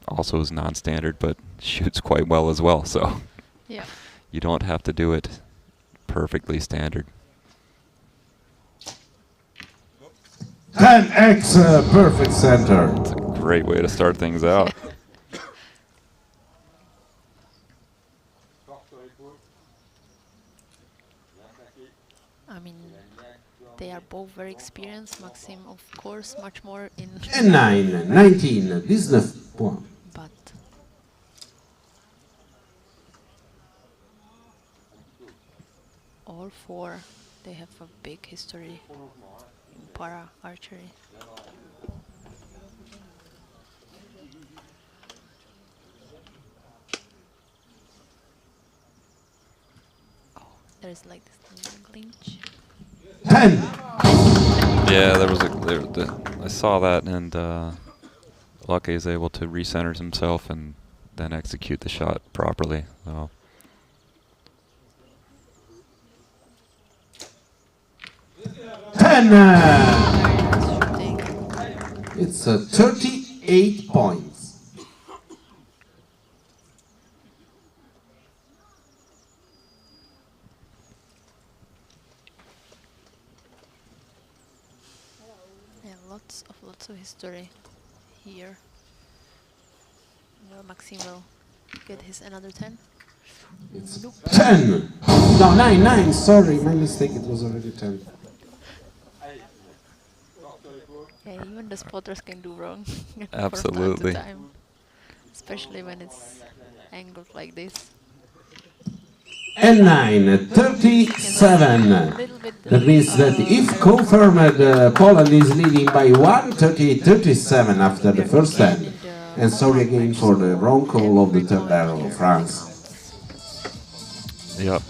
[SPEAKER 4] also is non-standard, but shoots quite well as well. So
[SPEAKER 1] Yeah.
[SPEAKER 4] you don't have to do it perfectly standard.
[SPEAKER 2] 10x perfect center.
[SPEAKER 4] It's a great way to start things out.
[SPEAKER 1] I mean, they are both very experienced. Maxime, of course, much more in.
[SPEAKER 2] And 9, 19, 19 points.
[SPEAKER 1] But all four, they have a big history in para-archery. Oh, there's like this glitch.
[SPEAKER 2] 10.
[SPEAKER 4] Yeah, there was I saw that, and Luque is able to recenter himself and then execute the shot properly. So.
[SPEAKER 2] It's 38 points.
[SPEAKER 1] Yeah, lots of history here. Well, Maxime will get his another 10.
[SPEAKER 2] It's 10. No, 9, 9. Sorry, my mistake. It was already 10.
[SPEAKER 1] Yeah, even the spotters can do wrong.
[SPEAKER 4] Absolutely.
[SPEAKER 1] From time to time, especially when it's angled like this.
[SPEAKER 2] And 9, 37. That means that if confirmed, Poland is leading by 1, 38-37 after the first end. And sorry again for the wrong call of the third arrow, France.
[SPEAKER 4] Yep.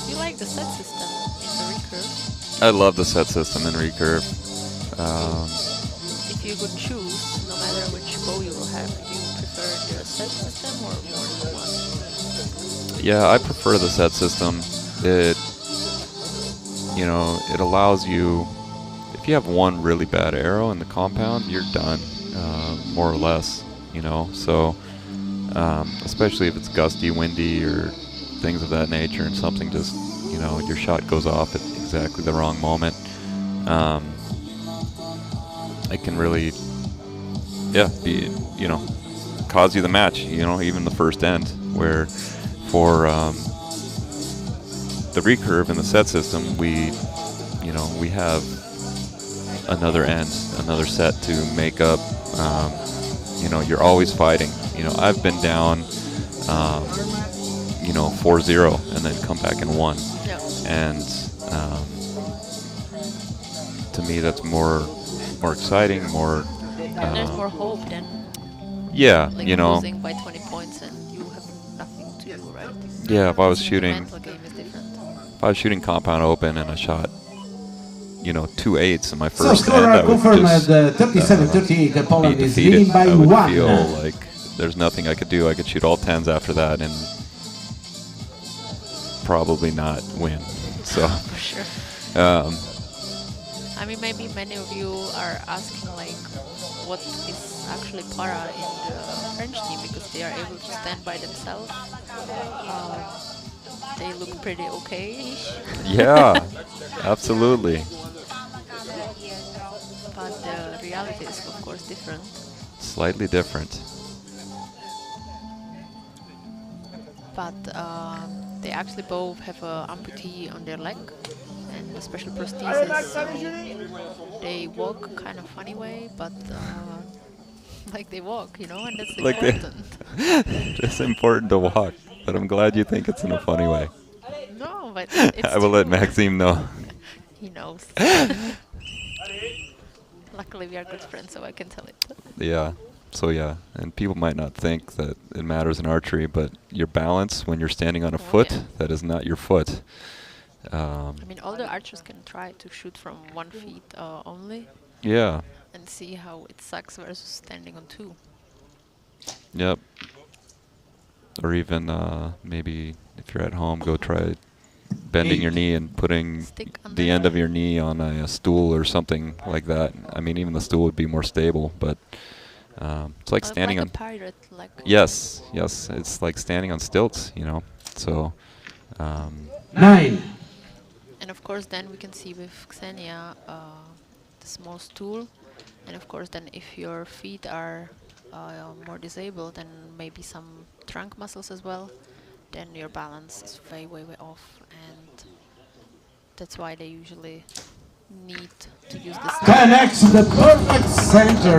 [SPEAKER 1] You like the set system in the recurve?
[SPEAKER 4] I love the set system in recurve.
[SPEAKER 1] If you could choose, no matter which bow you will have, do you prefer the set system or more than one?
[SPEAKER 4] Yeah, I prefer the set system. It, you know, it allows you, if you have one really bad arrow in the compound, you're done, more or less, you know. So, especially if it's gusty, windy, or things of that nature, and something just, you know, your shot goes off at exactly the wrong moment. It can really, yeah, be, you know, cause you the match, you know, even the first end, where for the recurve in the set system, we, you know, we have another end, another set to make up. You know, you're always fighting. You know, I've been down, you know, 4-0 and then come back and won.
[SPEAKER 1] Yeah.
[SPEAKER 4] And to me, that's more exciting, more.
[SPEAKER 1] And there's more hope than
[SPEAKER 4] Yeah,
[SPEAKER 1] like
[SPEAKER 4] you know.
[SPEAKER 1] losing by 20 points and you have nothing to do, right?
[SPEAKER 4] Yeah, if I was
[SPEAKER 1] The
[SPEAKER 4] shooting,
[SPEAKER 1] mental game is different.
[SPEAKER 4] if I was shooting compound open and I shot, you know, 2 8s in my
[SPEAKER 2] So
[SPEAKER 4] first
[SPEAKER 2] score
[SPEAKER 4] end, I would
[SPEAKER 2] confirmed
[SPEAKER 4] just
[SPEAKER 2] 37-38. Poland
[SPEAKER 4] be
[SPEAKER 2] is
[SPEAKER 4] defeated.
[SPEAKER 2] leading by
[SPEAKER 4] I would
[SPEAKER 2] 1.
[SPEAKER 4] feel like there's nothing I could do. I could shoot all 10s after that and probably not win. So,
[SPEAKER 1] For sure. I mean, maybe many of you are asking, like, what is actually para in the French team, because they are able to stand by themselves. They look pretty okay-ish,
[SPEAKER 4] yeah, absolutely.
[SPEAKER 1] but the reality is, of course, different.
[SPEAKER 4] Slightly different.
[SPEAKER 1] But they actually both have an amputee on their leg and a special prosthesis, so they walk kind of funny way, but like they walk, you know, and that's
[SPEAKER 4] Like
[SPEAKER 1] important.
[SPEAKER 4] It's important to walk, but I'm glad you think it's in a funny way.
[SPEAKER 1] No, but it's
[SPEAKER 4] I will let
[SPEAKER 1] true.
[SPEAKER 4] Maxime know.
[SPEAKER 1] He knows. Luckily, we are good friends, so I can tell it.
[SPEAKER 4] Yeah. So yeah, and people might not think that it matters in archery, but your balance when you're standing on a foot,
[SPEAKER 1] yeah.
[SPEAKER 4] that is not your foot.
[SPEAKER 1] I mean, all the archers can try to shoot from 1 feet only
[SPEAKER 4] Yeah.
[SPEAKER 1] and see how it sucks versus standing on 2.
[SPEAKER 4] Yep. or even maybe if you're at home, go try bending your knee and putting
[SPEAKER 1] Stick under
[SPEAKER 4] the end of your knee on a stool or something like that. I mean, even the stool would be more stable, but it's like standing
[SPEAKER 1] like
[SPEAKER 4] on.
[SPEAKER 1] a pirate, like.
[SPEAKER 4] Yes, yes, it's like standing on stilts, you know. So.
[SPEAKER 2] 9.
[SPEAKER 1] And of course, then we can see with Xenia the small stool, and of course, then if your feet are more disabled and maybe some trunk muscles as well, then your balance is way off, and that's why they usually need to use this
[SPEAKER 2] 10x, the perfect center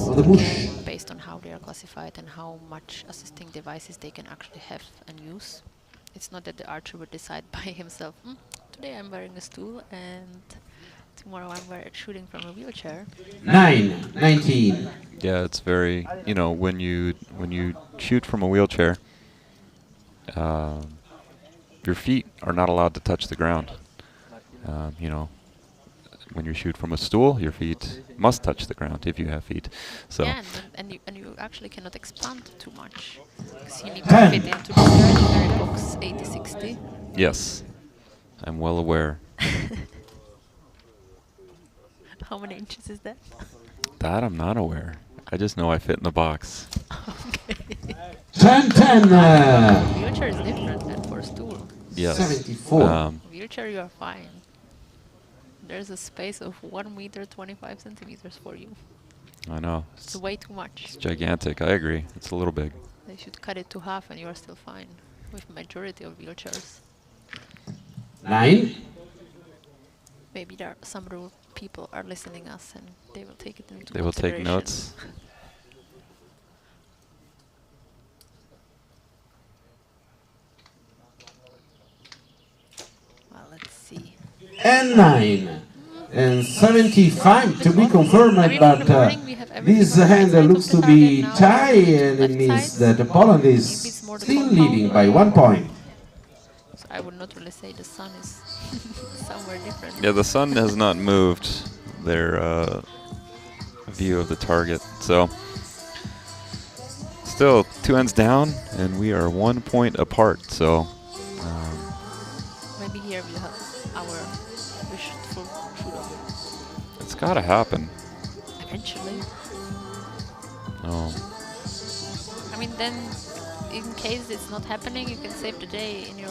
[SPEAKER 2] of the bush.
[SPEAKER 1] based on how they are classified and how much assisting devices they can actually have and use. It's not that the archer would decide by himself, today I'm wearing a stool and tomorrow I'm shooting from a wheelchair.
[SPEAKER 2] 9, 19.
[SPEAKER 4] Yeah, it's very, you know, when you shoot from a wheelchair, your feet are not allowed to touch the ground. You know, when you shoot from a stool, your feet must touch the ground if you have feet. So
[SPEAKER 1] Yeah, and you actually cannot expand too much because you need to fit into the sternary box 80-60.
[SPEAKER 4] yes, I'm well aware.
[SPEAKER 1] How many inches is that?
[SPEAKER 4] That I'm not aware. I just know I fit in the box.
[SPEAKER 1] Okay.
[SPEAKER 2] 10, 10.
[SPEAKER 1] Wheelchair is different than for stool.
[SPEAKER 4] Yes.
[SPEAKER 2] 74.
[SPEAKER 1] Wheelchair, you are fine. There's a space of 1 meter 25 centimeters for you.
[SPEAKER 4] I know.
[SPEAKER 1] It's way too much.
[SPEAKER 4] It's gigantic. I agree. It's a little big.
[SPEAKER 1] They should cut it to half and you are still fine with majority of wheelchairs.
[SPEAKER 2] 9.
[SPEAKER 1] Maybe there are some rural people are listening us and they will take it into
[SPEAKER 4] They will take
[SPEAKER 1] consideration.
[SPEAKER 4] notes.
[SPEAKER 1] Well, let's see.
[SPEAKER 2] And 9. And 75 to be confirmed,
[SPEAKER 1] I mean,
[SPEAKER 2] but
[SPEAKER 1] in the morning we have everything
[SPEAKER 2] this
[SPEAKER 1] on the right
[SPEAKER 2] hand
[SPEAKER 1] side of
[SPEAKER 2] looks
[SPEAKER 1] the
[SPEAKER 2] to
[SPEAKER 1] target
[SPEAKER 2] be
[SPEAKER 1] now,
[SPEAKER 2] tie,
[SPEAKER 1] on the
[SPEAKER 2] and it
[SPEAKER 1] left
[SPEAKER 2] means
[SPEAKER 1] side.
[SPEAKER 2] that Poland
[SPEAKER 1] Maybe
[SPEAKER 2] is
[SPEAKER 1] it's more the
[SPEAKER 2] still
[SPEAKER 1] compound.
[SPEAKER 2] leading by 1 point.
[SPEAKER 1] So I would not really say the sun is somewhere different.
[SPEAKER 4] Yeah, the sun has not moved their view of the target. So still 2 ends down, and we are 1 point apart. So
[SPEAKER 1] Maybe here we'll have our wishful shoot-off.
[SPEAKER 4] it's got to happen.
[SPEAKER 1] Eventually.
[SPEAKER 4] Oh,
[SPEAKER 1] I mean, then, in case it's not happening, you can save the day in your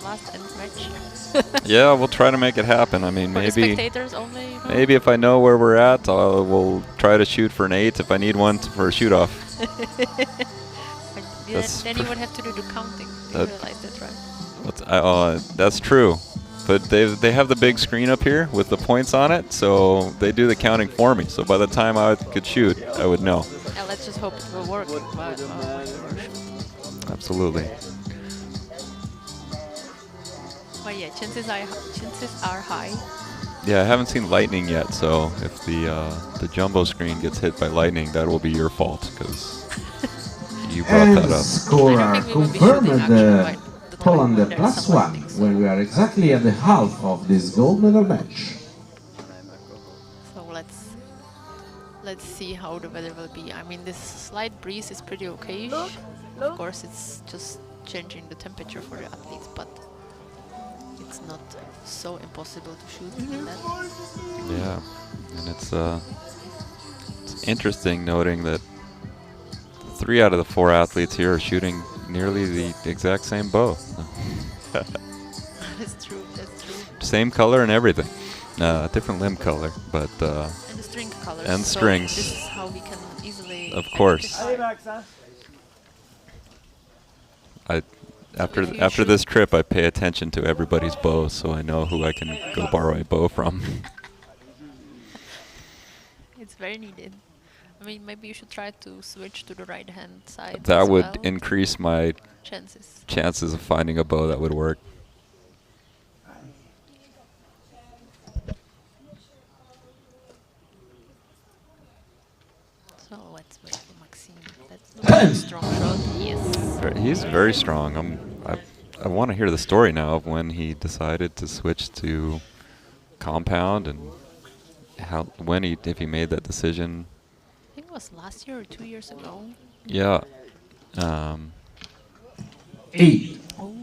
[SPEAKER 1] last end match.
[SPEAKER 4] yeah, we'll try to make it happen. I mean,
[SPEAKER 1] For the
[SPEAKER 4] maybe
[SPEAKER 1] spectators only. You know?
[SPEAKER 4] maybe if I know where we're at, we'll try to shoot for an 8 if I need one for a shoot-off.
[SPEAKER 1] Then you would have to do the counting. Do you realize that, right?
[SPEAKER 4] That's true. But they have the big screen up here with the points on it, so they do the counting for me. So by the time I could shoot, I would know.
[SPEAKER 1] Let's just hope it will work.
[SPEAKER 4] Absolutely.
[SPEAKER 1] But yeah, chances are high.
[SPEAKER 4] Yeah, I haven't seen lightning yet, so if the jumbo screen gets hit by lightning, that will be your fault because you brought
[SPEAKER 2] And
[SPEAKER 4] that up.
[SPEAKER 2] scorer confirmed Poland the +1 when we are exactly at the half of this gold medal match.
[SPEAKER 1] So let's see how the weather will be. I mean, this slight breeze is pretty okay. Of course, it's just changing the temperature for the athletes, but it's not so impossible to shoot in that.
[SPEAKER 4] Yeah, and it's interesting noting that 3 out of the 4 athletes here are shooting nearly the exact same bow.
[SPEAKER 1] That's true.
[SPEAKER 4] Same color and everything. Different limb color, but
[SPEAKER 1] and the string colors.
[SPEAKER 4] and
[SPEAKER 1] so
[SPEAKER 4] strings.
[SPEAKER 1] This is how we can easily.
[SPEAKER 4] Of course.
[SPEAKER 1] identify.
[SPEAKER 4] After this trip, I pay attention to everybody's bow, so I know who I can go borrow a bow from.
[SPEAKER 1] It's very needed. I mean, maybe you should try to switch to the right hand side.
[SPEAKER 4] That
[SPEAKER 1] as
[SPEAKER 4] would
[SPEAKER 1] well.
[SPEAKER 4] increase my chances of finding a bow that would work.
[SPEAKER 1] So let's wait for Maxime. That's a strong shot. Yes.
[SPEAKER 4] He's very strong. I want to hear the story now of when he decided to switch to compound and if he made that decision.
[SPEAKER 1] I think it was last year or 2 years ago.
[SPEAKER 4] Yeah.
[SPEAKER 2] 8.
[SPEAKER 1] Oh,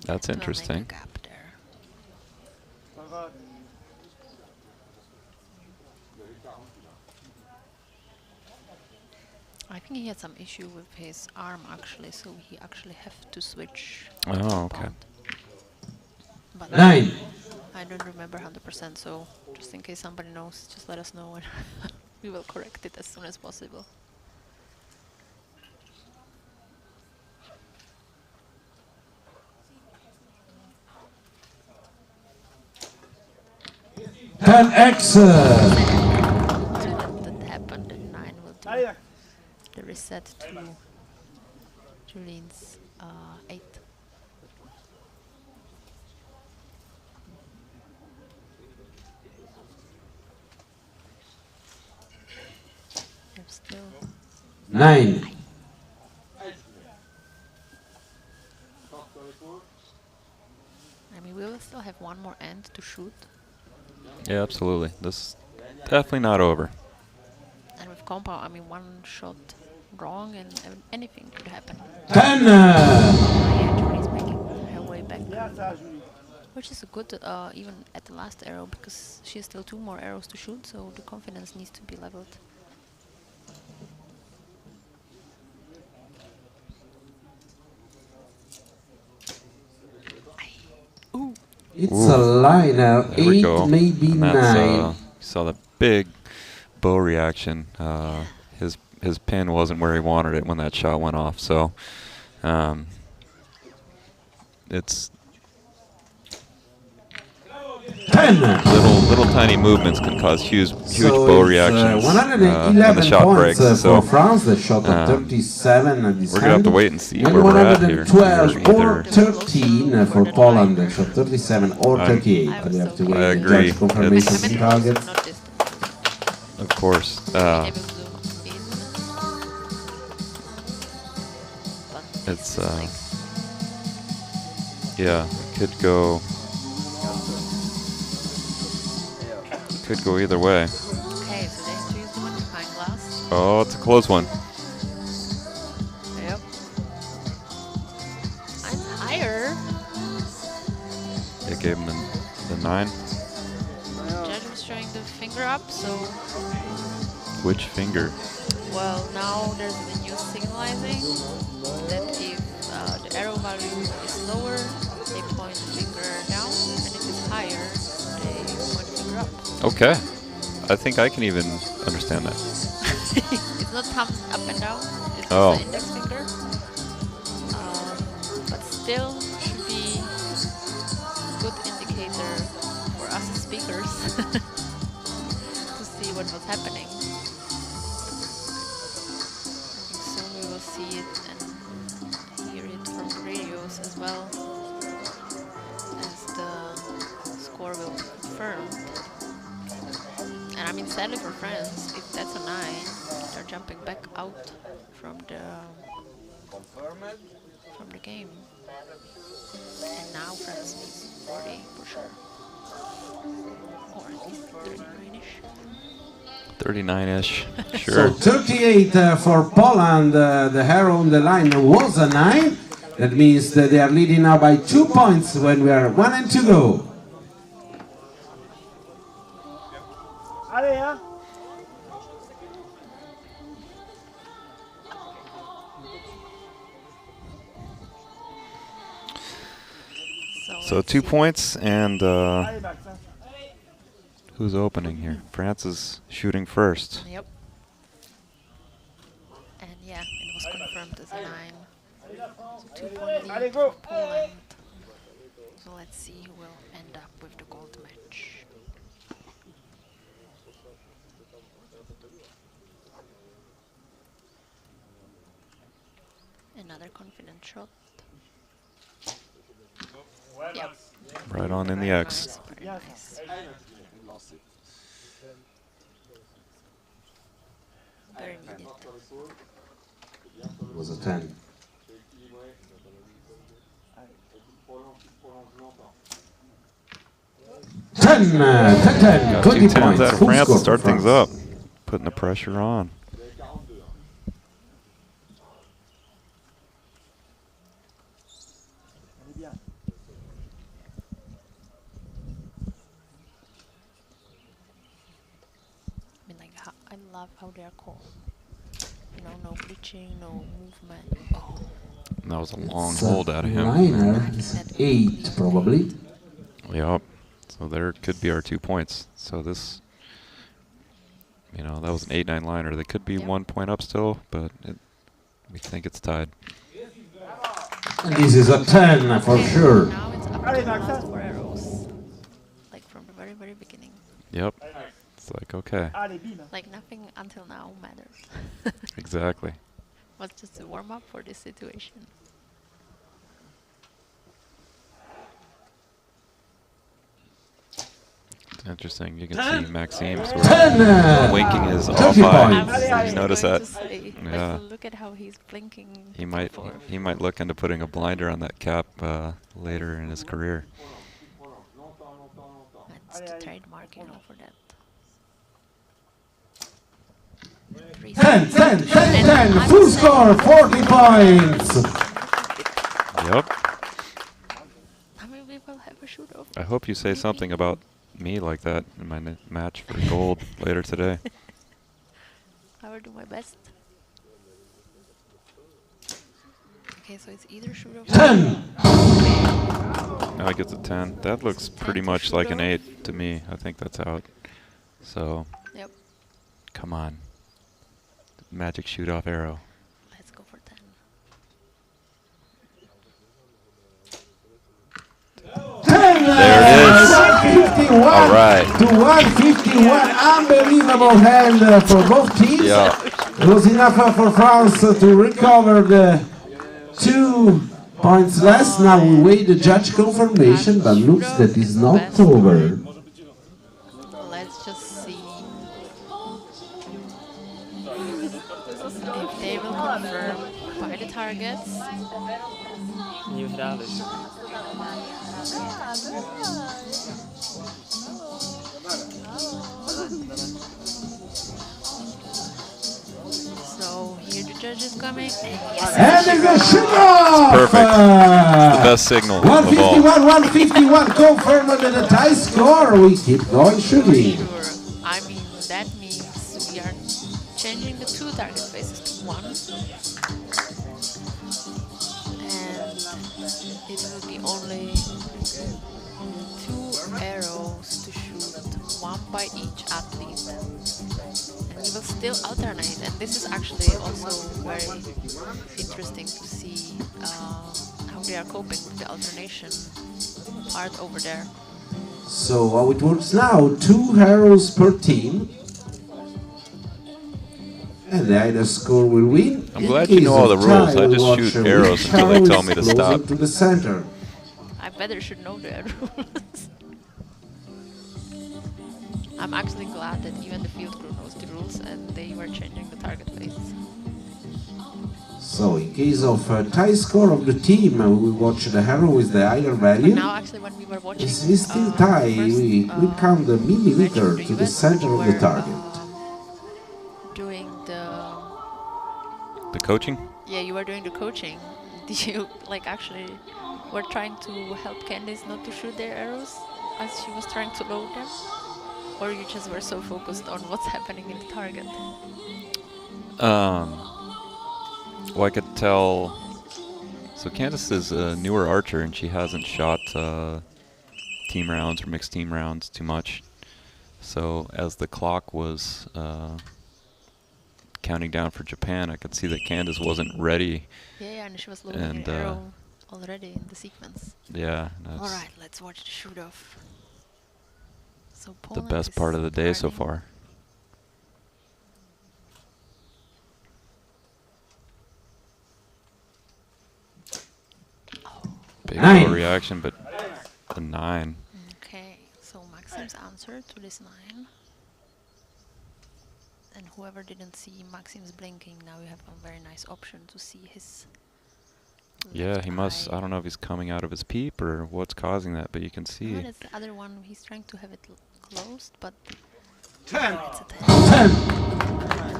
[SPEAKER 4] That's
[SPEAKER 1] will make a
[SPEAKER 4] interesting.
[SPEAKER 1] gap there. I think he had some issue with his arm actually, so he actually have to switch.
[SPEAKER 4] Oh, okay.
[SPEAKER 1] But
[SPEAKER 2] 9.
[SPEAKER 1] I don't remember 100%, so just in case somebody knows, just let us know and we will correct it as soon as possible.
[SPEAKER 2] X.
[SPEAKER 1] So that happened, and 9 will do the reset to Julian's 8. They're still
[SPEAKER 2] 9.
[SPEAKER 1] I mean, we will still have one more end to shoot,
[SPEAKER 4] Yeah, absolutely. This is definitely not over.
[SPEAKER 1] and with compound, I mean, one shot wrong and anything could happen.
[SPEAKER 2] 10.
[SPEAKER 1] Yeah, Julian's making her way back, which is a good, even at the last arrow, because she has still 2 more arrows to shoot, so the confidence needs to be leveled. Ooh,
[SPEAKER 2] It's a liner.
[SPEAKER 4] There we
[SPEAKER 2] 8,
[SPEAKER 4] go.
[SPEAKER 2] maybe
[SPEAKER 4] And that's,
[SPEAKER 2] 9.
[SPEAKER 4] you saw the big bow reaction. His pin wasn't where he wanted it when that shot went off. So it's
[SPEAKER 2] 10.
[SPEAKER 4] little tiny movements can cause huge
[SPEAKER 2] So
[SPEAKER 4] bow
[SPEAKER 2] it's,
[SPEAKER 4] reactions when
[SPEAKER 2] 111
[SPEAKER 4] the shot
[SPEAKER 2] points
[SPEAKER 4] breaks. So
[SPEAKER 2] for France. The shot of 37 at this
[SPEAKER 4] we're gonna have to
[SPEAKER 2] hand.
[SPEAKER 4] wait and see
[SPEAKER 2] And
[SPEAKER 4] where we're at here.
[SPEAKER 2] 112 or
[SPEAKER 4] Either
[SPEAKER 2] 13 for Poland. The shot 37 or 38. We have to wait
[SPEAKER 4] I
[SPEAKER 2] the
[SPEAKER 4] agree.
[SPEAKER 2] judge confirmation
[SPEAKER 4] It's-
[SPEAKER 2] of targets.
[SPEAKER 1] not this.
[SPEAKER 4] of course.
[SPEAKER 1] Able to zoom in, but
[SPEAKER 4] It's yeah, it could go either way.
[SPEAKER 1] okay, so they have to use the magnifying glass.
[SPEAKER 4] Oh, it's a close one.
[SPEAKER 1] Yep. I'm higher.
[SPEAKER 4] They gave him the 9.
[SPEAKER 1] Judge was showing the finger up, so
[SPEAKER 4] Which finger?
[SPEAKER 1] well, now there's the new signalizing that if the arrow value is lower, they point the finger down, and if it's higher, they point the finger up.
[SPEAKER 4] Okay. I think I can even understand that.
[SPEAKER 1] It's not thumbs up and down, it's
[SPEAKER 4] Oh.
[SPEAKER 1] just the index finger. But still should be good indicator for us as speakers to see what was happening. I think soon we will see it and hear it from the radios as well, as the score will be confirmed. And I mean, sadly for France, if that's a 9, they're jumping back out from the game. And now France needs 40 for sure, or at least 39ish.
[SPEAKER 4] 39-ish.
[SPEAKER 2] So
[SPEAKER 4] Sure.
[SPEAKER 2] 38 for Poland. The arrow on the line was a 9. That means that they are leading now by 2 points when we are 1 and 2 go.
[SPEAKER 3] Allez, hein?
[SPEAKER 4] So
[SPEAKER 1] let's
[SPEAKER 4] 2
[SPEAKER 1] see.
[SPEAKER 4] points, and
[SPEAKER 3] Allez, Max, hein?
[SPEAKER 4] who's opening here? France is shooting first.
[SPEAKER 1] Yep. And yeah, it was confirmed as a 9. So 2-point
[SPEAKER 3] Allez,
[SPEAKER 1] lead
[SPEAKER 3] go!
[SPEAKER 1] for Poland. So let's see who will end up with the gold match. Another confident shot. Yep.
[SPEAKER 4] Right on in the X.
[SPEAKER 1] Very nice. Very needed.
[SPEAKER 2] It was a 10. Ten, 10,
[SPEAKER 4] Got
[SPEAKER 2] 20
[SPEAKER 4] 2 tens
[SPEAKER 2] points.
[SPEAKER 4] out of
[SPEAKER 2] Full
[SPEAKER 4] France
[SPEAKER 2] score
[SPEAKER 4] to start
[SPEAKER 2] for
[SPEAKER 4] things
[SPEAKER 2] France.
[SPEAKER 4] up. Putting the pressure on.
[SPEAKER 1] they are calm. You know, no glitching, no movement. Oh,
[SPEAKER 4] And that was a long
[SPEAKER 2] It's
[SPEAKER 4] hold out of him.
[SPEAKER 2] liner, it's 8 probably.
[SPEAKER 4] Yep. So there could be our 2 points. So this, you know, that was an 8-9 liner. They could be
[SPEAKER 1] Yep.
[SPEAKER 4] 1 point up still, but we think it's tied.
[SPEAKER 2] And this is a 10 for
[SPEAKER 1] okay,
[SPEAKER 2] sure.
[SPEAKER 1] now it's up to the last 4 arrows. Like from the very, very beginning.
[SPEAKER 4] Yep. It's like, okay.
[SPEAKER 1] Like nothing until now matters.
[SPEAKER 4] Exactly.
[SPEAKER 1] Was just a warm up for this situation.
[SPEAKER 4] It's interesting. You can see Maxime sort of
[SPEAKER 2] 10!
[SPEAKER 4] winking his
[SPEAKER 2] 30
[SPEAKER 4] off eye.
[SPEAKER 2] points.
[SPEAKER 1] I was
[SPEAKER 4] You notice
[SPEAKER 1] going
[SPEAKER 4] that?
[SPEAKER 1] to say, like,
[SPEAKER 4] Yeah.
[SPEAKER 1] look at how he's blinking.
[SPEAKER 4] He might look into putting a blinder on that cap later in his career.
[SPEAKER 1] That's the trademark, you know, for that.
[SPEAKER 2] 10, 10, 10, 10, full score, 40 points.
[SPEAKER 4] Yep.
[SPEAKER 1] I mean, we will have a shoot-off.
[SPEAKER 4] I hope you say something about me like that in my match for gold later today.
[SPEAKER 1] I will do my best. Okay, so it's either shoot-off.
[SPEAKER 2] 10.
[SPEAKER 4] Now he gets a 10. That looks pretty
[SPEAKER 1] 10 to
[SPEAKER 4] much like an
[SPEAKER 1] shoot
[SPEAKER 4] 8 to me. I think that's out. So,
[SPEAKER 1] Yep,
[SPEAKER 4] come on. Magic shoot-off arrow.
[SPEAKER 1] let's go for 10.
[SPEAKER 2] 10!
[SPEAKER 4] There it is.
[SPEAKER 2] 151
[SPEAKER 4] All right.
[SPEAKER 2] to 151. Unbelievable hand for both teams.
[SPEAKER 4] Yeah.
[SPEAKER 2] It was enough for France to recover the 2 points less. Now we wait the judge confirmation, but looks that is not over.
[SPEAKER 1] Let's just see if they will confirm by the targets. So here the judge is coming, and yes,
[SPEAKER 2] And there's a shoot-off!
[SPEAKER 4] Perfect. The best signal of all.
[SPEAKER 2] 151, 151, confirmed the tie score. We keep going shooting.
[SPEAKER 1] sure. I mean, that means we are changing the 2 target faces to 1. And it will be only 2 arrows to shoot, 1 by each athlete. And we will still alternate, and this is actually also very interesting to see how they are coping with the alternation part over there.
[SPEAKER 2] So how it works now, 2 arrows per team. And the either score will win.
[SPEAKER 4] I'm glad you know all the rules. I just shoot arrows until they tell me to stop.
[SPEAKER 2] To the center.
[SPEAKER 1] I better should know the rules. I'm actually glad that even the field crew knows the rules and they were changing the target faces.
[SPEAKER 2] So in case of tie score of the team, we watch the arrow with the higher value.
[SPEAKER 1] Now actually when we were watching
[SPEAKER 2] It's still tie.
[SPEAKER 1] first,
[SPEAKER 2] We count the millimeter
[SPEAKER 1] match
[SPEAKER 2] to
[SPEAKER 1] with
[SPEAKER 2] the
[SPEAKER 1] US,
[SPEAKER 2] center
[SPEAKER 1] when
[SPEAKER 2] of
[SPEAKER 1] we
[SPEAKER 2] the
[SPEAKER 1] were,
[SPEAKER 2] target.
[SPEAKER 1] doing
[SPEAKER 4] The coaching?
[SPEAKER 1] yeah, you were doing the coaching. Did you like actually were trying to help Candice not to shoot their arrows as she was trying to load them? Or you just were so focused on what's happening in the target?
[SPEAKER 4] Well, I could tell. So Candice is a newer archer, and she hasn't shot team rounds or mixed team rounds too much. So as the clock was counting down for Japan, I could see that Candice wasn't ready.
[SPEAKER 1] Yeah, and she was loading
[SPEAKER 4] And,
[SPEAKER 1] her arrow already in the sequence.
[SPEAKER 4] Yeah,
[SPEAKER 1] All right, let's watch the shoot-off. So
[SPEAKER 4] the
[SPEAKER 1] Poland
[SPEAKER 4] best
[SPEAKER 1] is
[SPEAKER 4] part of the day so
[SPEAKER 1] starting.
[SPEAKER 4] far. Big
[SPEAKER 2] Nine.
[SPEAKER 4] reaction, but the 9.
[SPEAKER 1] Okay, so Maxime's answer to this 9. And whoever didn't see Maxime's blinking, now you have a very nice option to see his
[SPEAKER 4] Yeah,
[SPEAKER 1] left
[SPEAKER 4] he must.
[SPEAKER 1] eye.
[SPEAKER 4] I don't know if he's coming out of his peep or what's causing that, but you can
[SPEAKER 1] No,
[SPEAKER 4] see.
[SPEAKER 1] that's the other one. He's trying to have it closed, but
[SPEAKER 3] 10.
[SPEAKER 1] it's a 10.
[SPEAKER 2] 10.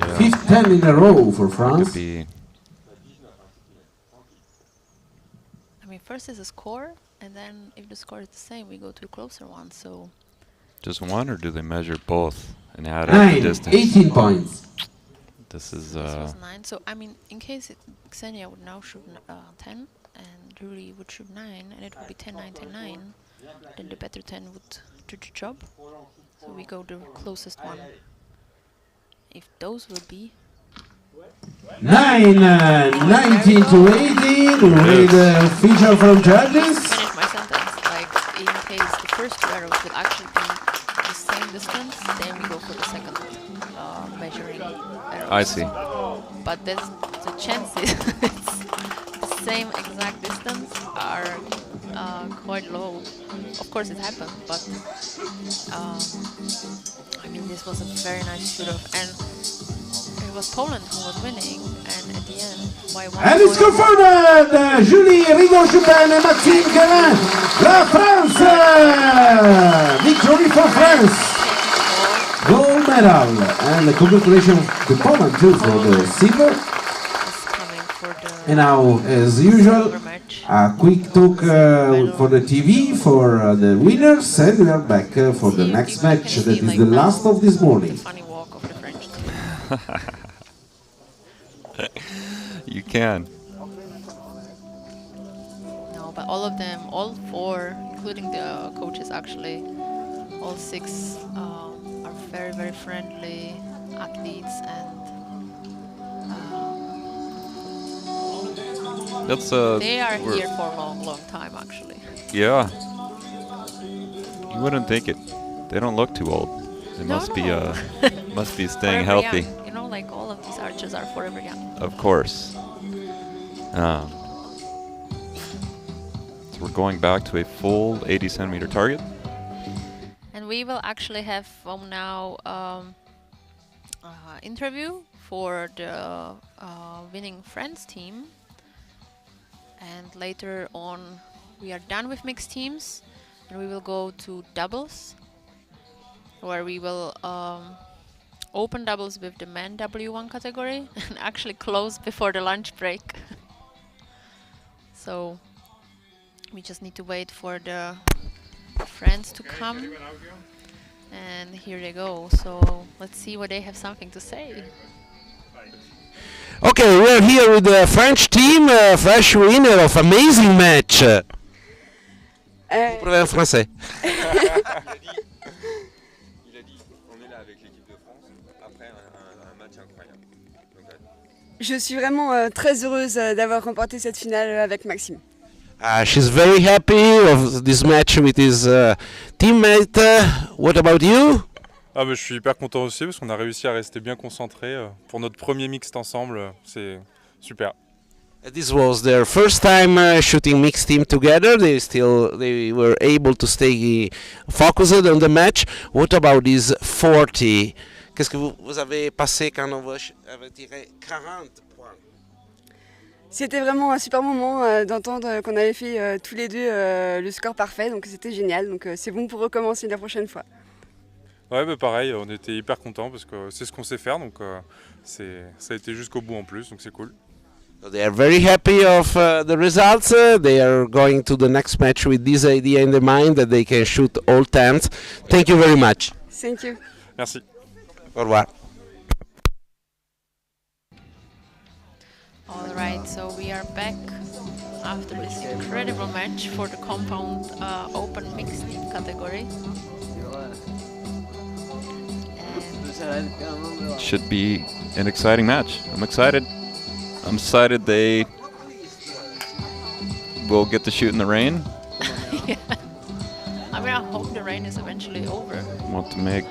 [SPEAKER 4] Yeah,
[SPEAKER 2] Fifth 10 in a row for
[SPEAKER 4] could
[SPEAKER 2] France.
[SPEAKER 4] be.
[SPEAKER 1] I mean, first is a score, and then if the score is the same, we go to a closer one. So
[SPEAKER 4] Just one, or do they measure both and add up the
[SPEAKER 2] 9,
[SPEAKER 4] distance?
[SPEAKER 2] 18 points.
[SPEAKER 4] This is
[SPEAKER 1] This was 9. So, I mean, in case Xenia would now shoot 10 and Ruri would shoot 9, and it would be 10, 9, 10, 9, then the better 10 would do the job. So we go the closest one. If those would be
[SPEAKER 2] 9, 19 to 18 with a feature from judges.
[SPEAKER 1] finish my sentence. Like, in case the first two arrows will actually be the same distance, then we go for the second measuring arrows.
[SPEAKER 4] I see.
[SPEAKER 1] But there's the chances it's the same exact distance are quite low. Of course it happened, but I mean, this was a very nice shoot-off, and it was Poland who was winning, and at the end, by 1
[SPEAKER 2] And it's
[SPEAKER 1] point,
[SPEAKER 2] confirmed! Julie Rigaud-Chupin and Maxime Guérin, la France! Victory for France! Gold medal! And congratulations to Poland too for the silver.
[SPEAKER 1] is coming for the
[SPEAKER 2] And now, as usual,
[SPEAKER 1] silver match.
[SPEAKER 2] a quick talk for the TV for the winners, and we are back for the
[SPEAKER 1] See if
[SPEAKER 2] next
[SPEAKER 1] people
[SPEAKER 2] match
[SPEAKER 1] can
[SPEAKER 2] that
[SPEAKER 1] see,
[SPEAKER 2] is
[SPEAKER 1] like,
[SPEAKER 2] the
[SPEAKER 1] now
[SPEAKER 2] last of this
[SPEAKER 1] the
[SPEAKER 2] morning.
[SPEAKER 1] funny walk of the French team.
[SPEAKER 4] You can.
[SPEAKER 1] No, but all of them, all 4, including the coaches actually, all 6 are very, very friendly athletes, and
[SPEAKER 4] That's
[SPEAKER 1] they are
[SPEAKER 4] we're-
[SPEAKER 1] here for a long, long time actually.
[SPEAKER 4] Yeah. You wouldn't think it. They don't look too old. They
[SPEAKER 1] No,
[SPEAKER 4] must be
[SPEAKER 1] no.
[SPEAKER 4] must be staying
[SPEAKER 1] Forever
[SPEAKER 4] healthy.
[SPEAKER 1] young. You know, like all of these archers are forever young.
[SPEAKER 4] Of course. So we're going back to a full 80 centimeter target.
[SPEAKER 1] And we will actually have from now interview for the winning friends team, and later on we are done with mixed teams, and we will go to doubles, where we will open doubles with the men W1 category and actually close before the lunch break. So we just need to wait for the friends to come, and here they go. So let's see what they have something to say.
[SPEAKER 2] Okay, we are here with the French team, fresh winner of amazing match. Vous parlez en français.
[SPEAKER 7] Il a dit, on est là avec l'équipe de France après un match incroyable. Donc,
[SPEAKER 8] Je suis vraiment très heureuse d'avoir remporté cette finale avec Maxime.
[SPEAKER 2] She's very happy of this match with his teammate. What about you?
[SPEAKER 9] Ah bah, je suis hyper content aussi parce qu'on a réussi à rester bien concentré pour notre premier mixte ensemble, c'est super.
[SPEAKER 2] This was their first time shooting mixed team together. They were able to stay focused on the match. What about this 40? Qu'est-ce que vous avez passé quand on avait tiré 40 points?
[SPEAKER 8] C'était vraiment un super moment d'entendre qu'on avait fait tous les deux le score parfait, donc c'était génial. Donc c'est bon pour recommencer la prochaine fois.
[SPEAKER 9] Ouais bah pareil, on était hyper contents parce que c'est ce qu'on sait faire, donc ça a été jusqu'au bout en plus, donc c'est cool.
[SPEAKER 2] So they are very happy of the results. They are going to the next match with this idea in their mind that they can shoot all 10s. Thank you very much.
[SPEAKER 8] Thank you.
[SPEAKER 9] Merci.
[SPEAKER 2] Au revoir.
[SPEAKER 1] All right, so we are back after this incredible match for the compound open mixed team category. And
[SPEAKER 4] Should be an exciting match. I'm excited. I'm excited they will get to shoot in the rain.
[SPEAKER 1] yeah. I mean, I hope the rain is eventually over.
[SPEAKER 4] Want to make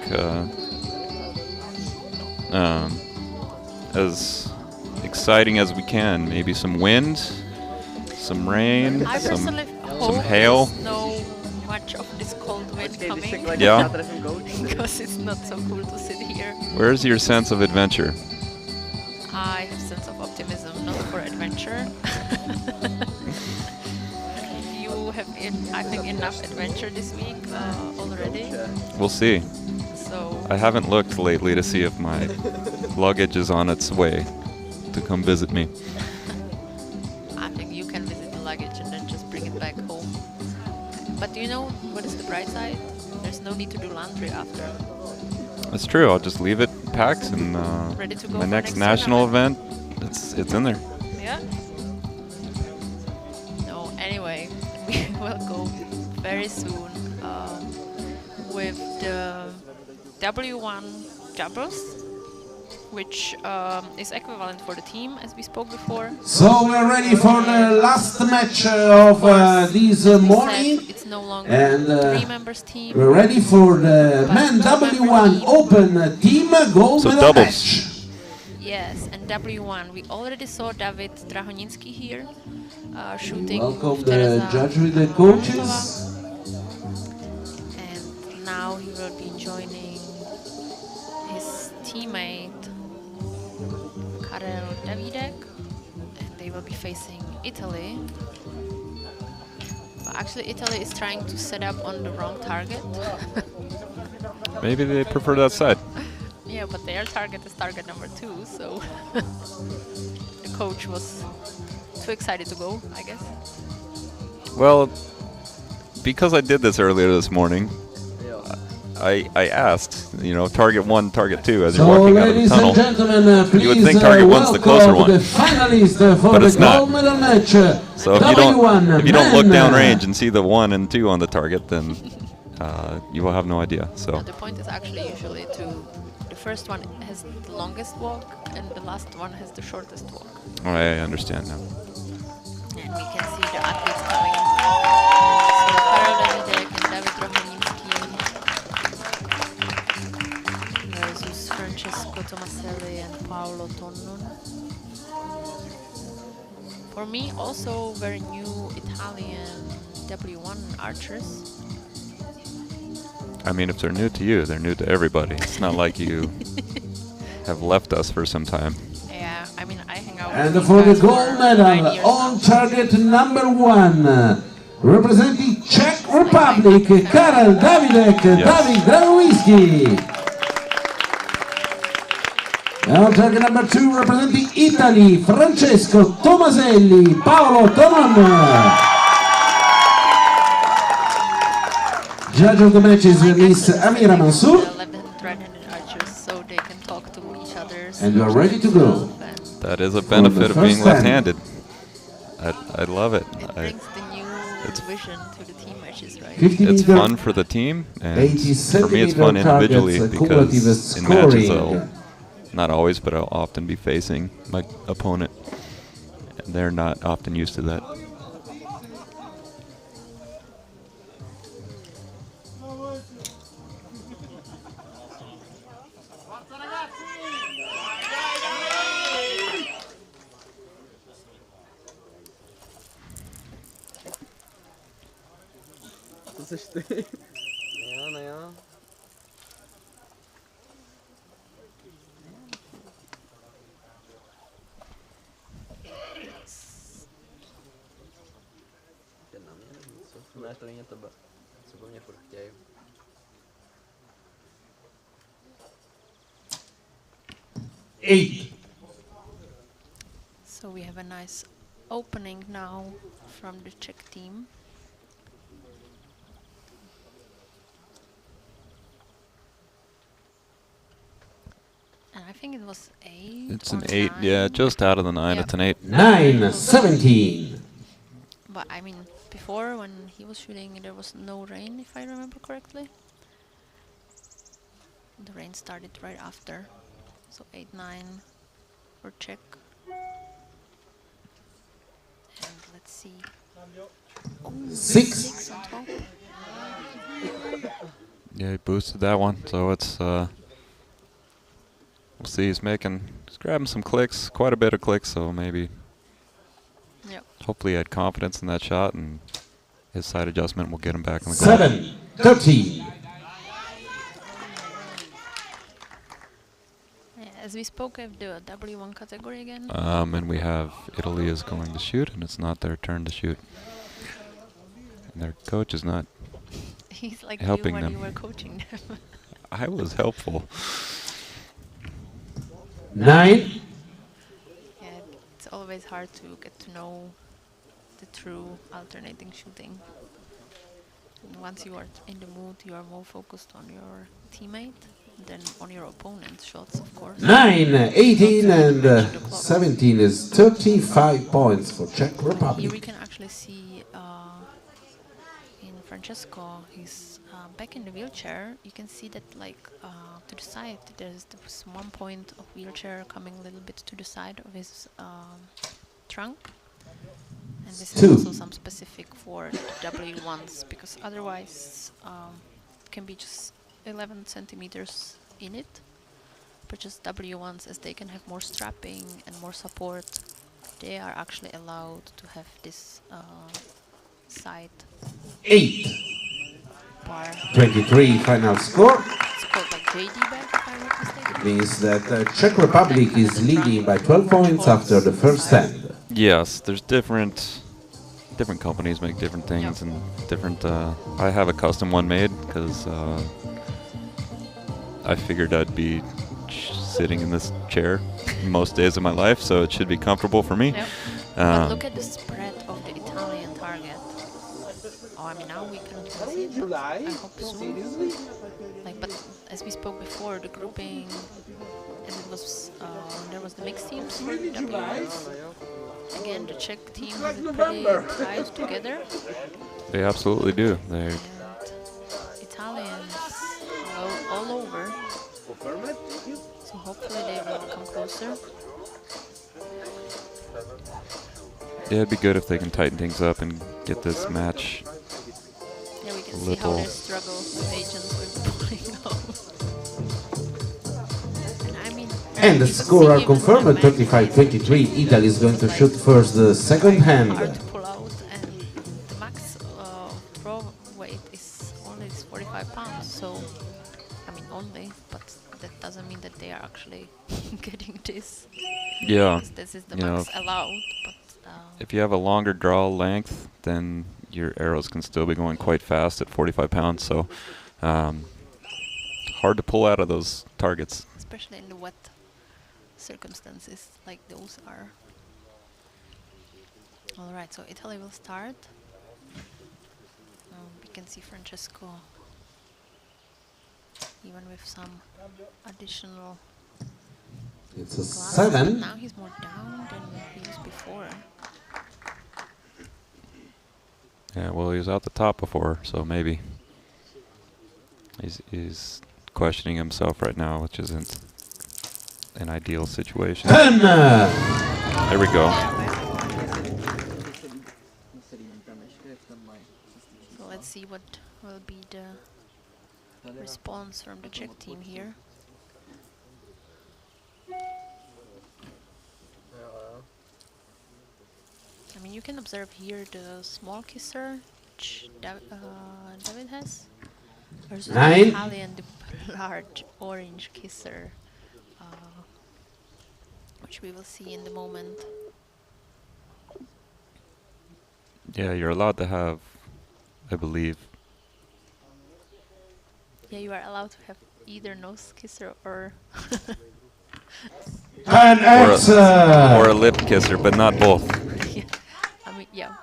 [SPEAKER 4] as exciting as we can. Maybe some wind, some rain,
[SPEAKER 1] I
[SPEAKER 4] some
[SPEAKER 1] personally hope
[SPEAKER 4] hail.
[SPEAKER 1] there's no much of this cold wind coming.
[SPEAKER 4] Yeah.
[SPEAKER 1] Because it's not so cool to sit here.
[SPEAKER 4] Where's your sense of adventure?
[SPEAKER 1] I have sense of optimism, not for adventure. You have, I think, enough adventure this week already.
[SPEAKER 4] We'll see.
[SPEAKER 1] So
[SPEAKER 4] I haven't looked lately to see if my luggage is on its way to come visit me.
[SPEAKER 1] I think you can visit the luggage and then just bring it back home. But do you know what is the bright side? There's no need to do laundry after.
[SPEAKER 4] That's true. I'll just leave it packed, and
[SPEAKER 1] Ready to go
[SPEAKER 4] my
[SPEAKER 1] for
[SPEAKER 4] next
[SPEAKER 1] next
[SPEAKER 4] national
[SPEAKER 1] tournament?
[SPEAKER 4] event, it's in there.
[SPEAKER 1] Yeah. No, anyway, we will go very soon with the W1 doubles, which is equivalent for the team, as we spoke before.
[SPEAKER 2] So we're ready for the last match of this morning,
[SPEAKER 1] It's no longer
[SPEAKER 2] and
[SPEAKER 1] three members team.
[SPEAKER 2] we're ready for the men W1 Open Team Gold
[SPEAKER 4] So
[SPEAKER 2] Medal
[SPEAKER 4] doubles.
[SPEAKER 2] match.
[SPEAKER 1] Yes, and W1. We already saw David Drahoninski here shooting.
[SPEAKER 2] Welcome
[SPEAKER 1] with
[SPEAKER 2] the
[SPEAKER 1] Teresa
[SPEAKER 2] judge with the
[SPEAKER 1] Pavlova.
[SPEAKER 2] coaches.
[SPEAKER 1] And now he will be joining his teammate Karel Davidek, and they will be facing Italy. But actually, Italy is trying to set up on the wrong target.
[SPEAKER 4] Maybe they prefer that side.
[SPEAKER 1] Yeah, but their target is target number 2, so the coach was too excited to go, I guess.
[SPEAKER 4] Well, because I did this earlier this morning, I asked, target 1, target 2 as you're
[SPEAKER 2] So,
[SPEAKER 4] walking out of the
[SPEAKER 2] ladies
[SPEAKER 4] tunnel.
[SPEAKER 2] and gentlemen, please
[SPEAKER 4] You would think target 1's the closer
[SPEAKER 2] welcome
[SPEAKER 4] one.
[SPEAKER 2] the finalist for
[SPEAKER 4] But
[SPEAKER 2] the
[SPEAKER 4] it's not.
[SPEAKER 2] gold medal match.
[SPEAKER 4] So if you don't look downrange and see the 1 and 2 on the target, then you will have no idea. So
[SPEAKER 1] Now, the point is actually usually the first one has the longest walk and the last one has the shortest walk.
[SPEAKER 4] I understand now.
[SPEAKER 1] And we can see the athletes coming in. So Karel Davidek and David Drahoninski versus Francesco Tomaselli and Paolo Tonnon. For me, also very new Italian W1 archers.
[SPEAKER 4] I mean, if they're new to you, they're new to everybody. It's not like you have left us for some time.
[SPEAKER 1] Yeah, I mean, I hang out
[SPEAKER 2] And
[SPEAKER 1] with
[SPEAKER 2] for the
[SPEAKER 1] these guys
[SPEAKER 2] gold
[SPEAKER 1] 9
[SPEAKER 2] medal
[SPEAKER 1] years
[SPEAKER 2] on
[SPEAKER 1] now.
[SPEAKER 2] target number 1, representing Czech Republic, Karel Davidek,
[SPEAKER 4] Yes.
[SPEAKER 2] David Drahoninski. And on target number 2, representing Italy, Francesco Tomaselli, Paolo Tonnon. Judge of the match is Miss Amira Mansour.
[SPEAKER 1] Left-handed, right-handed archers, so they can talk to each other.
[SPEAKER 2] And you are ready to go.
[SPEAKER 4] That is a benefit of being
[SPEAKER 2] first time.
[SPEAKER 4] left-handed. I love it.
[SPEAKER 1] It brings the new vision to the team matches, right?
[SPEAKER 2] 50
[SPEAKER 4] It's
[SPEAKER 2] meter,
[SPEAKER 4] fun for the team, and
[SPEAKER 2] 80
[SPEAKER 4] for me it's fun
[SPEAKER 2] centimeter
[SPEAKER 4] individually
[SPEAKER 2] targets,
[SPEAKER 4] because
[SPEAKER 2] cumulative
[SPEAKER 4] in matches
[SPEAKER 2] scoring.
[SPEAKER 4] I'll, not always, but I'll often be facing my opponent, and they're not often used to that.
[SPEAKER 2] Eight.
[SPEAKER 1] So we have a nice opening now from the Czech team. And I think it was 8.
[SPEAKER 4] It's
[SPEAKER 1] or
[SPEAKER 4] an 8,
[SPEAKER 1] 9.
[SPEAKER 4] yeah, just out of the 9.
[SPEAKER 1] Yep.
[SPEAKER 4] It's an 8.
[SPEAKER 2] 9-17.
[SPEAKER 1] But I mean, before when he was shooting, there was no rain, if I remember correctly. The rain started right after. So 8-9 for Czech. And let's see. Ooh,
[SPEAKER 2] 6.
[SPEAKER 1] 6 on top.
[SPEAKER 4] Yeah, he boosted that one, so it's we'll see. He's grabbing some clicks, quite a bit of clicks, so maybe
[SPEAKER 1] Yep.
[SPEAKER 4] hopefully he had confidence in that shot, and his side adjustment will get him back on the goal.
[SPEAKER 2] 7-13.
[SPEAKER 1] As we spoke of the W1 category again.
[SPEAKER 4] And we have Italy is going to shoot, and it's not their turn to shoot. And their coach is not
[SPEAKER 1] He's like
[SPEAKER 4] helping
[SPEAKER 1] you when
[SPEAKER 4] them.
[SPEAKER 1] you were coaching them.
[SPEAKER 4] I was helpful.
[SPEAKER 2] 9.
[SPEAKER 1] Yeah, it's always hard to get to know the true alternating shooting. And once you are in the mood, you are more focused on your teammate than on your opponent's shots, of course.
[SPEAKER 2] 9, 18, and 17 is 35 points for Czech Republic.
[SPEAKER 1] Here we can actually see in Francesco, he's back in the wheelchair. You can see that, like, to the side, there's this 1 point of wheelchair coming a little bit to the side of his trunk. And this is also some specific for the W1s, because otherwise it can be just 11 centimeters in it. But just W1s, as they can have more strapping and more support, they are actually allowed to have this side
[SPEAKER 2] 8,
[SPEAKER 1] bar.
[SPEAKER 2] 23 final score.
[SPEAKER 1] It's called like JD back, if I'm not mistaken.
[SPEAKER 2] Means that Czech Republic is leading by 12 points after the first hand.
[SPEAKER 4] Yes, there's different companies make different things and different. I have a custom one made because I figured I'd be sitting in this chair most days of my life, so it should be comfortable for me.
[SPEAKER 1] Yep. But look at the spread of the Italian target. Oh, I mean, now we cannot see it, but I hope soon. Like, but as we spoke before, the grouping, and it was there was the mixed teams for the W1s. Again, the Czech team has it pretty tied together.
[SPEAKER 4] They absolutely do. They're
[SPEAKER 1] And Italians all over. So hopefully they will come closer.
[SPEAKER 4] yeah, it'd be good if they can tighten things up and get this match.
[SPEAKER 1] Yeah, we can see how they struggle with agents with pulling out. And I mean,
[SPEAKER 2] And the score are confirmed at 35-23. Italy is going to shoot first the second hand.
[SPEAKER 1] hard to pull out, and the max throw weight is only 45 pounds. So, I mean, only, but that doesn't mean that they are actually getting this.
[SPEAKER 4] Yeah,
[SPEAKER 1] Because this is the
[SPEAKER 4] you know,
[SPEAKER 1] max allowed. But
[SPEAKER 4] if you have a longer draw length, then your arrows can still be going quite fast at 45 pounds. So hard to pull out of those targets.
[SPEAKER 1] especially in the wet circumstances like those are. All right, so Italy will start. We can see Francesco even with some additional
[SPEAKER 2] It's a
[SPEAKER 1] glasses,
[SPEAKER 2] 7.
[SPEAKER 1] but now he's more down than he was before.
[SPEAKER 4] Yeah, well, he was out the top before, so maybe he's questioning himself right now, which isn't an ideal situation.
[SPEAKER 2] 10!
[SPEAKER 4] There we go.
[SPEAKER 1] So let's see what will be the response from the Czech team here. I mean, you can observe here the small kisser which David has versus
[SPEAKER 2] 9.
[SPEAKER 1] the Italian, the large orange kisser, which we will see in the moment.
[SPEAKER 4] Yeah, you're allowed to have, I believe.
[SPEAKER 1] Yeah, you are allowed to have either nose kisser or
[SPEAKER 2] And X!
[SPEAKER 4] Or a lip kisser, but not both.
[SPEAKER 1] yeah. I mean, yeah.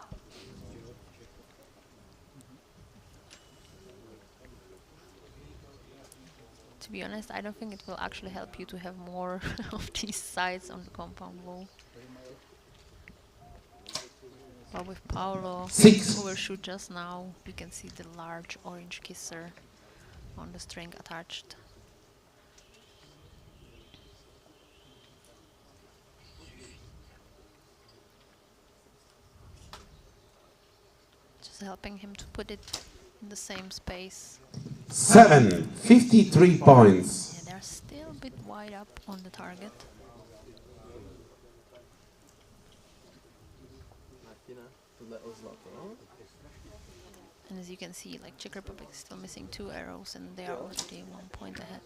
[SPEAKER 1] To be honest, I don't think it will actually help you to have more of these sides on the compound wall. But with Paolo,
[SPEAKER 2] 6.
[SPEAKER 1] who will shoot just now, we can see the large orange kisser on the string attached. Just helping him to put it in the same space.
[SPEAKER 2] 7. 53 points.
[SPEAKER 1] Yeah, they're still a bit wide up on the target. And as you can see, like, Czech Republic is still missing 2 arrows and they are already 1 point ahead.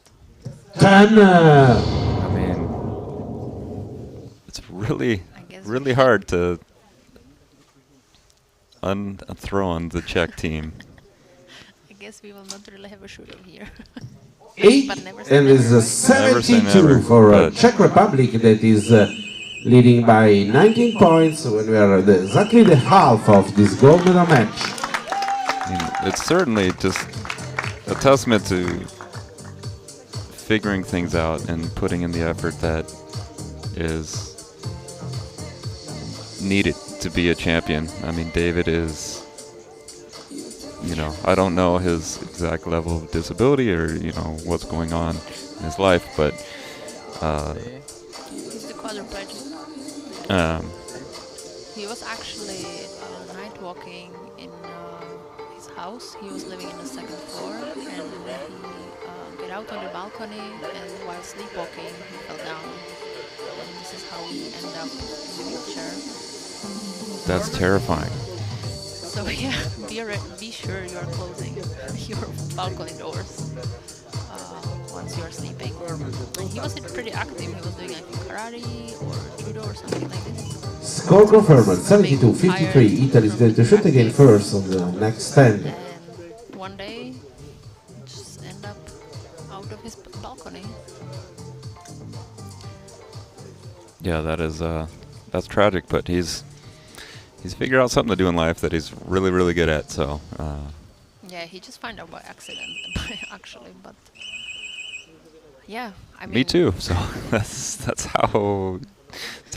[SPEAKER 2] 10!
[SPEAKER 4] I mean, it's really, really hard to unthrow the Czech team.
[SPEAKER 1] I guess we will not really have a shooting here.
[SPEAKER 2] 8,
[SPEAKER 1] But never say
[SPEAKER 2] and
[SPEAKER 1] never,
[SPEAKER 2] it's a
[SPEAKER 1] right?
[SPEAKER 4] Never say
[SPEAKER 2] 72
[SPEAKER 4] never,
[SPEAKER 2] for
[SPEAKER 4] but-
[SPEAKER 2] Czech Republic that is leading by 19 points when we are at exactly the half of this gold medal match.
[SPEAKER 4] I mean, it's certainly just a testament to figuring things out and putting in the effort that is needed to be a champion. I mean, David is, you know, I don't know his exact level of disability or, you know, what's going on in his life, but
[SPEAKER 1] He's the quadriplegic. He was actually night walking in his house. He was living in the second floor, and he got out on the balcony, and while sleepwalking, he fell down. And this is how he ended up in the wheelchair.
[SPEAKER 4] that's terrifying.
[SPEAKER 1] So yeah, be sure you are closing your balcony doors once you are sleeping. And he was pretty active. He was doing, I think, karate or judo or something like this.
[SPEAKER 2] Score confirmed, 72-53. Italy is going to shoot again first on the next stand.
[SPEAKER 1] And one day, just end up out of his balcony.
[SPEAKER 4] Yeah, that's tragic, but he's figured out something to do in life that he's really, really good at. So
[SPEAKER 1] Yeah, he just found out by accident, actually. But yeah, I mean.
[SPEAKER 4] me too. So that's how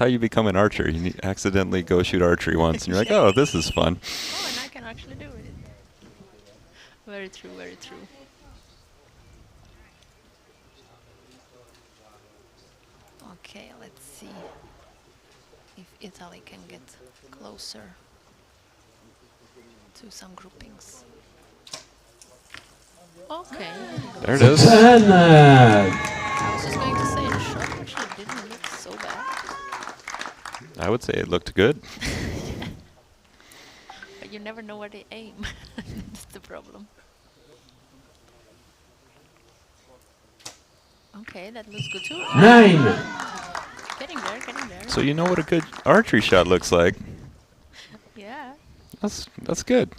[SPEAKER 4] you become an archer. You accidentally go shoot archery once, and you're like, oh, this is fun.
[SPEAKER 1] Oh, and I can actually do it. Very true, very true. Okay, let's see if Italy can get closer to some groupings. Okay.
[SPEAKER 4] There it is.
[SPEAKER 2] 10.
[SPEAKER 1] I was just going to say, the shot actually didn't look so bad.
[SPEAKER 4] I would say it looked good.
[SPEAKER 1] But you never know where they aim. That's the problem. Okay, that looks good too.
[SPEAKER 2] 9.
[SPEAKER 1] Getting there, getting there.
[SPEAKER 4] So you know what a good archery shot looks like.
[SPEAKER 1] Yeah.
[SPEAKER 4] That's good.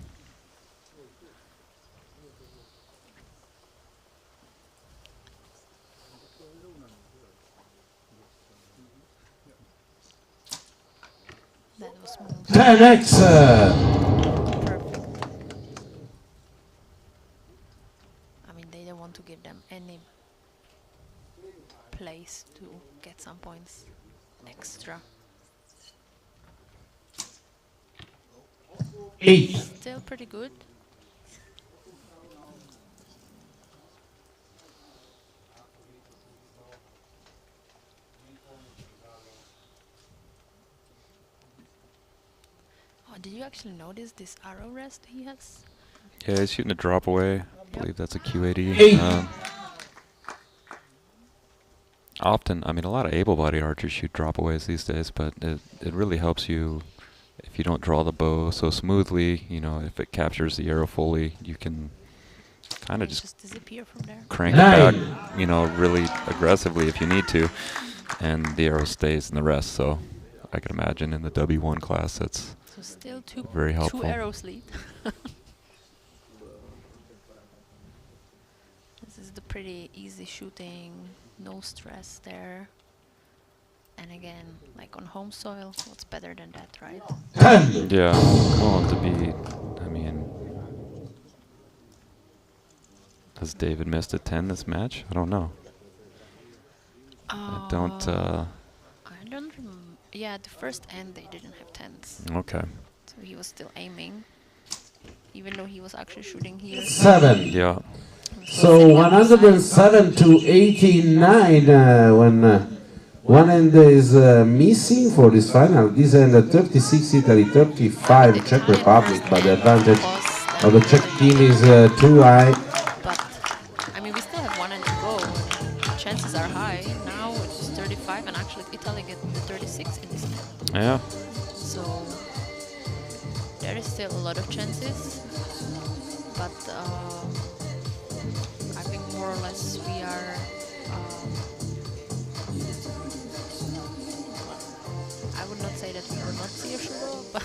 [SPEAKER 1] That was smooth.
[SPEAKER 2] 10x.
[SPEAKER 1] Perfect. I mean, they don't want to give them any place to get some points extra.
[SPEAKER 2] 8.
[SPEAKER 1] Still pretty good. Oh, did you actually notice this arrow rest he has?
[SPEAKER 4] Yeah, he's shooting a drop away. I believe that's a Q80.
[SPEAKER 2] Eight.
[SPEAKER 4] Often, I mean, a lot of able-bodied archers shoot drop-aways these days, but it really helps you if you don't draw the bow so smoothly. You know, if it captures the arrow fully, you can kind of just
[SPEAKER 1] disappear from there.
[SPEAKER 4] crank it back, you know, really aggressively if you need to, and the arrow stays in the rest. So I can imagine in the W1 class that's
[SPEAKER 1] So still
[SPEAKER 4] very helpful.
[SPEAKER 1] 2 arrows lead. This is the pretty easy shooting, no stress there. And again, like on home soil, what's better than that, right?
[SPEAKER 2] 10.
[SPEAKER 4] Yeah, going to be, I mean, has David missed a 10 this match? I don't know. I don't,
[SPEAKER 1] yeah, the first end they didn't have 10s.
[SPEAKER 4] okay.
[SPEAKER 1] So he was still aiming, even though he was actually shooting here.
[SPEAKER 2] 7.
[SPEAKER 4] Yeah.
[SPEAKER 2] So 107 to 89 when one end is missing for this final. This end 36 Italy, 35 Czech Republic, but the advantage of the Czech team is too high.
[SPEAKER 1] But I mean, we still have 1 end to go. And chances are high. Now it's 35, and actually Italy get the 36 in this end.
[SPEAKER 4] Yeah.
[SPEAKER 1] So there is still a lot of chances, but I think more or less we are. I would not say that we are not fearful, but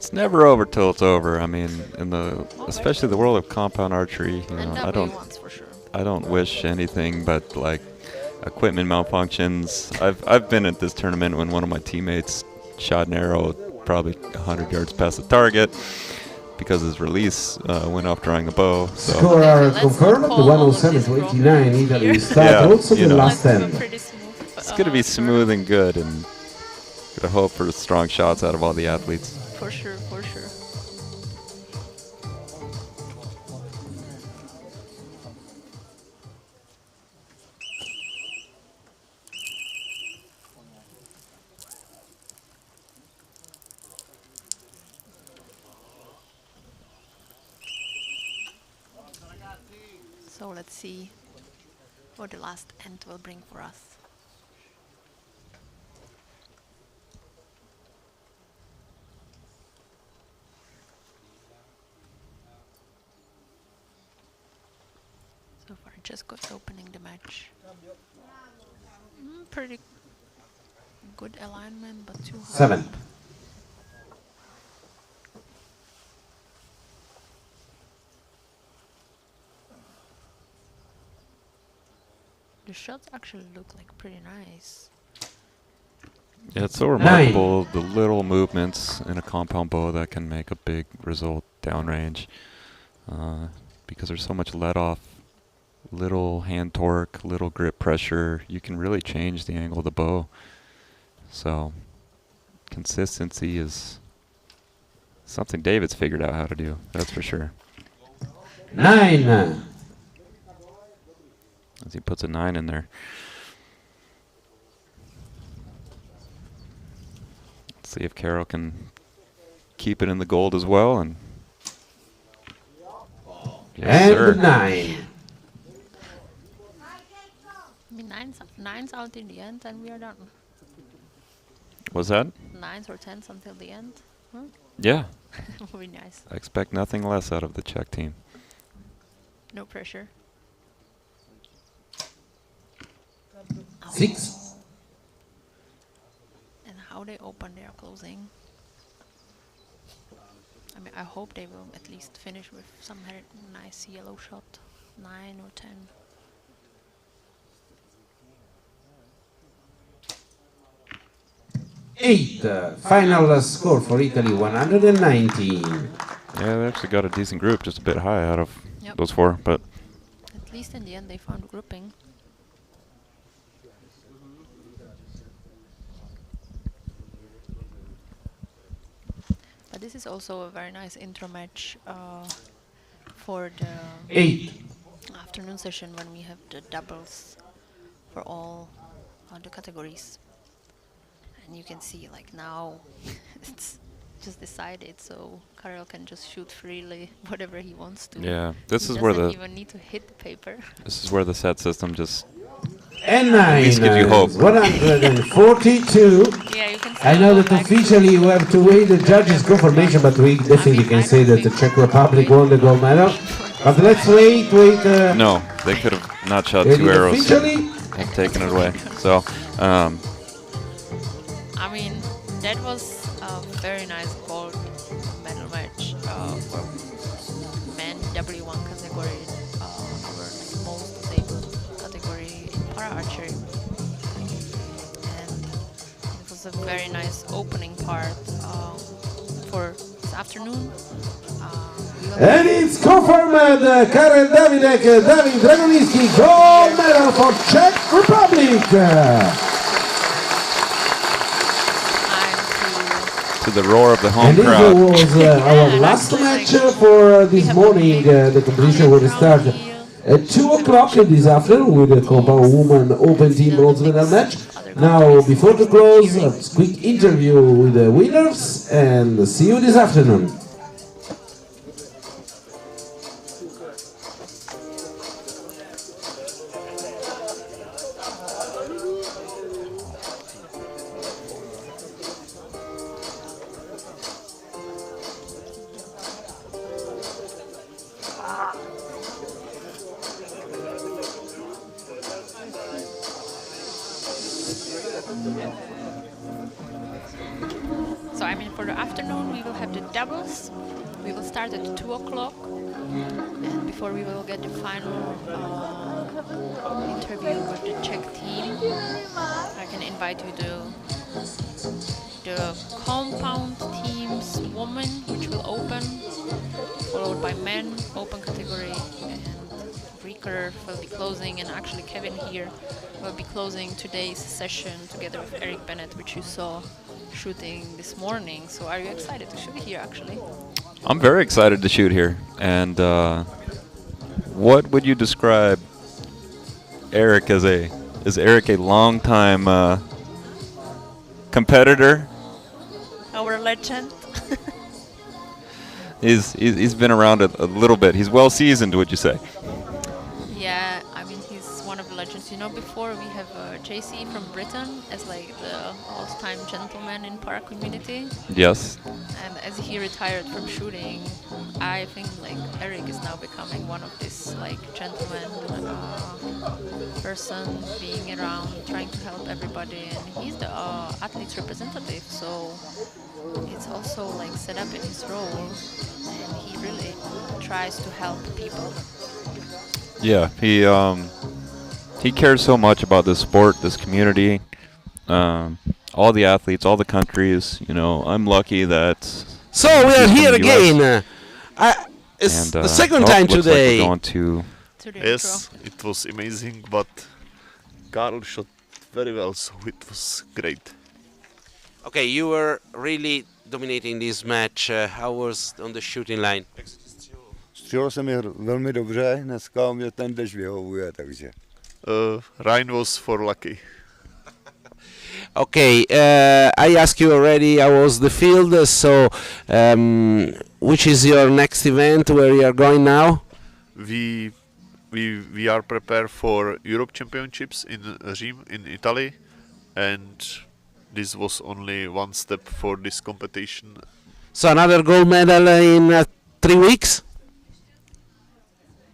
[SPEAKER 4] It's never over till it's over. I mean, in the especially the world of compound archery, you know, I don't wish anything but like equipment malfunctions. I've been at this tournament when one of my teammates shot an arrow probably 100 yards past the target. because his release went off drawing a bow. So.
[SPEAKER 2] Score are
[SPEAKER 1] Let's
[SPEAKER 2] confirmed,
[SPEAKER 1] not call all of
[SPEAKER 2] 107
[SPEAKER 1] this
[SPEAKER 2] to
[SPEAKER 1] wrong
[SPEAKER 2] 89. Italy
[SPEAKER 1] here.
[SPEAKER 2] start
[SPEAKER 4] Yeah,
[SPEAKER 2] also
[SPEAKER 4] you
[SPEAKER 2] the
[SPEAKER 4] know.
[SPEAKER 2] last
[SPEAKER 1] Let's do a
[SPEAKER 2] 10.
[SPEAKER 1] pretty smooth.
[SPEAKER 4] It's going to be smooth and good, and gonna hope for strong shots out of all the athletes.
[SPEAKER 1] For sure, for sure. So let's see what the last end will bring for us. So far, just got opening the match. Pretty good alignment, but too high.
[SPEAKER 2] 7.
[SPEAKER 1] The shots actually look like pretty nice.
[SPEAKER 4] Yeah, it's so remarkable, the little movements in a compound bow that can make a big result downrange. Because there's so much let off, little hand torque, little grip pressure, you can really change the angle of the bow. So consistency is something David's figured out how to do, that's for sure.
[SPEAKER 2] 9.
[SPEAKER 4] As he puts a 9 in there. Let's see if Carol can keep it in the gold as well. And yes,
[SPEAKER 2] And
[SPEAKER 4] sir.
[SPEAKER 2] 9.
[SPEAKER 1] I mean, nine's out in the end, and we are done.
[SPEAKER 4] Was that?
[SPEAKER 1] 9s or 10s until the end.
[SPEAKER 4] Yeah.
[SPEAKER 1] Very nice.
[SPEAKER 4] I expect nothing less out of the Czech team.
[SPEAKER 1] No pressure.
[SPEAKER 2] 6.
[SPEAKER 1] And how they open, they are closing. I mean, I hope they will at least finish with some nice yellow shot. 9 or 10.
[SPEAKER 2] 8. Final score for Italy, 119.
[SPEAKER 4] Yeah, they actually got a decent group, just a bit high out of
[SPEAKER 1] Yep.
[SPEAKER 4] those 4. But
[SPEAKER 1] At least in the end, they found grouping. But this is also a very nice intro match for the
[SPEAKER 2] 8.
[SPEAKER 1] afternoon session when we have the doubles for all the categories. And you can see like now it's just decided, so Karel can just shoot freely whatever he wants to.
[SPEAKER 4] yeah, this
[SPEAKER 1] He
[SPEAKER 4] is where
[SPEAKER 1] doesn't
[SPEAKER 4] the
[SPEAKER 1] even need to hit the paper.
[SPEAKER 4] this is where the set system just
[SPEAKER 2] And 9.
[SPEAKER 4] least gives you hope.
[SPEAKER 2] 142.
[SPEAKER 1] Yeah, you can.
[SPEAKER 2] I know that officially you have to wait the judges' confirmation, but we definitely can say that the Czech Republic won the gold medal. But let's wait.
[SPEAKER 4] no, they could have not shot
[SPEAKER 2] Ready
[SPEAKER 4] 2 arrows
[SPEAKER 2] officially?
[SPEAKER 4] and taken it away. So
[SPEAKER 1] I mean, that was a very nice gold medal match for men W1 category, our most disabled category in para-archery. And it was a very nice opening part for this afternoon.
[SPEAKER 2] And it's confirmed, Karel Davidek, David Dragoniski, gold medal for Czech Republic.
[SPEAKER 4] to the roar of the home
[SPEAKER 2] And this
[SPEAKER 4] crowd.
[SPEAKER 2] was our last match for this morning. The competition will start at 2 o'clock this afternoon with the compound woman open team bronze medal match. Now, before the close, a quick interview with the winners, and see you this afternoon.
[SPEAKER 1] So I mean, for the afternoon we will have the doubles. We will start at 2 o'clock, and before we will get the final interview with the Czech team, I can invite you to the compound teams women, which will open, followed by men, open category, and recurve will be closing, and actually Kevin here will be closing today's session together with Eric Bennett, which you saw shooting this morning. So are you excited to shoot here actually?
[SPEAKER 4] I'm very excited to shoot here. And what would you describe Eric as a? Is Eric a long-time competitor?
[SPEAKER 1] Our legend.
[SPEAKER 4] He's been around a little bit. He's well seasoned, would you say?
[SPEAKER 1] Yeah, I mean, he's one of the legends. You know, before we have JC from Britain as like the all-time gentleman in para community.
[SPEAKER 4] Yes.
[SPEAKER 1] And as he retired from shooting, I think like Eric is now becoming one of this like gentleman person being around, trying to help everybody. And he's the athlete's representative, so it's also like set up in his role, and he really tries to help people.
[SPEAKER 4] Yeah, he cares so much about this sport, this community, all the athletes, all the countries. You know, I'm lucky that.
[SPEAKER 2] So we are here again. It's the second time today.
[SPEAKER 4] Like we're going to
[SPEAKER 10] yes, it was amazing, but Carl shot very well, so it was great.
[SPEAKER 2] Okay, you were really dominating this match. How was on the shooting line?
[SPEAKER 11] Střelil jsem je velmi dobře, dneska mě ten dešť vyhovuje, takže.
[SPEAKER 10] Ryan was for lucky.
[SPEAKER 2] Okay, I asked you already how was the field, so which is your next event where you are going now?
[SPEAKER 10] We are prepared for Europe Championships in Rome in Italy, and this was only one step for this competition.
[SPEAKER 2] So another gold medal in 3 weeks?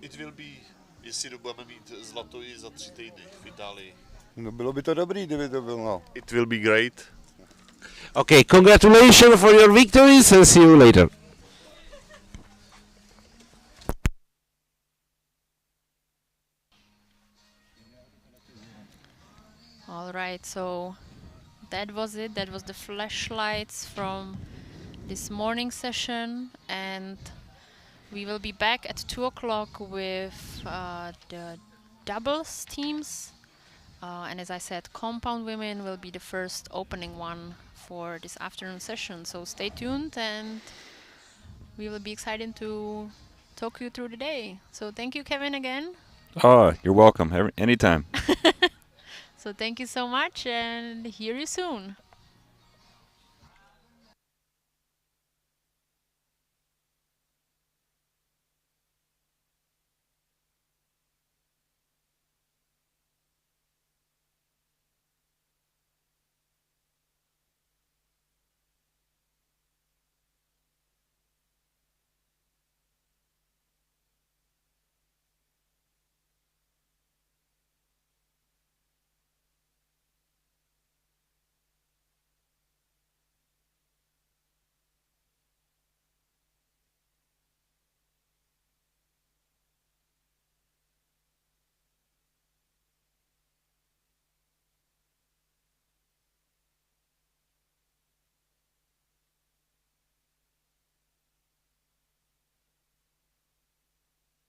[SPEAKER 10] It will be, jestli budeme mít zlato i za 3 týdny v Itálii.
[SPEAKER 11] No bylo by to dobrý, kdyby to bylo.
[SPEAKER 10] It will be great.
[SPEAKER 2] Okay, congratulations for your victories and see you later.
[SPEAKER 1] All right, so that was it. That was the flashlights from this morning session, and we will be back at 2 o'clock with the doubles teams. And as I said, compound women will be the first opening one for this afternoon session. So stay tuned, and we will be excited to talk you through the day. So thank you, Kevin, again.
[SPEAKER 4] Oh, you're welcome. Anytime.
[SPEAKER 1] So thank you so much, and hear you soon.